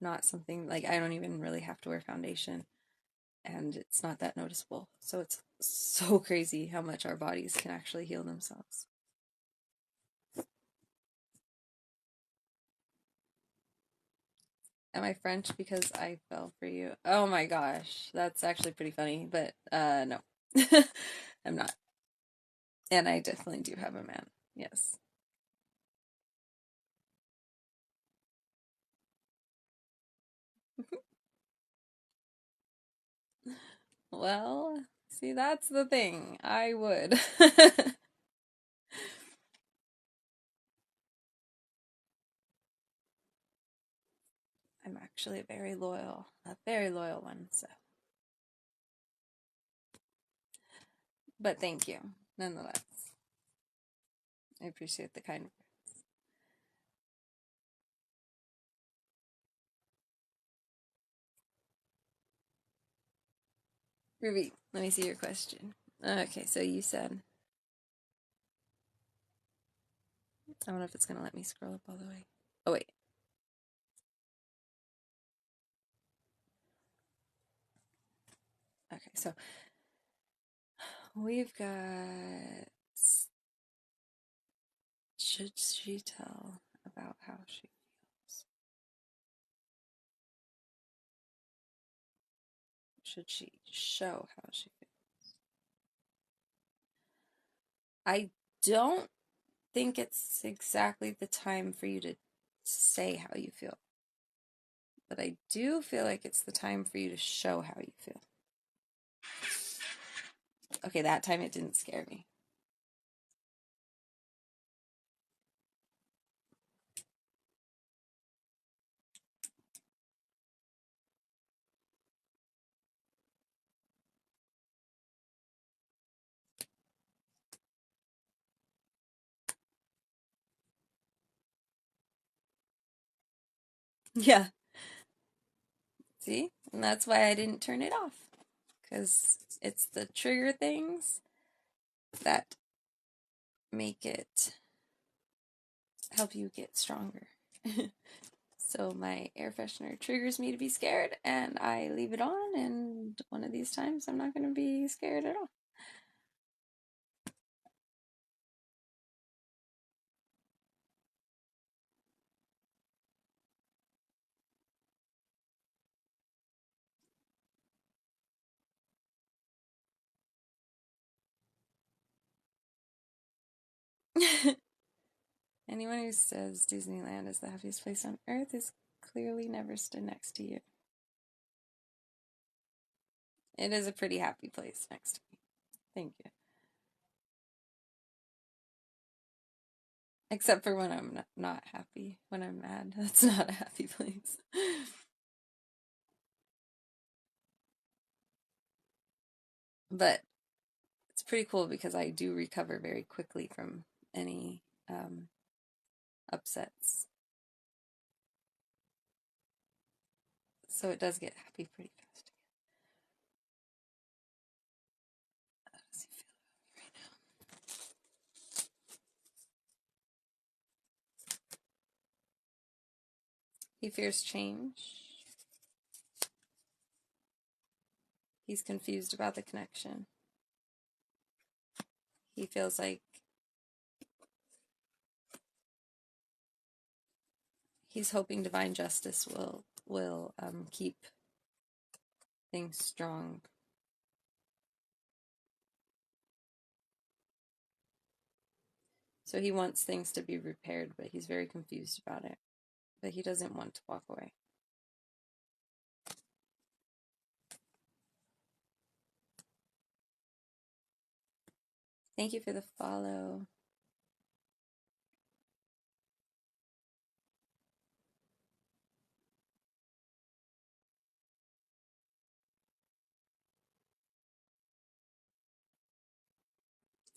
not something, like, I don't even really have to wear foundation. and it's not that noticeable. So it's so crazy how much our bodies can actually heal themselves. Am I French because I fell for you? Oh my gosh, that's actually pretty funny, but no. I'm not. And I definitely do have a man. Yes. Well, see, that's the thing. I would. I'm actually a very loyal one, so. But thank you, nonetheless. I appreciate the kind words. Ruby, let me see your question. Okay, so you said, I don't know if it's gonna let me scroll up all the way. Oh wait. Okay, so we've got, should she tell about how she feels? Should she show how she feels? I don't think it's exactly the time for you to say how you feel. But I do feel like it's the time for you to show how you feel. Okay, that time it didn't scare me. Yeah. See? And that's why I didn't turn it off. Because it's the trigger things that make it help you get stronger. So my air freshener triggers me to be scared, and I leave it on, and one of these times I'm not going to be scared at all. Anyone who says Disneyland is the happiest place on earth is clearly never stood next to you. It is a pretty happy place next to me. Thank you. Except for when I'm not happy, when I'm mad. That's not a happy place. But it's pretty cool because I do recover very quickly from any upsets. So it does get happy pretty fast. How does he feel right now? He fears change. He's confused about the connection. He feels like he's hoping divine justice will keep things strong. So he wants things to be repaired, but he's very confused about it. But he doesn't want to walk away. Thank you for the follow.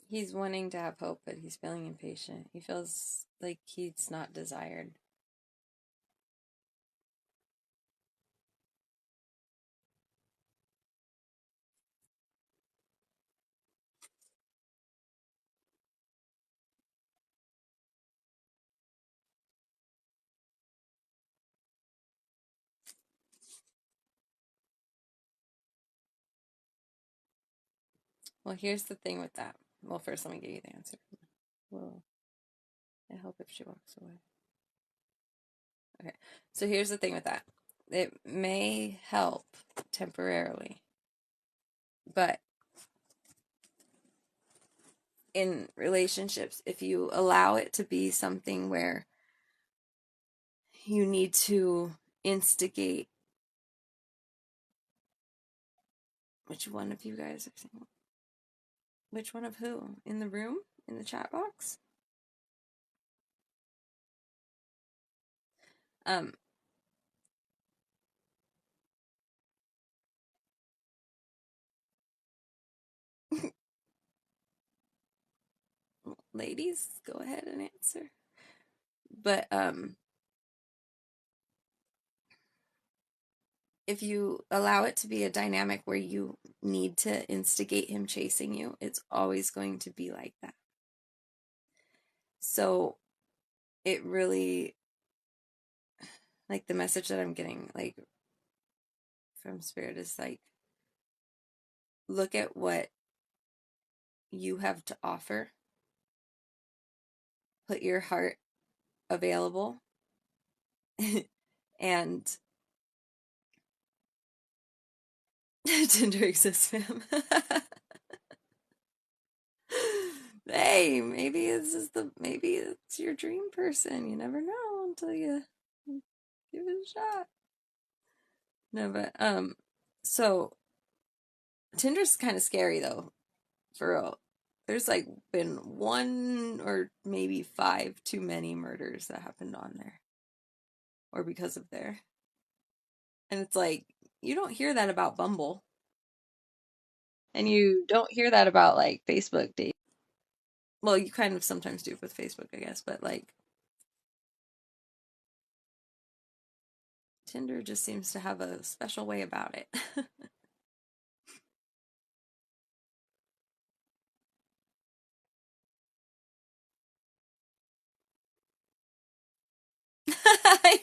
He's wanting to have hope, but he's feeling impatient. He feels like he's not desired. Well, here's the thing with that. Well, first let me give you the answer. Well, I hope if she walks away. Okay, so here's the thing with that. It may help temporarily, but in relationships, if you allow it to be something where you need to instigate, which one of you guys are saying? Which one of who? In the room? In the chat box? Ladies, go ahead and answer. But if you allow it to be a dynamic where you need to instigate him chasing you, it's always going to be like that. So it really, like, the message that I'm getting, like, from Spirit is like, look at what you have to offer. Put your heart available. And Tinder exists, fam. Hey, maybe it's your dream person. You never know until you give it a shot. No, but so Tinder's kind of scary though, for real. There's like been 1 or maybe 5 too many murders that happened on there, or because of there. And it's like, you don't hear that about Bumble, and you don't hear that about like Facebook dating. Well, you kind of sometimes do with Facebook, I guess, but like Tinder just seems to have a special way about it.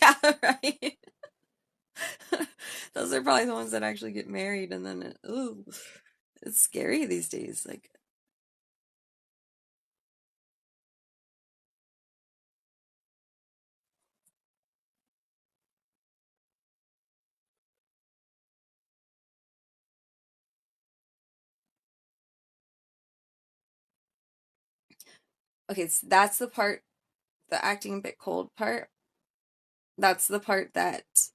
Yeah, right. Those are probably the ones that actually get married, and then it's scary these days. Like, okay, so that's the part, the acting a bit cold part. That's the part that's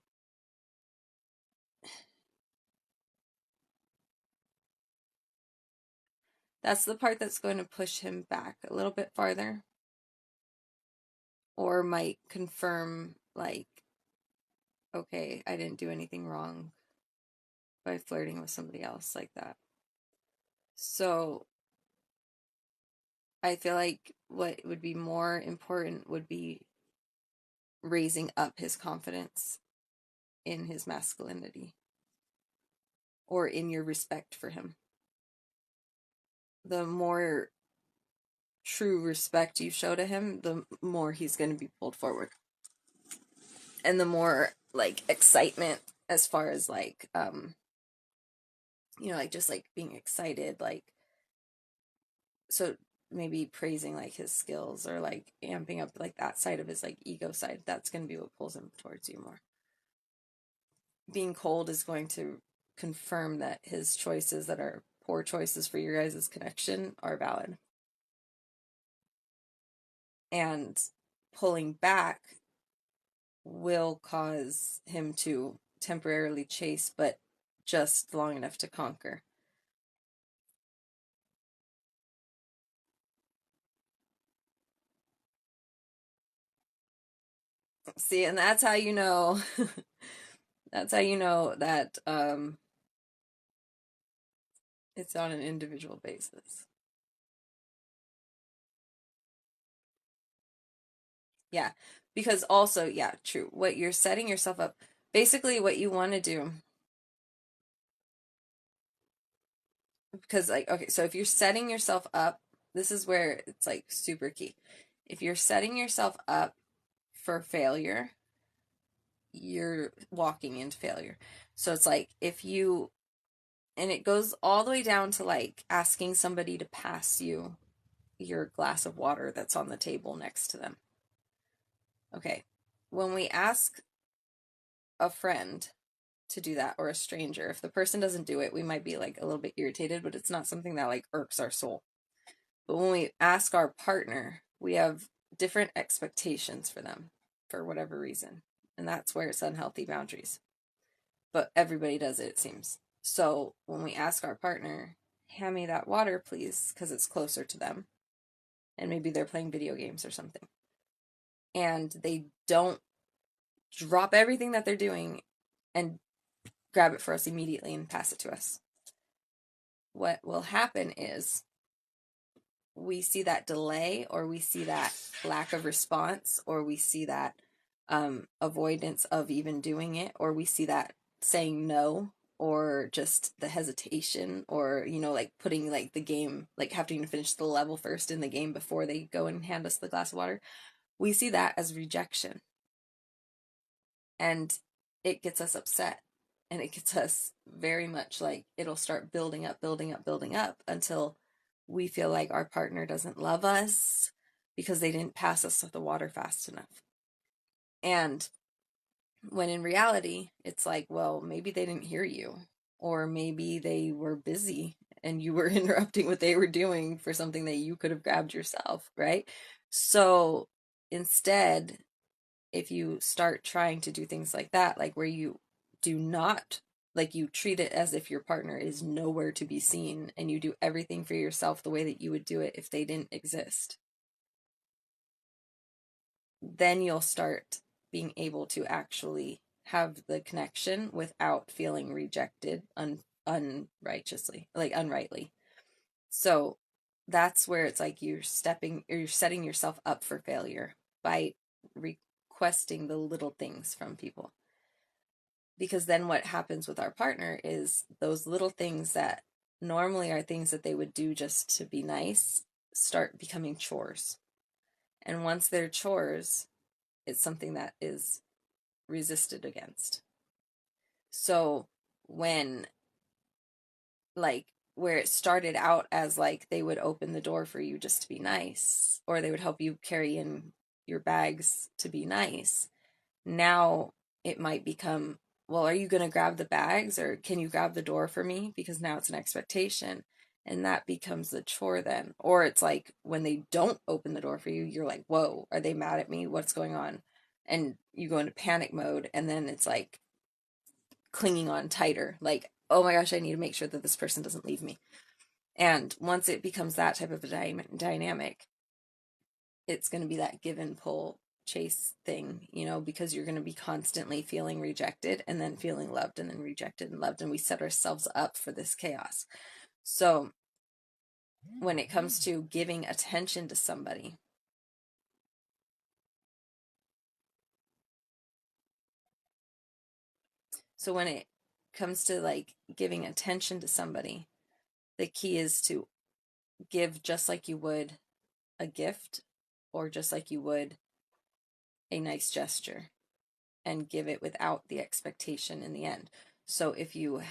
going to push him back a little bit farther, or might confirm, like, okay, I didn't do anything wrong by flirting with somebody else like that. So I feel like what would be more important would be raising up his confidence in his masculinity, or in your respect for him. The more true respect you show to him, the more he's going to be pulled forward. And the more, like, excitement, as far as, like, like, just, like, being excited, like, so maybe praising, like, his skills, or, like, amping up, like, that side of his, like, ego side, that's going to be what pulls him towards you more. Being cold is going to confirm that his choices that are poor choices for your guys' connection are valid. And pulling back will cause him to temporarily chase, but just long enough to conquer. See, and that's how you know that's how you know that it's on an individual basis. Yeah, because also, yeah, true. What you're setting yourself up, basically what you want to do, because, like, okay, so if you're setting yourself up, this is where it's, like, super key. If you're setting yourself up for failure, you're walking into failure. So it's like, if you And it goes all the way down to like asking somebody to pass you your glass of water that's on the table next to them. Okay, when we ask a friend to do that, or a stranger, if the person doesn't do it, we might be like a little bit irritated, but it's not something that like irks our soul. But when we ask our partner, we have different expectations for them for whatever reason. And that's where it's unhealthy boundaries. But everybody does it seems. So when we ask our partner, hand me that water, please, because it's closer to them, and maybe they're playing video games or something, and they don't drop everything that they're doing and grab it for us immediately and pass it to us, what will happen is we see that delay, or we see that lack of response, or we see that avoidance of even doing it, or we see that saying no, or just the hesitation, or like putting like the game, like having to finish the level first in the game before they go and hand us the glass of water. We see that as rejection, and it gets us upset, and it gets us very much like, it'll start building up until we feel like our partner doesn't love us because they didn't pass us the water fast enough. And when in reality, it's like, well, maybe they didn't hear you, or maybe they were busy and you were interrupting what they were doing for something that you could have grabbed yourself, right? So instead, if you start trying to do things like that, like where you do not, like you treat it as if your partner is nowhere to be seen, and you do everything for yourself the way that you would do it if they didn't exist, then you'll start being able to actually have the connection without feeling rejected unrighteously, like unrightly. So that's where it's like you're setting yourself up for failure by requesting the little things from people. Because then what happens with our partner is those little things that normally are things that they would do just to be nice start becoming chores. And once they're chores, it's something that is resisted against. So when, like, where it started out as like they would open the door for you just to be nice, or they would help you carry in your bags to be nice, now it might become, well, are you going to grab the bags, or can you grab the door for me? Because now it's an expectation, and that becomes the chore then. Or it's like when they don't open the door for you, you're like, whoa, are they mad at me? What's going on? And you go into panic mode, and then it's like clinging on tighter, like, oh my gosh, I need to make sure that this person doesn't leave me. And once it becomes that type of a dynamic, it's going to be that give and pull chase thing, because you're going to be constantly feeling rejected and then feeling loved and then rejected and loved, and we set ourselves up for this chaos. So when it comes to giving attention to somebody, the key is to give just like you would a gift, or just like you would a nice gesture, and give it without the expectation in the end. So if you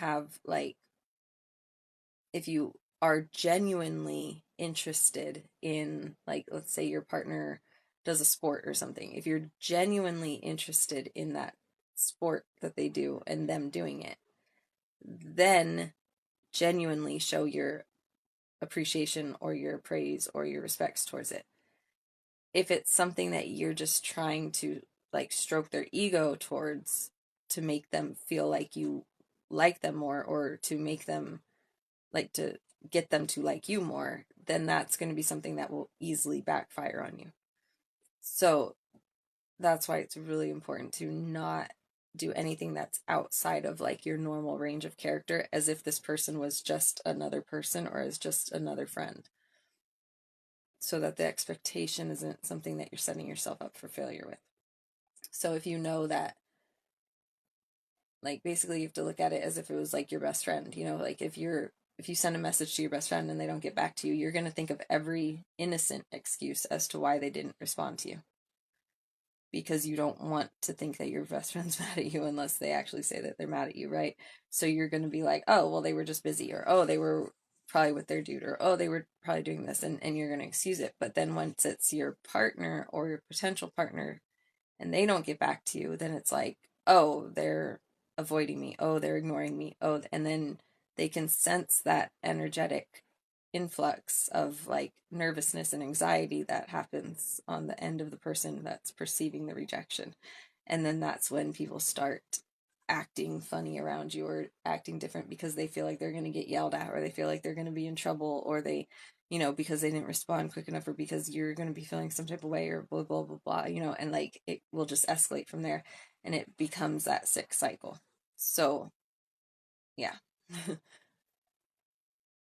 are genuinely interested in, like, let's say your partner does a sport or something, if you're genuinely interested in that sport that they do and them doing it, then genuinely show your appreciation or your praise or your respects towards it. If it's something that you're just trying to like stroke their ego towards, to make them feel like you like them more, or to make them like, to get them to like you more, then that's going to be something that will easily backfire on you. So that's why it's really important to not do anything that's outside of like your normal range of character, as if this person was just another person or is just another friend, so that the expectation isn't something that you're setting yourself up for failure with. So if you know that, like, basically you have to look at it as if it was like your best friend, like if you send a message to your best friend and they don't get back to you, you're going to think of every innocent excuse as to why they didn't respond to you. because you don't want to think that your best friend's mad at you unless they actually say that they're mad at you, right? So you're going to be like, oh, well, they were just busy, or oh, they were probably with their dude, or oh, they were probably doing this, and you're going to excuse it. But then once it's your partner or your potential partner and they don't get back to you, then it's like, oh, they're avoiding me, oh, they're ignoring me, oh, and then they can sense that energetic influx of like nervousness and anxiety that happens on the end of the person that's perceiving the rejection. And then that's when people start acting funny around you or acting different because they feel like they're going to get yelled at, or they feel like they're going to be in trouble, or they, because they didn't respond quick enough, or because you're going to be feeling some type of way, or blah, blah, blah, blah, and like it will just escalate from there, and it becomes that sick cycle. So, yeah.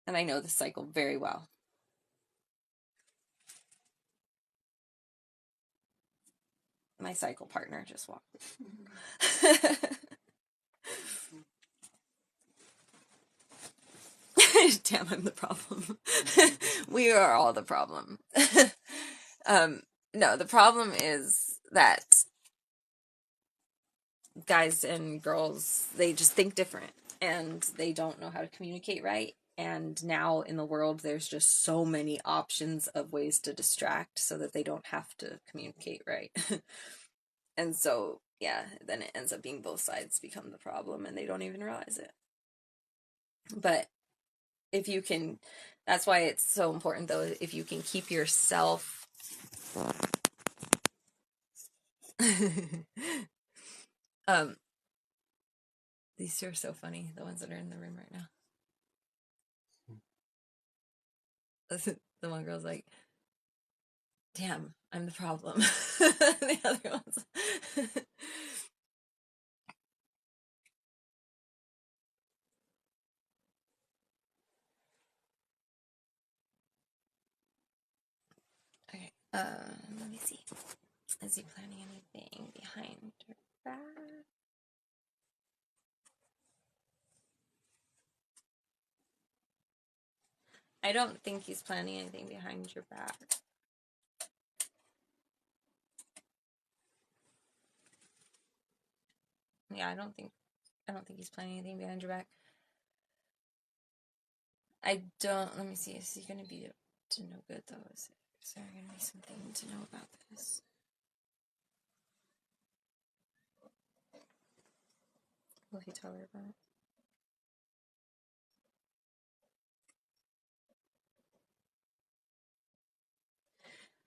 And I know this cycle very well. My cycle partner just walked. Damn, I'm the problem. We are all the problem. No, the problem is that guys and girls, they just think different and they don't know how to communicate right. And now in the world, there's just so many options of ways to distract so that they don't have to communicate right. And so, yeah, then it ends up being both sides become the problem and they don't even realize it. But if you can, that's why it's so important though, if you can keep yourself these two are so funny, the ones that are in the room right now. The one girl's like, damn, I'm the problem. The other one's okay, let me see. Is he planning anything behind her back? I don't think he's planning anything behind your back. Yeah, I don't think he's planning anything behind your back. Let me see, is he going to be to no good though? Is there going to be something to know about this? Will he tell her about it?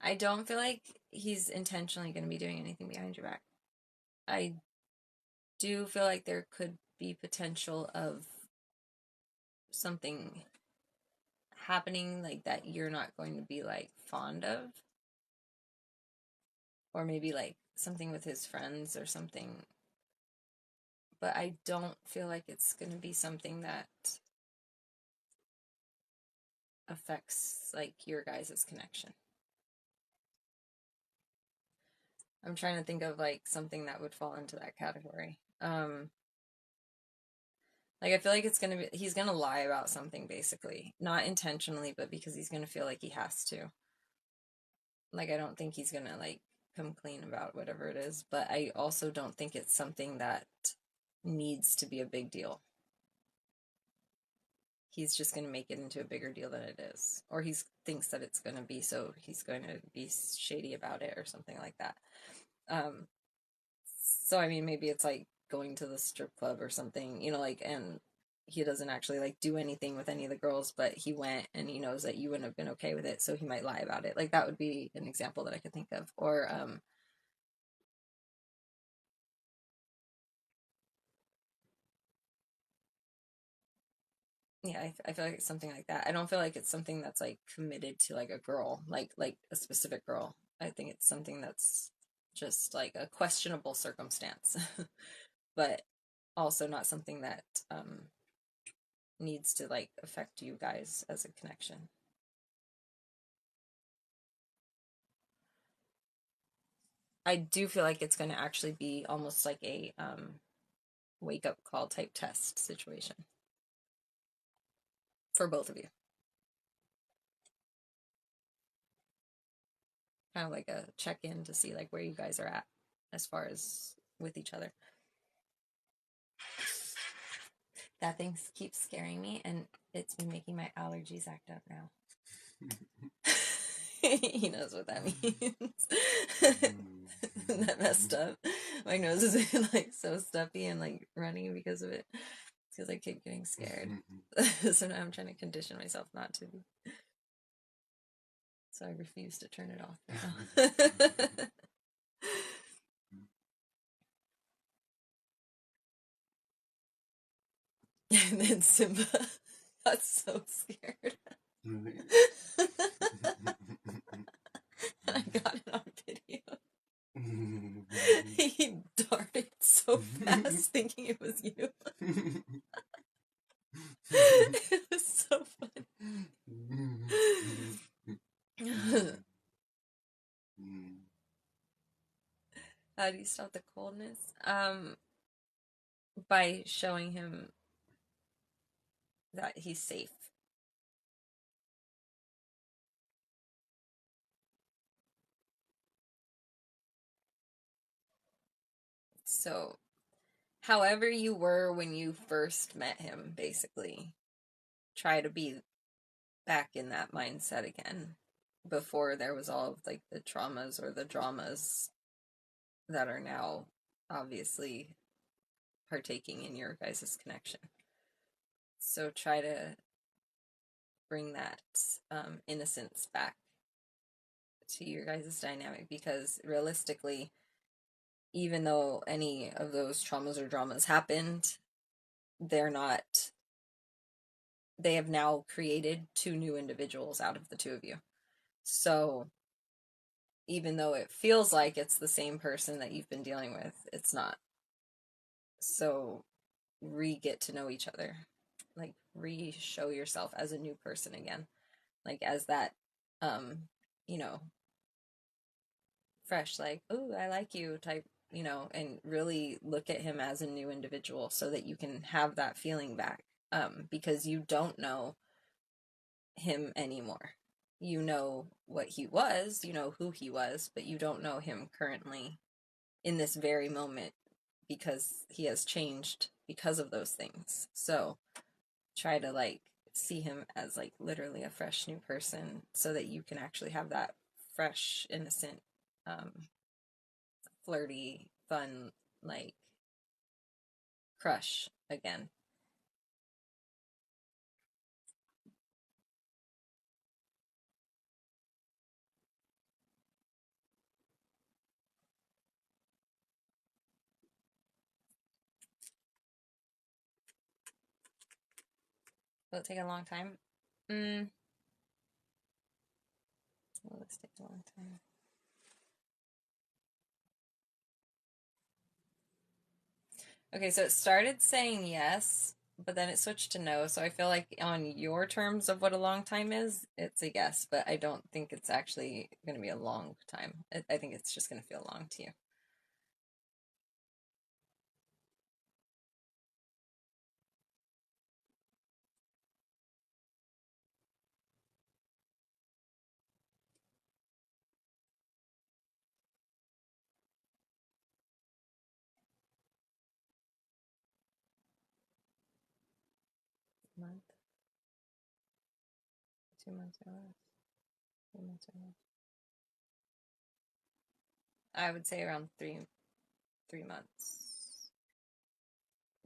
I don't feel like he's intentionally going to be doing anything behind your back. I do feel like there could be potential of something happening like that you're not going to be like fond of, or maybe like something with his friends or something, but I don't feel like it's going to be something that affects like your guys' connection. I'm trying to think of like something that would fall into that category. Like I feel like he's gonna lie about something basically, not intentionally, but because he's gonna feel like he has to. Like I don't think he's gonna like come clean about whatever it is, but I also don't think it's something that needs to be a big deal. He's just going to make it into a bigger deal than it is, or he thinks that it's going to be, so he's going to be shady about it or something like that. So I mean, maybe it's like going to the strip club or something, like, and he doesn't actually like do anything with any of the girls, but he went and he knows that you wouldn't have been okay with it, so he might lie about it. Like that would be an example that I could think of. Or yeah, I feel like it's something like that. I don't feel like it's something that's like committed to like a girl, like a specific girl. I think it's something that's just like a questionable circumstance, but also not something that needs to like affect you guys as a connection. I do feel like it's going to actually be almost like a wake up call type test situation for both of you. Kind of like a check-in to see like where you guys are at. as far as with each other. That thing keeps scaring me, and it's been making my allergies act up now. He knows what that means. That messed up. My nose is like so stuffy and like running because of it. It's because I keep getting scared. So now I'm trying to condition myself not to be. So I refuse to turn it off now. And then Simba got so scared. I got it on video. He darted so fast thinking it was you. It was so funny. How do you stop the coldness? By showing him that he's safe. So, however you were when you first met him, basically, try to be back in that mindset again before there was all of like the traumas or the dramas that are now obviously partaking in your guys' connection. So try to bring that innocence back to your guys' dynamic, because realistically, even though any of those traumas or dramas happened, they have now created two new individuals out of the two of you. So even though it feels like it's the same person that you've been dealing with, it's not. So get to know each other, like show yourself as a new person again, like as that fresh, like, oh, I like you type, and really look at him as a new individual so that you can have that feeling back, because you don't know him anymore. You know what he was, you know who he was, but you don't know him currently in this very moment, because he has changed because of those things. So try to like see him as like literally a fresh new person so that you can actually have that fresh, innocent, flirty, fun, like crush again. Will it take a long time? Will this take a long time? Okay, so it started saying yes, but then it switched to no. So I feel like on your terms of what a long time is, it's a yes, but I don't think it's actually going to be a long time. I think it's just going to feel long to you. Month, 2 months or less, 3 months or less. I would say around 3 months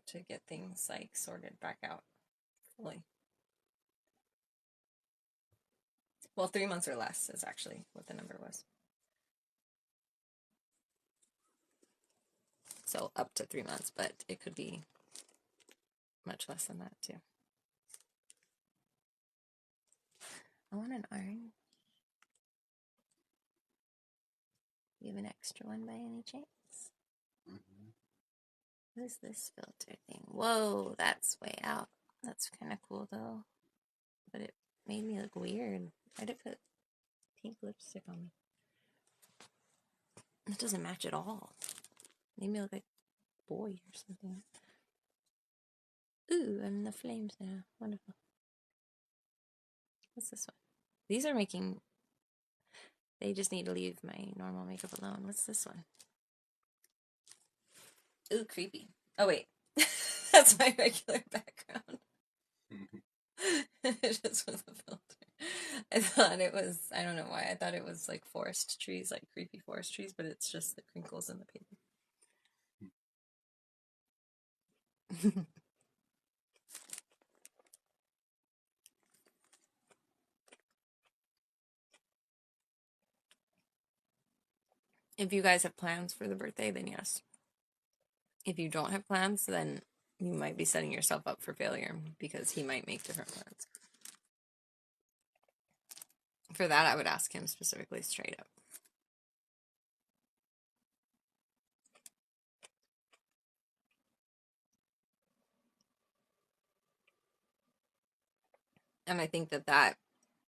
to get things like sorted back out fully. Well, 3 months or less is actually what the number was. So up to 3 months, but it could be much less than that too. I want an orange. You have an extra one by any chance? What is this filter thing? Whoa, that's way out. That's kind of cool though. But it made me look weird. Why'd it put pink lipstick on me? It doesn't match at all. Made me look like a boy or something. Ooh, I'm in the flames now. Wonderful. What's this one? These are making... They just need to leave my normal makeup alone. What's this one? Ooh, creepy. Oh, wait. That's my regular background. Just with a filter. I thought it was, I don't know why, I thought it was like forest trees, like creepy forest trees, but it's just the crinkles in the paper. If you guys have plans for the birthday, then yes. If you don't have plans, then you might be setting yourself up for failure because he might make different plans. For that, I would ask him specifically straight up. And I think that that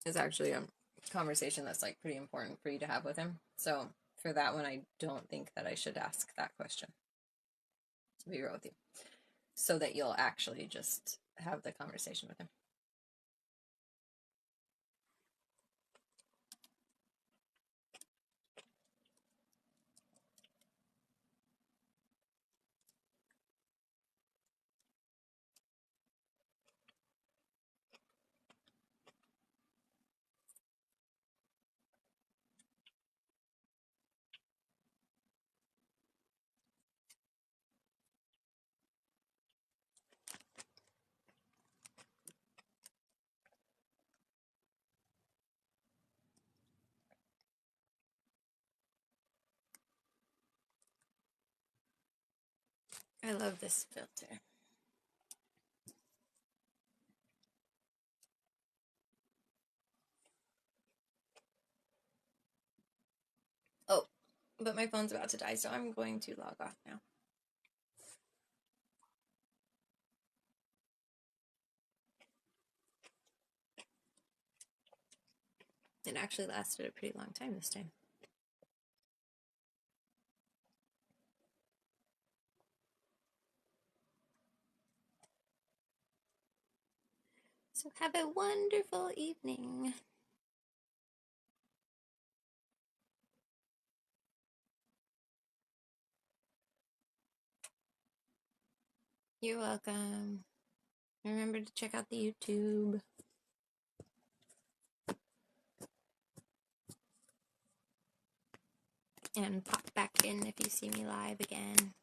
is actually a conversation that's like pretty important for you to have with him. So for that one, I don't think that I should ask that question, to be real with you, so that you'll actually just have the conversation with him. I love this filter. Oh, but my phone's about to die, so I'm going to log off now. It actually lasted a pretty long time this time. So have a wonderful evening. You're welcome. Remember to check out the YouTube. And pop back in if you see me live again.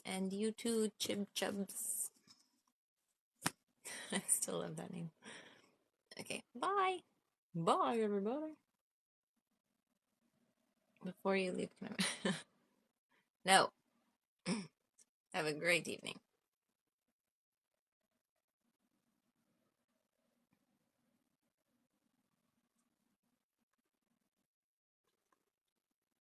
And you too, Chib Chubs. I still love that name. Okay, bye. Bye, everybody. Before you leave, can I... No. Have a great evening.